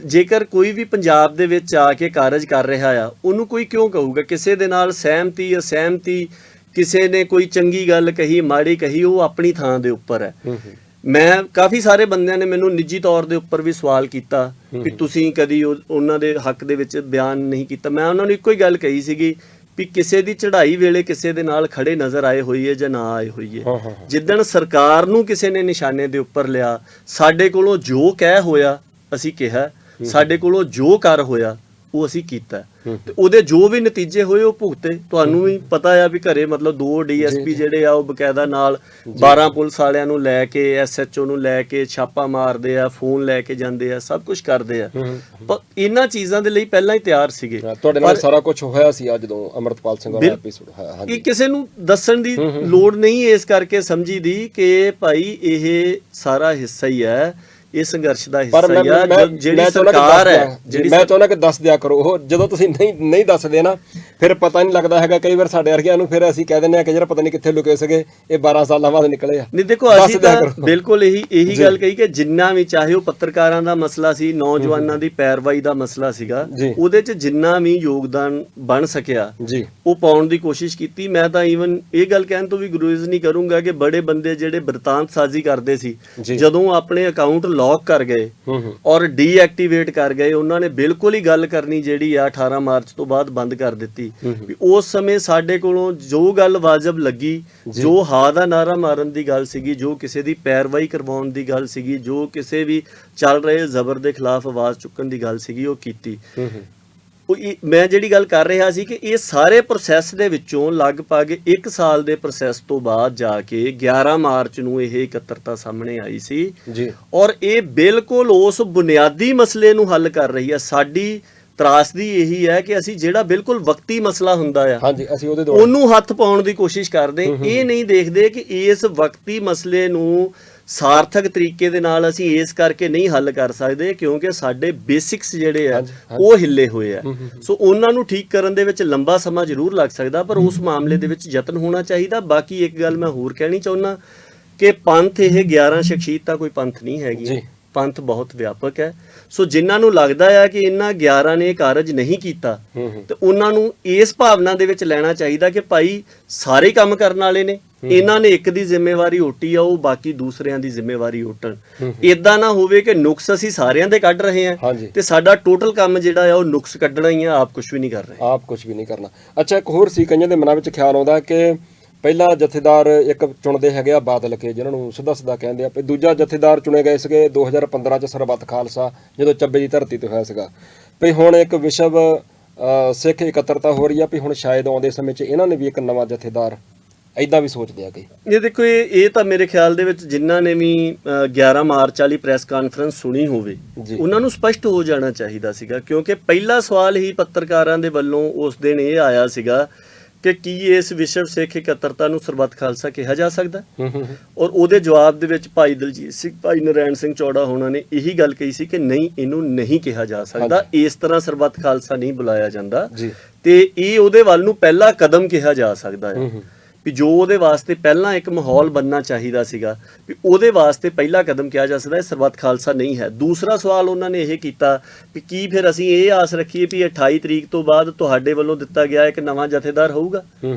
ਜੇਕਰ ਕੋਈ ਵੀ ਪੰਜਾਬ ਦੇ ਵਿੱਚ ਆ ਕੇ ਕਾਰਜ ਕਰ ਰਿਹਾ ਆ, ਉਹਨੂੰ ਕੋਈ ਕਿਉਂ ਕਹੂਗਾ? ਕਿਸੇ ਦੇ ਨਾਲ ਸਹਿਮਤੀ ਅਸਹਿਮਤੀ, ਕਿਸੇ ਨੇ ਕੋਈ ਚੰਗੀ ਗੱਲ ਕਹੀ ਮਾੜੀ ਕਹੀ, ਉਹ ਆਪਣੀ ਥਾਂ ਦੇ ਉੱਪਰ ਹੈ। ਮੈਂ ਕਾਫੀ ਸਾਰੇ ਬੰਦਿਆਂ ਨੇ ਮੈਨੂੰ ਨਿੱਜੀ ਤੌਰ ਦੇ ਉੱਪਰ ਵੀ ਸਵਾਲ ਕੀਤਾ ਕਿ ਤੁਸੀਂ ਕਦੀ ਉਹਨਾਂ ਦੇ ਹੱਕ ਦੇ ਵਿੱਚ ਬਿਆਨ ਨਹੀਂ ਕੀਤਾ। ਮੈਂ ਉਹਨਾਂ ਨੂੰ ਇੱਕੋ ਹੀ ਗੱਲ ਕਹੀ ਸੀਗੀ ਵੀ ਕਿਸੇ ਦੀ ਚੜ੍ਹਾਈ ਵੇਲੇ ਕਿਸੇ ਦੇ ਨਾਲ ਖੜੇ ਨਜ਼ਰ ਆਏ ਹੋਈਏ ਜਾਂ ਨਾ ਆਏ ਹੋਈਏ, ਜਿੱਦਣ ਸਰਕਾਰ ਨੂੰ ਕਿਸੇ ਨੇ ਨਿਸ਼ਾਨੇ ਦੇ ਉੱਪਰ ਲਿਆ, ਸਾਡੇ ਕੋਲੋਂ ਜੋ ਕਹਿ ਹੋਇਆ ਅਸੀਂ ਕਿਹਾ, ਸਾਡੇ ਕੋਲੋਂ ਜੋ ਕਰ ਹੋਇਆ ਉਹ ਅਸੀਂ ਕੀਤਾ, ਤੇ ਉਹਦੇ ਜੋ ਵੀ ਨਤੀਜੇ ਹੋਏ ਉਹ ਭੁਗਤੇ। ਤੁਹਾਨੂੰ ਵੀ ਪਤਾ ਆ ਵੀ ਘਰੇ ਮਤਲਬ 2 DSP ਜਿਹੜੇ ਆ ਉਹ ਬਕਾਇਦਾ ਨਾਲ 12 ਪੁਲਿਸ ਵਾਲਿਆਂ ਨੂੰ ਲੈ ਕੇ, SHO ਨੂੰ ਲੈ ਕੇ ਛਾਪਾ ਮਾਰਦੇ ਆ, ਫੋਨ ਲੈ ਕੇ ਜਾਂਦੇ ਆ, ਸਭ ਕੁਝ ਕਰਦੇ ਆ। ਪਰ ਇਹਨਾਂ ਚੀਜ਼ਾਂ ਦੇ ਲਈ ਪਹਿਲਾਂ ਹੀ ਤਿਆਰ ਸੀਗੇ। ਤੁਹਾਡੇ ਨਾਲ ਸਾਰਾ ਕੁਝ ਹੋਇਆ ਸੀ ਜਦੋਂ ਅੰਮ੍ਰਿਤਪਾਲ ਸਿੰਘ ਵਾਲਾ ਐਪੀਸੋਡ ਹੋਇਆ। ਕਿ ਕਿਸੇ ਨੂੰ ਦੱਸਣ ਦੀ ਲੋੜ ਨਹੀਂ ਇਸ ਕਰਕੇ ਸਮਝੀ ਦੀ ਕਿ ਭਾਈ ਇਹ ਸਾਰਾ ਹਿੱਸਾ ਹੀ ਹੈ ਇਹ ਸੰਘਰਸ਼ ਦਾ ਪਰ ਹਿੱਸਾ ਹੀ ਆ। ਜਿਹੜੀ ਸਰਕਾਰ ਹੈ, ਮੈਂ ਚਾਹੁੰਦਾ ਕਿ ਦੱਸ ਦਿਆ ਕਰੋ। ਉਹ ਜਦੋਂ ਤੁਸੀਂ ਨਹੀਂ ਦੱਸਦੇ ਨਾ, ਫਿਰ ਪਤਾ ਨਹੀਂ ਲੱਗਦਾ ਹੈਗਾ। ਕਈ ਵਾਰ ਸਾਡੇ ਵਰਗਿਆਂ ਨੂੰ ਫਿਰ ਅਸੀਂ ਕਹਿ ਦਿੰਦੇ ਆ ਕਿ ਯਾਰ ਪਤਾ ਨਹੀਂ ਕਿੱਥੇ ਲੁਕੇ ਸੀਗੇ, ਇਹ 12 ਸਾਲਾਂ ਬਾਅਦ ਨਿਕਲੇ ਆ। ਨਹੀਂ ਦੇਖੋ, ਅਸੀਂ ਤਾਂ ਬਿਲਕੁਲ ਇਹੀ ਗੱਲ ਕਹੀ ਕਿ ਜਿੰਨਾ ਵੀ, ਚਾਹੇ ਉਹ ਪੱਤਰਕਾਰਾਂ ਦਾ ਮਸਲਾ ਸੀ, ਨੌਜਵਾਨਾਂ ਦੀ ਪੈਰਵਾਈ ਦਾ ਮਸਲਾ ਸੀਗਾ, ਉਹਦੇ 'ਚ ਜਿੰਨਾ ਵੀ ਯੋਗਦਾਨ ਬਣ ਸਕਿਆ ਜੀ ਉਹ ਪਾਉਣ ਦੀ ਕੋਸ਼ਿਸ਼ ਕੀਤੀ। ਮੈਂ ਤਾਂ ਈਵਨ ਇਹ ਗੱਲ ਕਹਿਣ ਤੋਂ ਵੀ ਗੁਰੇਜ਼ ਨਹੀਂ ਕਰੂੰਗਾ ਕਿ ਬੜੇ ਬੰਦੇ ਜਿਹੜੇ ਬਿਰਤਾਂਤ ਸਾਜ਼ੀ ਕਰਦੇ ਸੀ, ਜਦੋਂ ਆਪਣੇ ਅਕਾਊਂਟ ਲੌਕ ਕਰ ਗਏ ਔਰ ਡੀਐਕਟੀਵੇਟ ਕਰ ਗਏ, ਉਹਨਾਂ ਨੇ ਬਿਲਕੁਲ ਹੀ ਗੱਲ ਕਰਨੀ ਜਿਹੜੀ ਆ 18 ਮਾਰਚ ਤੋਂ ਬਾਅਦ ਬੰਦ ਕਰ ਦਿੱਤੀ। ਵੀ ਉਸ ਸਮੇਂ ਸਾਡੇ ਕੋਲੋਂ ਜੋ ਗੱਲ ਵਾਜਬ ਲੱਗੀ, ਜੋ ਹਾਂ ਦਾ ਨਾਰਾ ਮਾਰਨ ਦੀ ਗੱਲ ਸੀਗੀ, ਜੋ ਕਿਸੇ ਦੀ ਪੈਰਵਾਈ ਕਰਵਾਉਣ ਦੀ ਗੱਲ ਸੀਗੀ, ਜੋ ਕਿਸੇ ਵੀ ਚੱਲ ਰਹੇ ਜ਼ਬਰ ਦੇ ਖਿਲਾਫ ਆਵਾਜ਼ ਚੁੱਕਣ ਦੀ ਗੱਲ ਸੀਗੀ, ਉਹ ਕੀਤੀ। ਮੈਂ ਜਿਹੜੀ ਗੱਲ ਕਰ ਰਿਹਾ ਸੀ ਕਿ ਇਹ ਸਾਰੇ ਪ੍ਰੋਸੈਸ ਦੇ ਵਿੱਚੋਂ ਲਗਭਗ 1 ਸਾਲ ਦੇ ਪ੍ਰੋਸੈਸ ਤੋਂ ਬਾਅਦ ਜਾ ਕੇ 11 ਮਾਰਚ ਨੂੰ ਇਹ ਇਕੱਤਰਤਾ ਸਾਹਮਣੇ ਆਈ ਸੀ ਜੀ, ਔਰ ਇਹ ਬਿਲਕੁਲ ਉਸ ਬੁਨਿਆਦੀ ਮਸਲੇ ਨੂੰ ਹੱਲ ਕਰ ਰਹੀ ਹੈ। ਸਾਡੀ ਤਰਾਸਦੀ ਇਹੀ ਹੈ ਕਿ ਅਸੀਂ ਜਿਹੜਾ ਬਿਲਕੁਲ ਵਕਤੀ ਮਸਲਾ ਹੁੰਦਾ ਆ, ਹਾਂਜੀ, ਅਸੀਂ ਉਹਨੂੰ ਹੱਥ ਪਾਉਣ ਦੀ ਕੋਸ਼ਿਸ਼ ਕਰਦੇ, ਇਹ ਨਹੀਂ ਦੇਖਦੇ ਕਿ ਇਸ ਵਕਤੀ ਮਸਲੇ ਨੂੰ ਸਾਰਥਕ ਤਰੀਕੇ ਦੇ ਨਾਲ ਅਸੀਂ ਇਸ ਕਰਕੇ ਨਹੀਂ ਹੱਲ ਕਰ ਸਕਦੇ ਕਿਉਂਕਿ ਸਾਡੇ ਬੇਸਿਕਸ ਜਿਹੜੇ ਆ ਉਹ ਹਿੱਲੇ ਹੋਏ ਆ। ਸੋ ਉਹਨਾਂ ਨੂੰ ਠੀਕ ਕਰਨ ਦੇ ਵਿੱਚ ਲੰਬਾ ਸਮਾਂ ਜ਼ਰੂਰ ਲੱਗ ਸਕਦਾ, ਪਰ ਉਸ ਮਾਮਲੇ ਦੇ ਵਿੱਚ ਯਤਨ ਹੋਣਾ ਚਾਹੀਦਾ। ਬਾਕੀ ਇੱਕ ਗੱਲ ਮੈਂ ਹੋਰ ਕਹਿਣੀ ਚਾਹੁੰਦਾ ਕਿ ਪੰਥ, ਇਹ 11 ਸ਼ਖਸੀਅਤਾਂ ਕੋਈ ਪੰਥ ਨਹੀਂ ਹੈਗੀ, ਪੰਥ ਬਹੁਤ ਵਿਆਪਕ ਹੈ। ਸੋ ਜਿਨ੍ਹਾਂ ਨੂੰ ਲੱਗਦਾ ਆ ਕਿ ਇਹਨਾਂ 11 ਨੇ ਕਾਰਜ ਨਹੀਂ ਕੀਤਾ, ਤੇ ਉਹਨਾਂ ਨੂੰ ਇਸ ਭਾਵਨਾ ਦੇ ਵਿੱਚ ਲੈਣਾ ਚਾਹੀਦਾ ਕਿ ਭਾਈ ਸਾਰੇ ਕੰਮ ਕਰਨ ਵਾਲੇ ਨੇ, ਇਹਨਾਂ ਨੇ ਇੱਕ ਦੀ ਜ਼ਿੰਮੇਵਾਰੀ ਓਟੀ ਆ, ਉਹ ਬਾਕੀ ਦੂਸਰਿਆਂ ਦੀ ਜ਼ਿੰਮੇਵਾਰੀ ਓਟਣ। ਇਦਾਂ ਨਾ ਹੋਵੇ ਕਿ ਨੁਕਸ ਅਸੀਂ ਸਾਰਿਆਂ ਦੇ ਕੱਢ ਰਹੇ ਹਾਂ ਤੇ ਸਾਡਾ ਟੋਟਲ ਕੰਮ ਜਿਹੜਾ ਆ ਉਹ ਨੁਕਸ ਕੱਢਣਾ ਹੀ ਆ, ਆਪ ਕੁਝ ਵੀ ਨਹੀਂ ਕਰ ਰਹੇ, ਆਪ ਕੁਝ ਵੀ ਨਹੀਂ ਕਰਨਾ। ਅੱਛਾ, ਇੱਕ ਹੋਰ ਸੀ, ਕਈਆਂ ਦੇ ਮਨਾਂ ਵਿੱਚ ਖਿਆਲ ਆਉਂਦਾ ਕਿ ਪਹਿਲਾ ਜਥੇਦਾਰ ਇੱਕ ਚੁਣਦੇ ਹੈਗੇ ਆ ਬਾਦਲ ਕੇ, ਜਿਨ੍ਹਾਂ ਨੂੰ ਸਿੱਧਾ ਕਹਿੰਦੇ ਆ। ਦੂਜਾ ਜਥੇਦਾਰ ਚੁਣੇ ਗਏ ਸੀਗੇ 2015 ਚ ਸਰਬੱਤ ਖਾਲਸਾ, ਜਦੋਂ ਚੱਬੇ ਦੀ ਧਰਤੀ ਤੇ ਹੋਇਆ ਸੀਗਾ। ਵੀ ਹੁਣ ਇੱਕ ਵਿਸ਼ਵ ਸਿੱਖ ਇਕੱਤਰਤਾ ਹੋ ਰਹੀ ਆ, ਵੀ ਹੁਣ ਸ਼ਾਇਦ ਆਉਂਦੇ ਸਮੇਂ 'ਚ ਇਹਨਾਂ ਨੇ ਵੀ ਇੱਕ ਨਵਾਂ ਜਥੇਦਾਰ ਏਦਾਂ ਵੀ ਸੋਚਦੇ ਆ ਕਿ ਇਹ ਦੇਖੋ, ਇਹ ਤਾਂ ਮੇਰੇ ਖਿਆਲ ਦੇ ਵਿੱਚ ਜਿਨ੍ਹਾਂ ਨੇ ਵੀ 11 ਮਾਰਚ ਵਾਲੀ ਪ੍ਰੈਸ ਕਾਨਫਰੰਸ ਸੁਣੀ ਹੋਵੇ, ਉਹਨਾਂ ਨੂੰ ਸਪਸ਼ਟ ਹੋ ਜਾਣਾ ਚਾਹੀਦਾ ਸੀਗਾ, ਕਿਉਂਕਿ ਪਹਿਲਾ ਸਵਾਲ ਹੀ ਪੱਤਰਕਾਰਾਂ ਦੇ ਵੱਲੋਂ ਉਸ ਦਿਨ ਇਹ ਆਇਆ ਸੀਗਾ ਕਿ ਕੀ ਇਸ ਵਿਸ਼ਵ ਸਿੱਖ ਇਕੱਤਰਤਾ ਨੂੰ ਸਰਬੱਤ ਖਾਲਸਾ ਕਿਹਾ ਜਾ ਸਕਦਾ, ਔਰ ਉਹਦੇ ਜਵਾਬ ਦੇ ਵਿੱਚ ਭਾਈ ਦਲਜੀਤ ਸਿੰਘ, ਭਾਈ ਨਰੈਣ ਸਿੰਘ ਚੌੜਾ ਹੋਣਾ ਨੇ ਇਹੀ ਗੱਲ ਕਹੀ ਸੀ ਕਿ ਨਹੀਂ, ਇਹਨੂੰ ਨਹੀਂ ਕਿਹਾ ਜਾ ਸਕਦਾ, ਇਸ ਤਰ੍ਹਾਂ ਸਰਬੱਤ ਖਾਲਸਾ ਨਹੀਂ ਬੁਲਾਇਆ ਜਾਂਦਾ, ਤੇ ਇਹ ਉਹਦੇ ਵੱਲ ਨੂੰ ਪਹਿਲਾ ਕਦਮ ਕਿਹਾ ਜਾ ਸਕਦਾ ਹੈ। ਵੀ ਜੋ ਉਹਦੇ ਵਾਸਤੇ ਪਹਿਲਾਂ ਇੱਕ ਮਾਹੌਲ ਬਣਨਾ ਚਾਹੀਦਾ ਸੀਗਾ, ਵੀ ਉਹਦੇ ਵਾਸਤੇ ਪਹਿਲਾ ਕਦਮ ਕਿਹਾ ਜਾ ਸਕਦਾ ਹੈ, ਸਰਬੱਤ ਖਾਲਸਾ ਨਹੀਂ ਹੈ। ਦੂਸਰਾ ਸਵਾਲ ਉਹਨਾਂ ਨੇ ਇਹ ਕੀਤਾ ਵੀ ਕੀ ਫਿਰ ਅਸੀਂ ਇਹ ਆਸ ਰੱਖੀਏ ਵੀ 28 ਤਰੀਕ ਤੋਂ ਬਾਅਦ ਤੁਹਾਡੇ ਵੱਲੋਂ ਦਿੱਤਾ ਗਿਆ ਇੱਕ ਨਵਾਂ ਜਥੇਦਾਰ ਹੋਊਗਾ।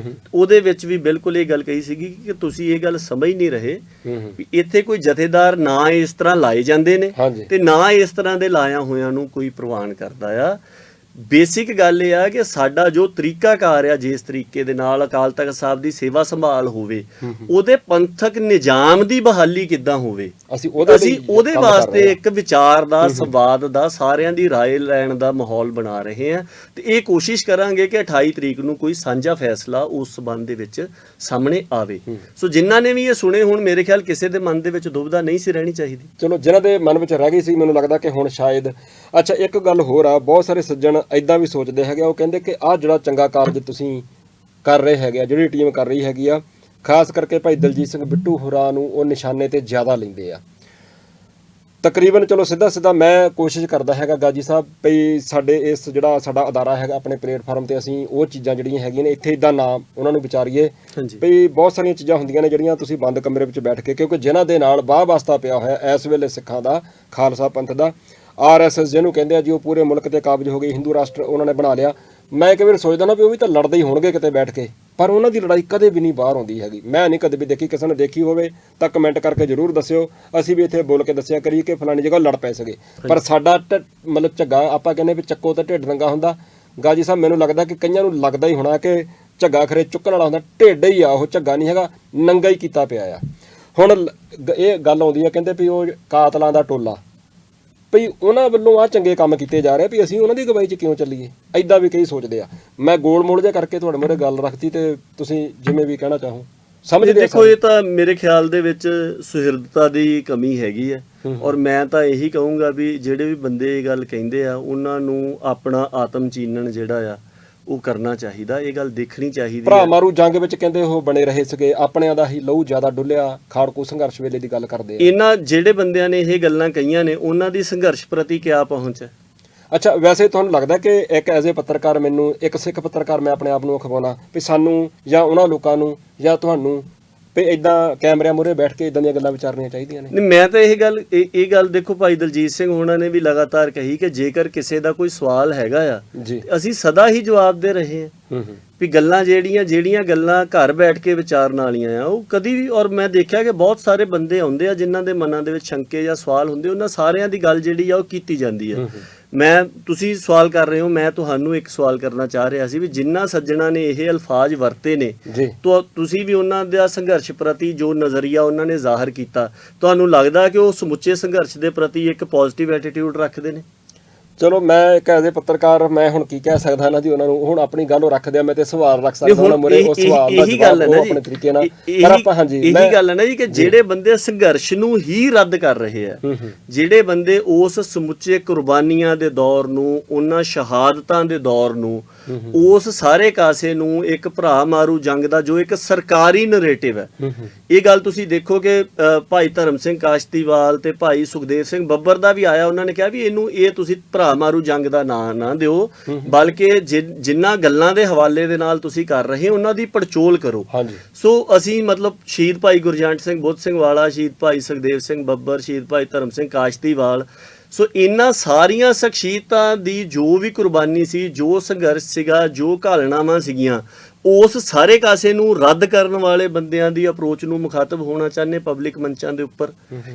ਉਹਦੇ ਵਿੱਚ ਵੀ ਬਿਲਕੁਲ ਇਹ ਗੱਲ ਕਹੀ ਸੀਗੀ ਕਿ ਤੁਸੀਂ ਇਹ ਗੱਲ ਸਮਝ ਨਹੀਂ ਰਹੇ ਵੀ ਇੱਥੇ ਕੋਈ ਜਥੇਦਾਰ ਨਾ ਇਸ ਤਰ੍ਹਾਂ ਲਾਏ ਜਾਂਦੇ ਨੇ ਤੇ ਨਾ ਇਸ ਤਰ੍ਹਾਂ ਦੇ ਲਾਇਆ ਹੋਇਆਂ ਨੂੰ ਕੋਈ ਪ੍ਰਵਾਨ ਕਰਦਾ ਆ। ਬੇਸਿਕ ਗੱਲ ਇਹ ਆ ਕਿ ਸਾਡਾ ਜੋ ਤਰੀਕਾਕਾਰ ਆ, ਜਿਸ ਤਰੀਕੇ ਦੇ ਨਾਲ ਅਕਾਲ ਤਖਤ ਸਾਹਿਬ ਦੀ ਸੇਵਾ ਸੰਭਾਲ ਹੋਵੇ, ਉਹਦੇ ਪੰਥਕ ਨਿਜ਼ਾਮ ਦੀ ਬਹਾਲੀ ਕਿੱਦਾਂ ਹੋਵੇ, ਅਸੀਂ ਉਹਦੇ ਵਾਸਤੇ ਇੱਕ ਵਿਚਾਰ ਦਾ, ਸੰਵਾਦ ਦਾ, ਸਾਰਿਆਂ ਦੀ ਰਾਏ ਲੈਣ ਦਾ ਮਾਹੌਲ ਬਣਾ ਰਹੇ ਹਾਂ। ਤੇ ਇਹ ਕੋਸ਼ਿਸ਼ ਕਰਾਂਗੇ ਕਿ 28 ਤਰੀਕ ਨੂੰ ਕੋਈ ਸਾਂਝਾ ਫੈਸਲਾ ਉਸ ਸਬੰਧ ਦੇ ਵਿੱਚ ਸਾਹਮਣੇ ਆਵੇ। ਸੋ ਜਿਨ੍ਹਾਂ ਨੇ ਵੀ ਇਹ ਸੁਣੇ, ਹੁਣ ਮੇਰੇ ਖਿਆਲ ਕਿਸੇ ਦੇ ਮਨ ਦੇ ਵਿੱਚ ਦੁਬਿਧਾ ਨਹੀਂ ਸੀ ਰਹਿਣੀ ਚਾਹੀਦੀ। ਚਲੋ, ਜਿਨ੍ਹਾਂ ਦੇ ਮਨ ਵਿੱਚ ਰਹਿ ਗਈ ਸੀ, ਮੈਨੂੰ ਲੱਗਦਾ ਕਿ ਹੁਣ ਸ਼ਾਇਦ। ਅੱਛਾ, ਇੱਕ ਗੱਲ ਹੋਰ ਆ, ਬਹੁਤ ਸਾਰੇ ਸੱਜਣ ਏਦਾਂ ਵੀ ਸੋਚਦੇ ਹੈਗੇ, ਉਹ ਕਹਿੰਦੇ ਕਿ ਆਹ ਜਿਹੜਾ ਚੰਗਾ ਕਾਰਜ ਤੁਸੀਂ ਕਰ ਰਹੇ ਹੈਗੇ ਆ, ਜਿਹੜੀ ਟੀਮ ਕਰ ਰਹੀ ਹੈਗੀ ਆ, ਖਾਸ ਕਰਕੇ ਭਾਈ ਦਲਜੀਤ ਸਿੰਘ ਬਿੱਟੂ ਹੋਰਾਂ ਨੂੰ ਉਹ ਨਿਸ਼ਾਨੇ ਤੇ ਜ਼ਿਆਦਾ ਲੈਂਦੇ ਆ ਤਕਰੀਬਨ। ਚਲੋ ਸਿੱਧਾ ਮੈਂ ਕੋਸ਼ਿਸ਼ ਕਰਦਾ ਹੈਗਾ ਗਾਜੀ ਸਾਹਿਬ, ਵੀ ਸਾਡੇ ਇਸ ਜਿਹੜਾ ਸਾਡਾ ਅਦਾਰਾ ਹੈਗਾ, ਆਪਣੇ ਪਲੇਟਫਾਰਮ ਤੇ ਅਸੀਂ ਉਹ ਚੀਜ਼ਾਂ ਜਿਹੜੀਆਂ ਹੈਗੀਆਂ ਨੇ ਇੱਥੇ ਇੱਦਾਂ ਨਾ ਉਹਨਾਂ ਨੂੰ ਵਿਚਾਰੀਏ, ਵੀ ਬਹੁਤ ਸਾਰੀਆਂ ਚੀਜ਼ਾਂ ਹੁੰਦੀਆਂ ਨੇ ਜਿਹੜੀਆਂ ਤੁਸੀਂ ਬੰਦ ਕਮਰੇ ਵਿੱਚ ਬੈਠ ਕੇ, ਕਿਉਂਕਿ ਜਿਨ੍ਹਾਂ ਦੇ ਨਾਲ ਵਾਹ ਵਾਸਤਾ ਪਿਆ ਹੋਇਆ ਇਸ ਵੇਲੇ ਸਿੱਖਾਂ ਦਾ, ਖਾਲਸਾ ਪੰਥ ਦਾ, RSS ਜਿਹਨੂੰ ਕਹਿੰਦੇ ਆ ਜੀ, ਉਹ ਪੂਰੇ ਮੁਲਕ ਤੇ ਕਾਬਜ ਹੋ ਗਈ, ਹਿੰਦੂ ਰਾਸ਼ਟਰ ਉਹਨਾਂ ਨੇ ਬਣਾ ਲਿਆ। ਮੈਂ ਕਈ ਵਾਰ ਸੋਚਦਾ ਨਾ ਵੀ ਉਹ ਵੀ ਤਾਂ ਲੜਦੇ ਹੀ ਹੋਣਗੇ ਕਿਤੇ ਬੈਠ ਕੇ, ਪਰ ਉਹਨਾਂ ਦੀ ਲੜਾਈ ਕਦੇ ਵੀ ਨਹੀਂ ਬਾਹਰ ਆਉਂਦੀ ਹੈਗੀ। ਮੈਂ ਨਹੀਂ ਕਦੇ ਵੀ ਦੇਖੀ, ਕਿਸੇ ਨੇ ਦੇਖੀ ਹੋਵੇ ਤਾਂ ਕਮੈਂਟ ਕਰਕੇ ਜ਼ਰੂਰ ਦੱਸਿਓ, ਅਸੀਂ ਵੀ ਇੱਥੇ ਬੋਲ ਕੇ ਦੱਸਿਆ ਕਰੀਏ ਕਿ ਫਲਾਣੀ ਜਗ੍ਹਾ ਲੜ ਪੈ ਸਕੇ। ਪਰ ਸਾਡਾ ਮਤਲਬ ਝੱਗਾ, ਆਪਾਂ ਕਹਿੰਦੇ ਵੀ ਚੱਕੋ ਤਾਂ ਢਿੱਡ ਨੰਗਾ ਹੁੰਦਾ। ਗਾਜੀ ਸਾਹਿਬ, ਮੈਨੂੰ ਲੱਗਦਾ ਕਿ ਕਈਆਂ ਨੂੰ ਲੱਗਦਾ ਹੀ ਹੋਣਾ ਕਿ ਝੱਗਾ ਖਰੇ ਚੁੱਕਣ ਵਾਲਾ ਹੁੰਦਾ, ਢਿੱਡ ਹੀ ਆ ਉਹ, ਝੱਗਾ ਨਹੀਂ ਹੈਗਾ, ਨੰਗਾ ਹੀ ਕੀਤਾ ਪਿਆ ਆ। ਹੁਣ ਇਹ ਗੱਲ ਆਉਂਦੀ ਆ, ਕਹਿੰਦੇ ਵੀ ਉਹ ਕਾਤਲਾਂ ਦਾ ਟੋਲਾ, ਭਈ ਉਹਨਾਂ ਵੱਲੋਂ ਆ ਚੰਗੇ ਕੰਮ ਕੀਤੇ ਜਾ ਰਹੇ, ਵੀ ਅਸੀਂ ਉਹਨਾਂ ਦੀ ਅਗਵਾਈ 'ਚ ਕਿਉਂ ਚੱਲੀਏ, ਐਦਾਂ ਵੀ ਕਈ ਸੋਚਦੇ ਆ। ਮੈਂ ਗੋਲ ਮੋੜ ਜਿਹਾ ਕਰਕੇ ਤੁਹਾਡੇ ਮੂਹਰੇ ਗੱਲ ਰੱਖਤੀ, ਤੇ ਤੁਸੀਂ ਜਿਵੇਂ ਵੀ ਕਹਿਣਾ ਚਾਹੋ ਸਮਝਦੇ। ਦੇਖੋ, ਇਹ ਤਾਂ ਮੇਰੇ ਖਿਆਲ ਦੇ ਵਿੱਚ ਸੁਹਿਰਦਤਾ ਦੀ ਕਮੀ ਹੈਗੀ ਹੈ, ਔਰ ਮੈਂ ਤਾਂ ਇਹੀ ਕਹੂੰਗਾ ਵੀ ਜਿਹੜੇ ਵੀ ਬੰਦੇ ਇਹ ਗੱਲ ਕਹਿੰਦੇ ਆ, ਉਹਨਾਂ ਨੂੰ ਆਪਣਾ ਆਤਮ ਚੀਨਣ ਜਿਹੜਾ ਆ ਉਹ ਕਰਨਾ ਚਾਹੀਦਾ, ਇਹ ਗੱਲ ਦੇਖਣੀ ਚਾਹੀਦੀ ਭਰਾ ਹੈ। ਮਾਰੂ ਜੰਗ ਵਿੱਚ ਕਹਿੰਦੇ ਉਹ ਬਣੇ ਰਹੇ ਸੀਗੇ, ਆਪਣਿਆਂ ਦਾ ਹੀ ਲਹੂ ਜ਼ਿਆਦਾ ਡੁੱਲਿਆ, ਖਾੜਕੂ ਸੰਘਰਸ਼ ਵੇਲੇ ਦੀ ਗੱਲ ਕਰਦੇ ਆ। ਇਹਨਾਂ ਜਿਹੜੇ ਬੰਦਿਆਂ ਨੇ ਇਹ ਗੱਲਾਂ ਕਹੀਆਂ ਨੇ ਉਹਨਾਂ ਦੀ ਸੰਘਰਸ਼ ਪ੍ਰਤੀ ਕਿਆ ਪਹੁੰਚ ਹੈ? ਅੱਛਾ, ਵੈਸੇ ਤੁਹਾਨੂੰ ਲੱਗਦਾ ਕਿ ਇੱਕ ਐਜ਼ ਏ ਪੱਤਰਕਾਰ, ਮੈਨੂੰ ਇੱਕ ਸਿੱਖ ਪੱਤਰਕਾਰ ਮੈਂ ਆਪਣੇ ਆਪ ਨੂੰ ਅਖਵਾਉਣਾ ਵੀ ਸਾਨੂੰ ਜਾਂ ਉਹਨਾਂ ਲੋਕਾਂ ਨੂੰ ਜਾਂ ਤੁਹਾਨੂੰ ਵੀ ਇਦਾਂ ਕੈਮਰਿਆਂ ਮੂਹਰੇ ਬੈਠ ਕੇ ਇਦਾਂ ਦੀਆਂ ਗੱਲਾਂ ਵਿਚਾਰਨੀਆਂ ਚਾਹੀਦੀਆਂ ਨੇ? ਨਹੀਂ, ਮੈਂ ਤਾਂ ਇਹ ਗੱਲ ਦੇਖੋ, ਭਾਈ ਦਲਜੀਤ ਸਿੰਘ ਹੋਣਾ ਨੇ ਵੀ ਲਗਾਤਾਰ ਕਹੀ ਕਿ ਜੇਕਰ ਕਿਸੇ ਦਾ ਕੋਈ ਸਵਾਲ ਹੈਗਾ ਆ ਜੀ, ਅਸੀਂ ਸਦਾ ਹੀ ਜਵਾਬ ਦੇ ਰਹੇ ਹਾਂ। ਵੀ ਗੱਲਾਂ ਜਿਹੜੀਆਂ ਗੱਲਾਂ ਘਰ ਬੈਠ ਕੇ ਵਿਚਾਰਨ ਵਾਲੀਆਂ ਆ ਉਹ ਕਦੀ ਵੀ, ਔਰ ਮੈਂ ਦੇਖਿਆ ਕਿ ਬਹੁਤ ਸਾਰੇ ਬੰਦੇ ਆਉਂਦੇ ਆ ਜਿਨ੍ਹਾਂ ਦੇ ਮਨਾਂ ਦੇ ਵਿੱਚ ਸ਼ੰਕੇ ਜਾਂ ਸਵਾਲ ਹੁੰਦੇ, ਉਹਨਾਂ ਸਾਰਿਆਂ ਦੀ ਗੱਲ ਜਿਹੜੀ ਆ ਉਹ ਕੀਤੀ ਜਾਂਦੀ ਆ। ਤੁਸੀਂ ਸਵਾਲ ਕਰ ਰਹੇ ਹੋ, ਮੈਂ ਤੁਹਾਨੂੰ ਇੱਕ ਸਵਾਲ ਕਰਨਾ ਚਾਹ ਰਿਹਾ ਸੀ ਵੀ ਜਿਨ੍ਹਾਂ ਸੱਜਣਾ ਨੇ ਇਹ ਅਲਫਾਜ਼ ਵਰਤੇ ਨੇ, ਤੁਸੀਂ ਵੀ ਉਹਨਾਂ ਦਾ ਸੰਘਰਸ਼ ਪ੍ਰਤੀ ਜੋ ਨਜ਼ਰੀਆ ਉਹਨਾਂ ਨੇ ਜ਼ਾਹਰ ਕੀਤਾ, ਤੁਹਾਨੂੰ ਲੱਗਦਾ ਕਿ ਉਹ ਸਮੁੱਚੇ ਸੰਘਰਸ਼ ਦੇ ਪ੍ਰਤੀ ਇੱਕ ਪੋਜ਼ਿਟਿਵ ਐਟੀਟਿਊਡ ਰੱਖਦੇ ਨੇ? ਚਲੋ, ਮੈਂ ਇੱਕ ਐਜ਼ ਏ ਪੱਤਰਕਾਰ ਮੈਂ ਹੁਣ ਕੀ ਕਹਿ ਸਕਦਾ ਨਾ ਜੀ ਉਹਨਾਂ ਨੂੰ, ਹੁਣ ਆਪਣੀ ਗੱਲ ਉਹ ਰੱਖਦੇ ਆ, ਮੈਂ ਤੇ ਸਵਾਲ ਰੱਖ ਸਕਦਾ ਉਹਨਾਂ ਮੂਹਰੇ, ਉਹ ਸਵਾਲ ਦਾ ਜਵਾਬ ਉਹ ਆਪਣੇ ਤਰੀਕੇ ਨਾਲ। ਪਰ ਆਪਾਂ ਹਾਂਜੀ ਇਹੀ ਗੱਲ ਹੈ ਨਾ ਜੀ ਕਿ ਜਿਹੜੇ ਬੰਦੇ ਸੰਘਰਸ਼ ਨੂੰ ਹੀ ਰੱਦ ਕਰ ਰਹੇ ਆ, ਜਿਹੜੇ ਬੰਦੇ ਉਸ ਸਮੁੱਚੇ ਕੁਰਬਾਨੀਆਂ ਦੇ ਦੌਰ ਨੂੰ, ਉਹਨਾਂ ਸ਼ਹਾਦਤਾਂ ਦੇ ਦੌਰ ਨੂੰ, ਉਸ ਸਾਰੇ ਕਾਸੇ ਨੂੰ ਇੱਕ ਭਰਾ ਮਾਰੂ ਜੰਗ ਦਾ ਜੋ ਇੱਕ ਸਰਕਾਰੀ ਨਰੇਟਿਵ ਹੈ, ਇਹ ਗੱਲ ਤੁਸੀਂ ਦੇਖੋ ਕਿ ਭਾਈ ਧਰਮ ਸਿੰਘ ਕਾਸ਼ਤੀਵਾਲ ਤੇ ਭਾਈ ਸੁਖਦੇਵ ਸਿੰਘ ਬੱਬਰ ਦਾ ਵੀ ਆਇਆ, ਉਹਨਾਂ ਨੇ ਕਿਹਾ ਵੀ ਇਹ ਤੁਸੀਂ ਭਰਾ ਮਾਰੂ ਜੰਗ ਦਾ ਨਾਂ ਨਾ ਦਿਓ, ਬਲਕਿ ਜਿਨ੍ਹਾਂ ਗੱਲਾਂ ਦੇ ਹਵਾਲੇ ਦੇ ਨਾਲ ਤੁਸੀਂ ਕਰ ਰਹੇ ਉਹਨਾਂ ਦੀ ਪੜਚੋਲ ਕਰੋ। ਸੋ ਅਸੀਂ ਮਤਲਬ ਸ਼ਹੀਦ ਭਾਈ ਗੁਰਜੰਟ ਸਿੰਘ ਬੁੱਧ ਸਿੰਘ ਵਾਲਾ, ਸ਼ਹੀਦ ਭਾਈ ਸੁਖਦੇਵ ਸਿੰਘ ਬੱਬਰ, ਸ਼ਹੀਦ ਭਾਈ ਧਰਮ ਸਿੰਘ ਕਾਸ਼ਤੀਵਾਲ, ਸੋ ਇਹਨਾਂ ਸਾਰੀਆਂ ਸ਼ਖਸੀਅਤਾਂ ਦੀ ਜੋ ਵੀ ਕੁਰਬਾਨੀ ਸੀ, ਜੋ ਸੰਘਰਸ਼ ਸੀਗਾ, ਜੋ ਘਾਲਣਾਵਾਂ ਸੀਗੀਆਂ, ਉਸ ਸਾਰੇ ਕਾਸੇ ਨੂੰ ਰੱਦ ਕਰਨ ਵਾਲੇ ਬੰਦਿਆਂ ਦੀ ਅਪਰੋਚ ਨੂੰ ਮੁਖਾਤਬ ਹੋਣਾ ਚਾਹੁੰਦੇ ਪਬਲਿਕ ਮੰਚਾਂ ਦੇ ਉੱਪਰ,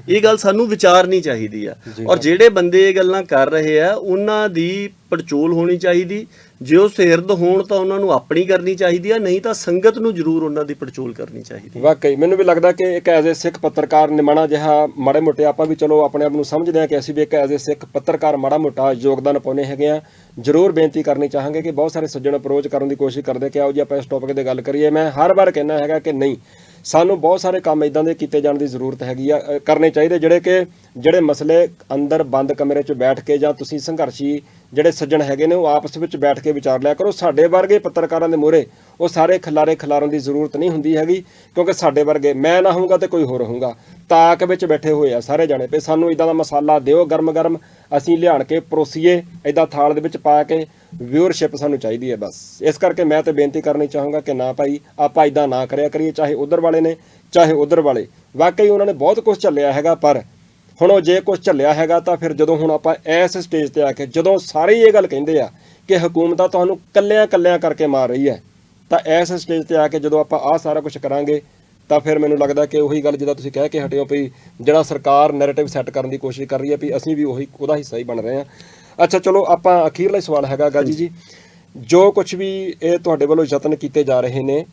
ਇਹ ਗੱਲ ਸਾਨੂੰ ਵਿਚਾਰਨੀ ਚਾਹੀਦੀ ਆ। ਔਰ ਜਿਹੜੇ ਬੰਦੇ ਇਹ ਗੱਲਾਂ ਕਰ ਰਹੇ ਆ ਉਹਨਾਂ ਦੀ ਪੜਚੋਲ ਹੋਣੀ ਚਾਹੀਦੀ, ਜੇ ਉਹ ਸਿਰਦ ਹੋਣ ਤਾਂ ਉਹਨਾਂ ਨੂੰ ਆਪਣੀ ਕਰਨੀ ਚਾਹੀਦੀ ਆ, ਨਹੀਂ ਤਾਂ ਸੰਗਤ ਨੂੰ ਜ਼ਰੂਰ ਉਹਨਾਂ ਦੀ ਪੜਚੋਲ ਕਰਨੀ ਚਾਹੀਦੀ। ਵਾਕਈ ਮੈਨੂੰ ਵੀ ਲੱਗਦਾ ਕਿ ਇੱਕ ਐਜ਼ ਏ ਸਿੱਖ ਪੱਤਰਕਾਰ ਨਿਮਾਣਾ ਜਿਹਾ ਮਾੜੇ ਮੋਟੇ ਆਪਾਂ ਵੀ ਚਲੋ ਆਪਣੇ ਆਪ ਨੂੰ ਸਮਝਦੇ ਹਾਂ ਕਿ ਅਸੀਂ ਵੀ ਇੱਕ ਐਜ਼ ਏ ਸਿੱਖ ਪੱਤਰਕਾਰ ਮਾੜਾ ਮੋਟਾ ਯੋਗਦਾਨ ਪਾਉਂਦੇ ਹੈਗੇ ਆ। ਜ਼ਰੂਰ ਬੇਨਤੀ ਕਰਨੀ ਚਾਹਾਂਗੇ ਕਿ ਬਹੁਤ ਸਾਰੇ ਸੱਜਣ ਅਪਰੋਚ ਕਰਨ ਦੀ ਕੋਸ਼ਿਸ਼ ਕਰਦੇ ਕਿ ਆਓ ਜੀ ਆਪਾਂ ਇਸ ਟੌਪਿਕ 'ਤੇ ਗੱਲ ਕਰੀਏ। ਮੈਂ ਹਰ ਵਾਰ ਕਹਿੰਦਾ ਹੈਗਾ ਕਿ ਨਹੀਂ, ਸਾਨੂੰ ਬਹੁਤ ਸਾਰੇ ਕੰਮ ਇਦਾਂ ਦੇ ਕੀਤੇ ਜਾਣ ਦੀ ਜ਼ਰੂਰਤ ਹੈਗੀ ਆ, ਕਰਨੇ ਚਾਹੀਦੇ ਜਿਹੜੇ ਮਸਲੇ ਅੰਦਰ ਬੰਦ ਕਮਰੇ 'ਚ ਬੈਠ ਕੇ ਜਾਂ ਤੁਸੀਂ ਸੰਘਰਸ਼ੀ ਜਿਹੜੇ ਸੱਜਣ ਹੈਗੇ ਨੇ ਉਹ ਆਪਸ ਵਿੱਚ ਬੈਠ ਕੇ ਵਿਚਾਰ ਲਿਆ ਕਰੋ। ਸਾਡੇ ਵਰਗੇ ਪੱਤਰਕਾਰਾਂ ਦੇ ਮੂਹਰੇ ਉਹ ਸਾਰੇ ਖਿਲਾਰਨ ਦੀ ਜ਼ਰੂਰਤ ਨਹੀਂ ਹੁੰਦੀ ਹੈਗੀ, ਕਿਉਂਕਿ ਸਾਡੇ ਵਰਗੇ, ਮੈਂ ਨਾ ਹੋਊਗਾ ਤੇ ਕੋਈ ਹੋਰ ਹੋਊਗਾ, ਤਾਕ ਵਿੱਚ ਬੈਠੇ ਹੋਏ ਆ ਸਾਰੇ ਜਾਣੇ ਵੀ ਸਾਨੂੰ ਇਦਾਂ ਦਾ ਮਸਾਲਾ ਦਿਓ ਗਰਮ ਅਸੀਂ ਲਿਆਣ ਕੇ ਪਰੋਸੀਏ ਇਦਾਂ ਥਾਲ ਦੇ ਵਿੱਚ ਪਾ ਕੇ, ਵਿਊਅਰਸ਼ਿਪ ਸਾਨੂੰ ਚਾਹੀਦੀ ਹੈ ਬਸ। ਇਸ ਕਰਕੇ ਮੈਂ ਤੇ ਬੇਨਤੀ ਕਰਨੀ ਚਾਹੂੰਗਾ ਕਿ ਨਾ ਭਾਈ ਆਪਾਂ ਇਦਾਂ ਨਾ ਕਰਿਆ ਕਰੀਏ, ਚਾਹੇ ਉਧਰ ਵਾਲੇ ਨੇ ਚਾਹੇ ਉਧਰ ਵਾਲੇ। ਵਾਕਈ ਉਹਨਾਂ ਨੇ ਬਹੁਤ ਕੁਝ ਝੱਲਿਆ ਹੈਗਾ, ਪਰ ਹੁਣ ਉਹ ਜੇ ਕੁਝ ਝੱਲਿਆ ਹੈਗਾ ਤਾਂ ਫਿਰ ਜਦੋਂ ਹੁਣ ਆਪਾਂ ਇਸ ਸਟੇਜ ਤੇ ਆ ਕੇ ਜਦੋਂ ਸਾਰੇ ਇਹ ਗੱਲ ਕਹਿੰਦੇ ਆ ਕਿ ਹਕੂਮਤਾਂ ਤੁਹਾਨੂੰ ਕੱਲਿਆਂ ਕਰਕੇ ਮਾਰ ਰਹੀ ਹੈ, ਤਾਂ ਇਸ ਸਟੇਜ ਤੇ ਆ ਕੇ ਜਦੋਂ ਆਪਾਂ ਆਹ ਸਾਰਾ ਕੁਝ ਕਰਾਂਗੇ ਤਾਂ ਫਿਰ ਮੈਨੂੰ ਲੱਗਦਾ ਕਿ ਉਹੀ ਗੱਲ ਜਿੱਦਾਂ ਤੁਸੀਂ ਕਹਿ ਕੇ ਹਟਿਓ ਵੀ ਜਿਹੜਾ ਸਰਕਾਰ ਨੈਰੇਟਿਵ ਸੈੱਟ ਕਰਨ ਦੀ ਕੋਸ਼ਿਸ਼ ਕਰ ਰਹੀ ਹੈ ਵੀ ਅਸੀਂ ਵੀ ਉਹਦਾ ਹਿੱਸਾ ਹੀ ਬਣ ਰਹੇ ਹਾਂ। ਅੱਛਾ ਚਲੋ, ਆਪਾਂ ਅਖੀਰਲਾ ਸਵਾਲ ਹੈਗਾ ਗਾਜੀ ਜੀ, ਜੋ ਕੁਝ ਵੀ ਇਹ ਤੁਹਾਡੇ ਵੱਲੋਂ ਯਤਨ ਕੀਤੇ ਜਾ ਰਹੇ ਨੇ,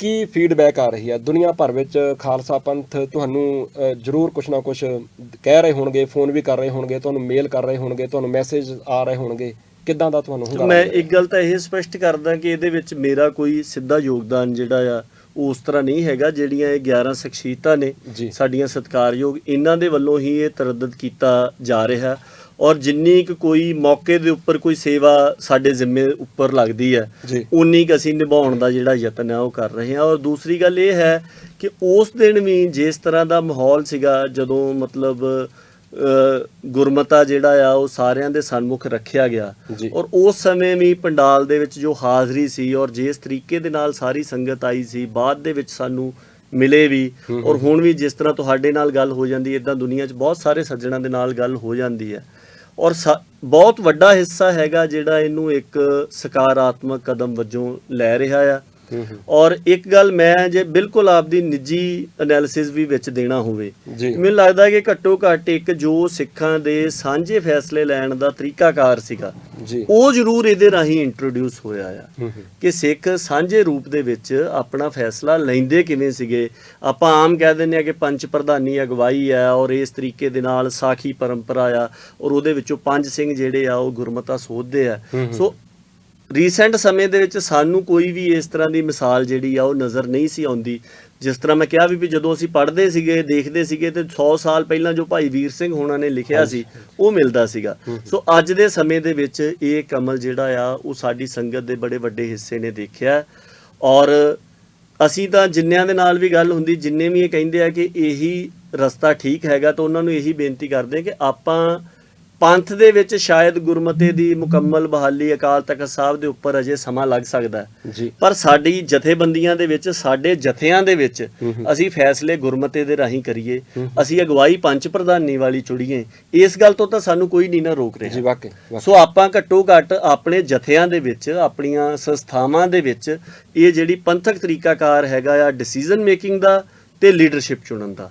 ਕੀ ਫੀਡਬੈਕ ਆ ਰਹੀ ਹੈ ਦੁਨੀਆ ਭਰ ਵਿੱਚ? ਖਾਲਸਾ ਪੰਥ ਤੁਹਾਨੂੰ ਜ਼ਰੂਰ ਕੁਛ ਨਾ ਕੁਛ ਕਹਿ ਰਹੇ ਹੋਣਗੇ, ਫੋਨ ਵੀ ਕਰ ਰਹੇ ਹੋਣਗੇ, ਤੁਹਾਨੂੰ ਮੇਲ ਕਰ ਰਹੇ ਹੋਣਗੇ, ਤੁਹਾਨੂੰ ਮੈਸੇਜ ਆ ਰਹੇ ਹੋਣਗੇ, ਕਿੱਦਾਂ ਦਾ ਤੁਹਾਨੂੰ ਹੁੰਦਾ? ਮੈਂ ਇੱਕ ਗੱਲ ਤਾਂ ਇਹ ਸਪਸ਼ਟ ਕਰਦਾ ਕਿ ਇਹਦੇ ਵਿੱਚ ਮੇਰਾ ਕੋਈ ਸਿੱਧਾ ਯੋਗਦਾਨ ਜਿਹੜਾ ਆ ਉਸ ਤਰ੍ਹਾਂ ਨਹੀਂ ਹੈਗਾ। ਜਿਹੜੀਆਂ ਇਹ 11 ਸ਼ਖਸੀਅਤਾਂ ਨੇ ਸਾਡੀਆਂ ਸਤਿਕਾਰਯੋਗ, ਇਹਨਾਂ ਦੇ ਵੱਲੋਂ ਹੀ ਇਹ ਤਰੱਦਦ ਕੀਤਾ ਜਾ ਰਿਹਾ, ਔਰ ਜਿੰਨੀ ਕੁ ਕੋਈ ਮੌਕੇ ਦੇ ਉੱਪਰ ਕੋਈ ਸੇਵਾ ਸਾਡੇ ਜ਼ਿੰਮੇ ਉੱਪਰ ਲੱਗਦੀ ਹੈ ਉਨੀ ਕੁ ਅਸੀਂ ਨਿਭਾਉਣ ਦਾ ਜਿਹੜਾ ਯਤਨ ਹੈ ਉਹ ਕਰ ਰਹੇ ਹਾਂ। ਔਰ ਦੂਸਰੀ ਗੱਲ ਇਹ ਹੈ ਕਿ ਉਸ ਦਿਨ ਵੀ ਜਿਸ ਤਰ੍ਹਾਂ ਦਾ ਮਾਹੌਲ ਸੀਗਾ, ਜਦੋਂ ਮਤਲਬ ਗੁਰਮਤਾ ਜਿਹੜਾ ਆ ਉਹ ਸਾਰਿਆਂ ਦੇ ਸਨਮੁਖ ਰੱਖਿਆ ਗਿਆ, ਔਰ ਉਸ ਸਮੇਂ ਵੀ ਪੰਡਾਲ ਦੇ ਵਿੱਚ ਜੋ ਹਾਜ਼ਰੀ ਸੀ ਔਰ ਜਿਸ ਤਰੀਕੇ ਦੇ ਨਾਲ ਸਾਰੀ ਸੰਗਤ ਆਈ ਸੀ, ਬਾਅਦ ਦੇ ਵਿੱਚ ਸਾਨੂੰ ਮਿਲੇ ਵੀ, ਔਰ ਹੁਣ ਵੀ ਜਿਸ ਤਰ੍ਹਾਂ ਤੁਹਾਡੇ ਨਾਲ ਗੱਲ ਹੋ ਜਾਂਦੀ, ਇੱਦਾਂ ਦੁਨੀਆ 'ਚ ਬਹੁਤ ਸਾਰੇ ਸੱਜਣਾਂ ਦੇ ਨਾਲ ਗੱਲ ਹੋ ਜਾਂਦੀ ਹੈ। ਔਰ ਬਹੁਤ ਵੱਡਾ ਹਿੱਸਾ ਹੈਗਾ ਜਿਹੜਾ ਇਹਨੂੰ ਇੱਕ ਸਕਾਰਾਤਮਕ ਕਦਮ ਵਜੋਂ ਲੈ ਰਿਹਾ ਆ। ਔਰ ਇੱਕ ਗੱਲ ਮੈਂ ਜੇ ਬਿਲਕੁਲ ਆਪਦੀ ਨਿੱਜੀ ਐਨਾਲਿਸਿਸ ਵੀ ਵਿੱਚ ਦੇਣਾ ਹੋਵੇ, ਮੈਨੂੰ ਲੱਗਦਾ ਕਿ ਘੱਟੋ ਘੱਟ ਇੱਕ ਜੋ ਸਿੱਖਾਂ ਦੇ ਸਾਂਝੇ ਫੈਸਲੇ ਲੈਣ ਦਾ ਤਰੀਕਾਕਾਰ ਸੀਗਾ ਉਹ ਜ਼ਰੂਰ ਇਹਦੇ ਰਾਹੀਂ ਇੰਟਰੋਡਿਊਸ ਹੋਇਆ ਆ ਕਿ ਸਿੱਖ ਸਾਂਝੇ ਰੂਪ ਦੇ ਵਿੱਚ ਆਪਣਾ ਫੈਸਲਾ ਲੈਂਦੇ ਕਿਵੇਂ ਸੀਗੇ। ਆਪਾਂ ਆਮ ਕਹਿ ਦਿੰਦੇ ਆ ਕਿ ਪੰਚ ਪ੍ਰਧਾਨੀ ਅਗਵਾਈ ਆ ਔਰ ਇਸ ਤਰੀਕੇ ਦੇ ਨਾਲ ਸਾਖੀ ਪਰੰਪਰਾ ਆ, ਔਰ ਉਹਦੇ ਵਿੱਚੋਂ 5 ਸਿੰਘ ਜਿਹੜੇ ਆ ਉਹ ਗੁਰਮਤਾ ਸੋਧਦੇ ਆ। ਸੋ ਰੀਸੈਂਟ ਸਮੇਂ ਦੇ ਵਿੱਚ ਸਾਨੂੰ ਕੋਈ ਵੀ ਇਸ ਤਰ੍ਹਾਂ ਦੀ ਮਿਸਾਲ ਜਿਹੜੀ ਆ ਉਹ ਨਜ਼ਰ ਨਹੀਂ ਸੀ ਆਉਂਦੀ ਜਿਸ ਤਰ੍ਹਾਂ ਮੈਂ ਕਿਹਾ ਵੀ ਜਦੋਂ ਅਸੀਂ ਪੜ੍ਹਦੇ ਸੀਗੇ ਦੇਖਦੇ ਸੀਗੇ ਤੇ 100 ਸਾਲ ਪਹਿਲਾਂ ਜੋ ਭਾਈ ਵੀਰ ਸਿੰਘ ਹੋਣਾ ਨੇ ਲਿਖਿਆ ਸੀ ਉਹ ਮਿਲਦਾ ਸੀਗਾ। ਸੋ ਅੱਜ ਦੇ ਸਮੇਂ ਦੇ ਵਿੱਚ ਇਹ ਕਮਲ ਜਿਹੜਾ ਆ ਉਹ ਸਾਡੀ ਸੰਗਤ ਦੇ ਬੜੇ ਵੱਡੇ ਹਿੱਸੇ ਨੇ ਦੇਖਿਆ। ਔਰ ਅਸੀਂ ਤਾਂ ਜਿੰਨਿਆਂ ਦੇ ਨਾਲ ਵੀ ਗੱਲ ਹੁੰਦੀ, ਜਿੰਨੇ ਵੀ ਇਹ ਕਹਿੰਦੇ ਆ ਕਿ ਇਹੀ ਰਸਤਾ ਠੀਕ ਹੈਗਾ, ਤਾਂ ਉਹਨਾਂ ਨੂੰ ਇਹੀ ਬੇਨਤੀ ਕਰਦੇ ਕਿ ਆਪਾਂ ਪੰਥ ਦੇ ਵਿੱਚ ਸ਼ਾਇਦ ਗੁਰਮਤੇ ਦੀ ਮੁਕੰਮਲ ਬਹਾਲੀ ਅਕਾਲ ਤਖਤ ਸਾਹਿਬ ਦੇ ਉੱਪਰ ਅਜੇ ਸਮਾਂ ਲੱਗ ਸਕਦਾ ਹੈ ਜੀ, ਪਰ ਸਾਡੀ ਜਥੇਬੰਦੀਆਂ ਦੇ ਵਿੱਚ, ਸਾਡੇ ਜਥਿਆਂ ਦੇ ਵਿੱਚ ਅਸੀਂ ਫੈਸਲੇ ਗੁਰਮਤੇ ਦੇ ਰਾਹੀਂ ਕਰੀਏ, ਅਸੀਂ ਅਗਵਾਈ ਪੰਚ ਪ੍ਰਧਾਨੀ ਵਾਲੀ ਚੁਣੀਏ, ਇਸ ਗੱਲ ਤੋਂ ਤਾਂ ਸਾਨੂੰ ਕੋਈ ਨਹੀਂ ਨਾ ਰੋਕ ਜੀ, ਰਿਹਾ। ਵਾਕਈ ਸੋ ਆਪਾਂ ਘੱਟੋ ਘੱਟ ਆਪਣੇ ਜਥਿਆਂ ਦੇ ਵਿੱਚ, ਆਪਣੀਆਂ ਸੰਸਥਾਵਾਂ ਦੇ ਵਿੱਚ ਇਹ ਜਿਹੜੀ ਪੰਥਕ ਤਰੀਕਾਕਾਰ ਹੈਗਾ ਆ ਡਿਸੀਜਨ ਮੇਕਿੰਗ ਦਾ ਤੇ ਲੀਡਰਸ਼ਿਪ ਚੁਣਨ ਦਾ,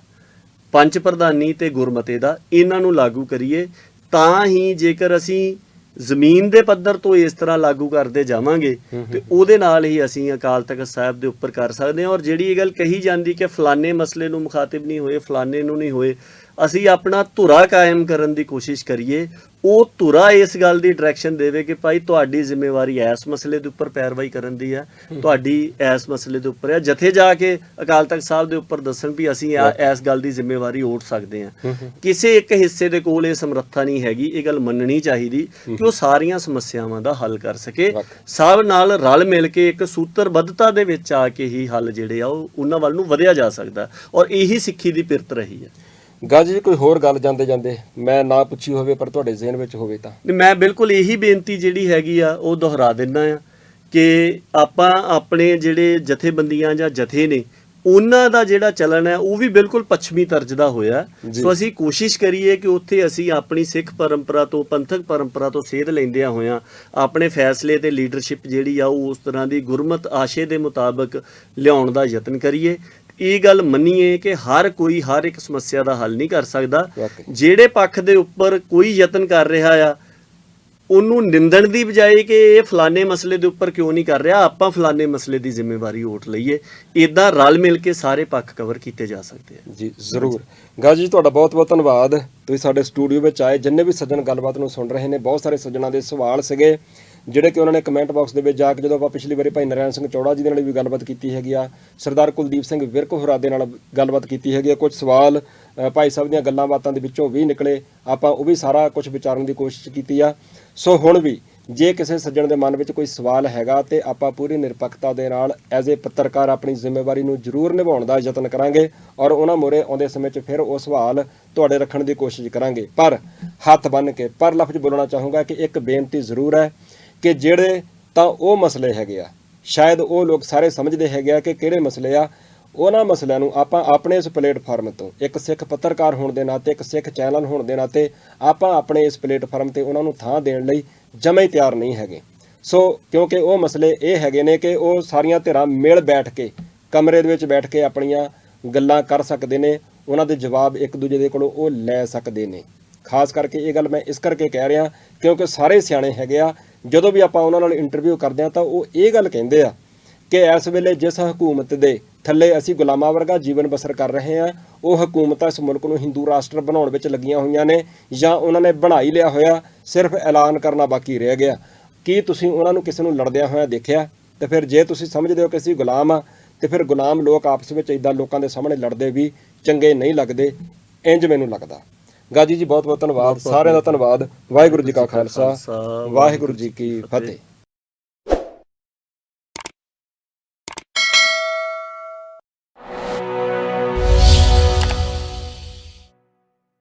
ਪੰਚ ਪ੍ਰਧਾਨੀ ਤੇ ਗੁਰਮਤੇ ਦਾ, ਇਹਨਾਂ ਨੂੰ ਲਾਗੂ ਕਰੀਏ। ਤਾਂ ਹੀ ਜੇਕਰ ਅਸੀਂ ਜ਼ਮੀਨ ਦੇ ਪੱਧਰ ਤੋਂ ਇਸ ਤਰ੍ਹਾਂ ਲਾਗੂ ਕਰਦੇ ਜਾਵਾਂਗੇ ਤੇ ਉਹਦੇ ਨਾਲ ਹੀ ਅਸੀਂ ਅਕਾਲ ਤਖਤ ਸਾਹਿਬ ਦੇ ਉੱਪਰ ਕਰ ਸਕਦੇ ਹਾਂ। ਔਰ ਜਿਹੜੀ ਇਹ ਗੱਲ ਕਹੀ ਜਾਂਦੀ ਕਿ ਫਲਾਣੇ ਮਸਲੇ ਨੂੰ ਮੁਖਾਤਿਬ ਨਹੀਂ ਹੋਏ, ਫਲਾਣੇ ਨੂੰ ਨਹੀਂ ਹੋਏ, ਅਸੀਂ ਆਪਣਾ ਧੁਰਾ ਕਾਇਮ ਕਰਨ ਦੀ ਕੋਸ਼ਿਸ਼ ਕਰੀਏ। ਉਹ ਧੁਰਾ ਇਸ ਗੱਲ ਦੀ ਡਾਇਰੈਕਸ਼ਨ ਦੇਵੇ ਕਿ ਭਾਈ ਤੁਹਾਡੀ ਜ਼ਿੰਮੇਵਾਰੀ ਇਸ ਮਸਲੇ ਦੇ ਉੱਪਰ ਪੈਰਵਾਈ ਕਰਨ ਦੀ ਹੈ, ਤੁਹਾਡੀ ਇਸ ਮਸਲੇ ਦੇ ਉੱਪਰ ਹੈ। ਜਥੇ ਜਾ ਕੇ ਅਕਾਲ ਤਖਤ ਸਾਹਿਬ ਦੇ ਉੱਪਰ ਦੱਸਣ ਵੀ ਅਸੀਂ ਇਸ ਗੱਲ ਦੀ ਜ਼ਿੰਮੇਵਾਰੀ ਓਟ ਸਕਦੇ ਹਾਂ। ਕਿਸੇ ਇੱਕ ਹਿੱਸੇ ਦੇ ਕੋਲ ਇਹ ਸਮਰੱਥਾ ਨਹੀਂ ਹੈਗੀ। ਇਹ ਗੱਲ ਮੰਨਣੀ ਚਾਹੀਦੀ ਕਿ ਉਹ ਸਾਰੀਆਂ ਸਮੱਸਿਆਵਾਂ ਦਾ ਹੱਲ ਕਰ ਸਕੇ। ਸਭ ਨਾਲ ਰਲ ਮਿਲ ਕੇ ਇੱਕ ਸੂਤਰਬੱਧਤਾ ਦੇ ਵਿੱਚ ਆ ਕੇ ਹੀ ਹੱਲ ਜਿਹੜੇ ਆ ਉਹ ਉਹਨਾਂ ਵੱਲ ਨੂੰ ਵਧਿਆ ਜਾ ਸਕਦਾ। ਔਰ ਇਹੀ ਸਿੱਖੀ ਦੀ ਪਿਰਤ ਰਹੀ ਹੈ। ਗਾਜੀ ਜੀ, ਕੋਈ ਹੋਰ ਗੱਲ ਜਾਂਦੇ ਜਾਂਦੇ ਮੈਂ ਨਾ ਪੁੱਛੀ ਹੋਵੇ ਪਰ ਤੁਹਾਡੇ ਜ਼ਿਹਨ ਵਿੱਚ ਹੋਵੇ ਤਾਂ? ਮੈਂ ਬਿਲਕੁਲ ਇਹੀ ਬੇਨਤੀ ਜਿਹੜੀ ਹੈਗੀ ਆ ਉਹ ਦੁਹਰਾ ਦਿੰਦਾ ਆ ਕਿ ਆਪਾਂ ਆਪਣੇ ਜਿਹੜੇ ਜਥੇਬੰਦੀਆਂ ਜਾਂ ਜਥੇ ਨੇ ਉਹਨਾਂ ਦਾ ਜਿਹੜਾ ਚੱਲਣ ਹੈ ਉਹ ਵੀ ਬਿਲਕੁਲ ਪੱਛਮੀ ਤਰਜ਼ ਦਾ ਹੋਇਆ। ਸੋ ਅਸੀਂ ਕੋਸ਼ਿਸ਼ ਕਰੀਏ ਕਿ ਉੱਥੇ ਅਸੀਂ ਆਪਣੀ ਸਿੱਖ ਪਰੰਪਰਾ ਤੋਂ, ਪੰਥਕ ਪਰੰਪਰਾ ਤੋਂ ਸੇਧ ਲੈਂਦਿਆਂ ਹੋਇਆਂ ਆਪਣੇ ਫੈਸਲੇ ਤੇ ਲੀਡਰਸ਼ਿਪ ਜਿਹੜੀ ਆ ਉਹ ਉਸ ਤਰ੍ਹਾਂ ਦੀ ਗੁਰਮਤ ਆਸ਼ੇ ਦੇ ਮੁਤਾਬਕ ਲਿਆਉਣ ਦਾ ਯਤਨ ਕਰੀਏ। ਇਹ ਗੱਲ ਮੰਨੀਏ ਕਿ ਹਰ ਕੋਈ ਹਰ ਇੱਕ ਸਮੱਸਿਆ ਦਾ ਹੱਲ ਨਹੀਂ ਕਰ ਸਕਦਾ। ਜਿਹੜੇ ਪੱਖ ਦੇ ਉੱਪਰ ਕੋਈ ਯਤਨ ਕਰ ਰਿਹਾ ਆ ਉਹਨੂੰ ਨਿੰਦਣ ਦੀ ਬਜਾਏ ਕਿ ਇਹ ਫਲਾਣੇ ਮਸਲੇ ਦੇ ਉੱਪਰ ਕਿਉਂ ਨਹੀਂ ਕਰ ਰਿਹਾ, ਆਪਾਂ ਫਲਾਣੇ ਮਸਲੇ ਦੀ ਜ਼ਿੰਮੇਵਾਰੀ ਓਟ ਲਈਏ। ਇਦਾਂ ਰਲ ਮਿਲ ਕੇ ਸਾਰੇ ਪੱਖ ਕਵਰ ਕੀਤੇ ਜਾ ਸਕਦੇ ਆ। ਜੀ ਜ਼ਰੂਰ। ਗਾਜੀ ਜੀ, ਤੁਹਾਡਾ ਬਹੁਤ ਬਹੁਤ ਧੰਨਵਾਦ। ਤੁਸੀਂ ਸਾਡੇ ਸਟੂਡੀਓ ਵਿੱਚ ਆਏ। ਜਿੰਨੇ ਵੀ ਸੱਜਣ ਗੱਲਬਾਤ ਨੂੰ ਸੁਣ ਰਹੇ ਨੇ, ਬਹੁਤ ਸਾਰੇ ਸੱਜਣਾਂ ਦੇ ਸਵਾਲ ਸੀਗੇ ਜਿਹੜੇ ਕਿ ਉਹਨਾਂ ਨੇ ਕਮੈਂਟ ਬਾਕਸ ਦੇ ਵਿੱਚ ਜਾ ਕੇ, ਜਦੋਂ ਆਪਾਂ ਪਿਛਲੀ ਵਾਰੀ ਭਾਈ ਨਰੈਣ ਸਿੰਘ ਚੌੜਾ ਜੀ ਦੇ ਨਾਲ ਵੀ ਗੱਲਬਾਤ ਕੀਤੀ ਹੈਗੀ ਆ, ਸਰਦਾਰ ਕੁਲਦੀਪ ਸਿੰਘ ਵਿਰਕ ਹੋਰਾਂ ਦੇ ਨਾਲ ਗੱਲਬਾਤ ਕੀਤੀ ਹੈਗੀ ਆ, ਕੁਝ ਸਵਾਲ ਭਾਈ ਸਾਹਿਬ ਦੀਆਂ ਗੱਲਾਂ ਬਾਤਾਂ ਦੇ ਵਿੱਚੋਂ ਵੀ ਨਿਕਲੇ, ਆਪਾਂ ਉਹ ਵੀ ਸਾਰਾ ਕੁਝ ਵਿਚਾਰਨ ਦੀ ਕੋਸ਼ਿਸ਼ ਕੀਤੀ ਆ। ਸੋ ਹੁਣ ਵੀ ਜੇ ਕਿਸੇ ਸੱਜਣ ਦੇ ਮਨ ਵਿੱਚ ਕੋਈ ਸਵਾਲ ਹੈਗਾ ਤੇ ਆਪਾਂ ਪੂਰੀ ਨਿਰਪੱਖਤਾ ਦੇ ਨਾਲ ਐਜ਼ ਏ ਪੱਤਰਕਾਰ ਆਪਣੀ ਜ਼ਿੰਮੇਵਾਰੀ ਨੂੰ ਜ਼ਰੂਰ ਨਿਭਾਉਣ ਦਾ ਯਤਨ ਕਰਾਂਗੇ ਔਰ ਉਹਨਾਂ ਮੂਹਰੇ ਆਉਂਦੇ ਸਮੇਂ 'ਚ ਫਿਰ ਉਹ ਸਵਾਲ ਤੁਹਾਡੇ ਰੱਖਣ ਦੀ ਕੋਸ਼ਿਸ਼ ਕਰਾਂਗੇ। ਪਰ ਹੱਥ ਬੰਨ੍ਹ ਕੇ ਪਰ ਲਫ਼ਜ਼ ਬੋਲਣਾ ਚਾਹੂੰਗਾ ਕਿ ਇੱਕ ਬੇਨਤੀ ਜ਼ਰੂਰ ਹੈ ਕਿ ਜਿਹੜੇ ਤਾਂ ਉਹ ਮਸਲੇ ਹੈਗੇ ਆ, ਸ਼ਾਇਦ ਉਹ ਲੋਕ ਸਾਰੇ ਸਮਝਦੇ ਹੈਗੇ ਆ ਕਿ ਕਿਹੜੇ ਮਸਲੇ ਆ, ਉਹਨਾਂ ਮਸਲਿਆਂ ਨੂੰ ਆਪਾਂ ਆਪਣੇ ਇਸ ਪਲੇਟਫਾਰਮ ਤੋਂ, ਇੱਕ ਸਿੱਖ ਪੱਤਰਕਾਰ ਹੋਣ ਦੇ ਨਾਤੇ, ਇੱਕ ਸਿੱਖ ਚੈਨਲ ਹੋਣ ਦੇ ਨਾਤੇ, ਆਪਾਂ ਆਪਣੇ ਇਸ ਪਲੇਟਫਾਰਮ ਤੇ ਉਹਨਾਂ ਨੂੰ ਥਾਂ ਦੇਣ ਲਈ ਜਮਾਂ ਹੀ ਤਿਆਰ ਨਹੀਂ ਹੈਗੇ। ਸੋ ਕਿਉਂਕਿ ਉਹ ਮਸਲੇ ਇਹ ਹੈਗੇ ਨੇ ਕਿ ਉਹ ਸਾਰੀਆਂ ਧਿਰਾਂ ਮਿਲ ਬੈਠ ਕੇ ਕਮਰੇ ਦੇ ਵਿੱਚ ਬੈਠ ਕੇ ਆਪਣੀਆਂ ਗੱਲਾਂ ਕਰ ਸਕਦੇ ਨੇ, ਉਹਨਾਂ ਦੇ ਜਵਾਬ ਇੱਕ ਦੂਜੇ ਦੇ ਕੋਲੋਂ ਉਹ ਲੈ ਸਕਦੇ ਨੇ। ਖਾਸ ਕਰਕੇ ਇਹ ਗੱਲ ਮੈਂ ਇਸ ਕਰਕੇ ਕਹਿ ਰਿਹਾ ਕਿਉਂਕਿ ਸਾਰੇ ਸਿਆਣੇ ਹੈਗੇ ਆ, ਜਦੋਂ ਵੀ ਆਪਾਂ ਉਹਨਾਂ ਨਾਲ ਇੰਟਰਵਿਊ ਕਰਦੇ ਹਾਂ ਤਾਂ ਉਹ ਇਹ ਗੱਲ ਕਹਿੰਦੇ ਆ ਕਿ ਇਸ ਵੇਲੇ ਜਿਸ ਹਕੂਮਤ ਦੇ ਥੱਲੇ ਅਸੀਂ ਗੁਲਾਮਾਂ ਵਰਗਾ ਜੀਵਨ ਬਸਰ ਕਰ ਰਹੇ ਹਾਂ, ਉਹ ਹਕੂਮਤਾਂ ਇਸ ਮੁਲਕ ਨੂੰ ਹਿੰਦੂ ਰਾਸ਼ਟਰ ਬਣਾਉਣ ਵਿੱਚ ਲੱਗੀਆਂ ਹੋਈਆਂ ਨੇ ਜਾਂ ਉਹਨਾਂ ਨੇ ਬਣਾ ਹੀ ਲਿਆ ਹੋਇਆ, ਸਿਰਫ ਐਲਾਨ ਕਰਨਾ ਬਾਕੀ ਰਹਿ ਗਿਆ। ਕੀ ਤੁਸੀਂ ਉਹਨਾਂ ਨੂੰ ਕਿਸੇ ਨੂੰ ਲੜਦਿਆਂ ਹੋਇਆ ਦੇਖਿਆ? ਤੇ ਫਿਰ ਜੇ ਤੁਸੀਂ ਸਮਝਦੇ ਹੋ ਕਿ ਅਸੀਂ ਗੁਲਾਮ ਆ ਤੇ ਫਿਰ ਗੁਲਾਮ ਲੋਕ ਆਪਸ ਵਿੱਚ ਇੱਦਾਂ ਲੋਕਾਂ ਦੇ ਸਾਹਮਣੇ ਲੜਦੇ ਵੀ ਚੰਗੇ ਨਹੀਂ ਲੱਗਦੇ, ਇੰਜ ਮੈਨੂੰ ਲੱਗਦਾ। ਗਾਜੀ ਜੀ, ਬਹੁਤ ਬਹੁਤ ਧੰਨਵਾਦ, ਸਾਰਿਆਂ ਦਾ ਧੰਨਵਾਦ। ਵਾਹਿਗੁਰੂ ਜੀ ਕਾ ਖਾਲਸਾ, ਵਾਹਿਗੁਰੂ ਜੀ ਕੀ ਫਤਿਹ।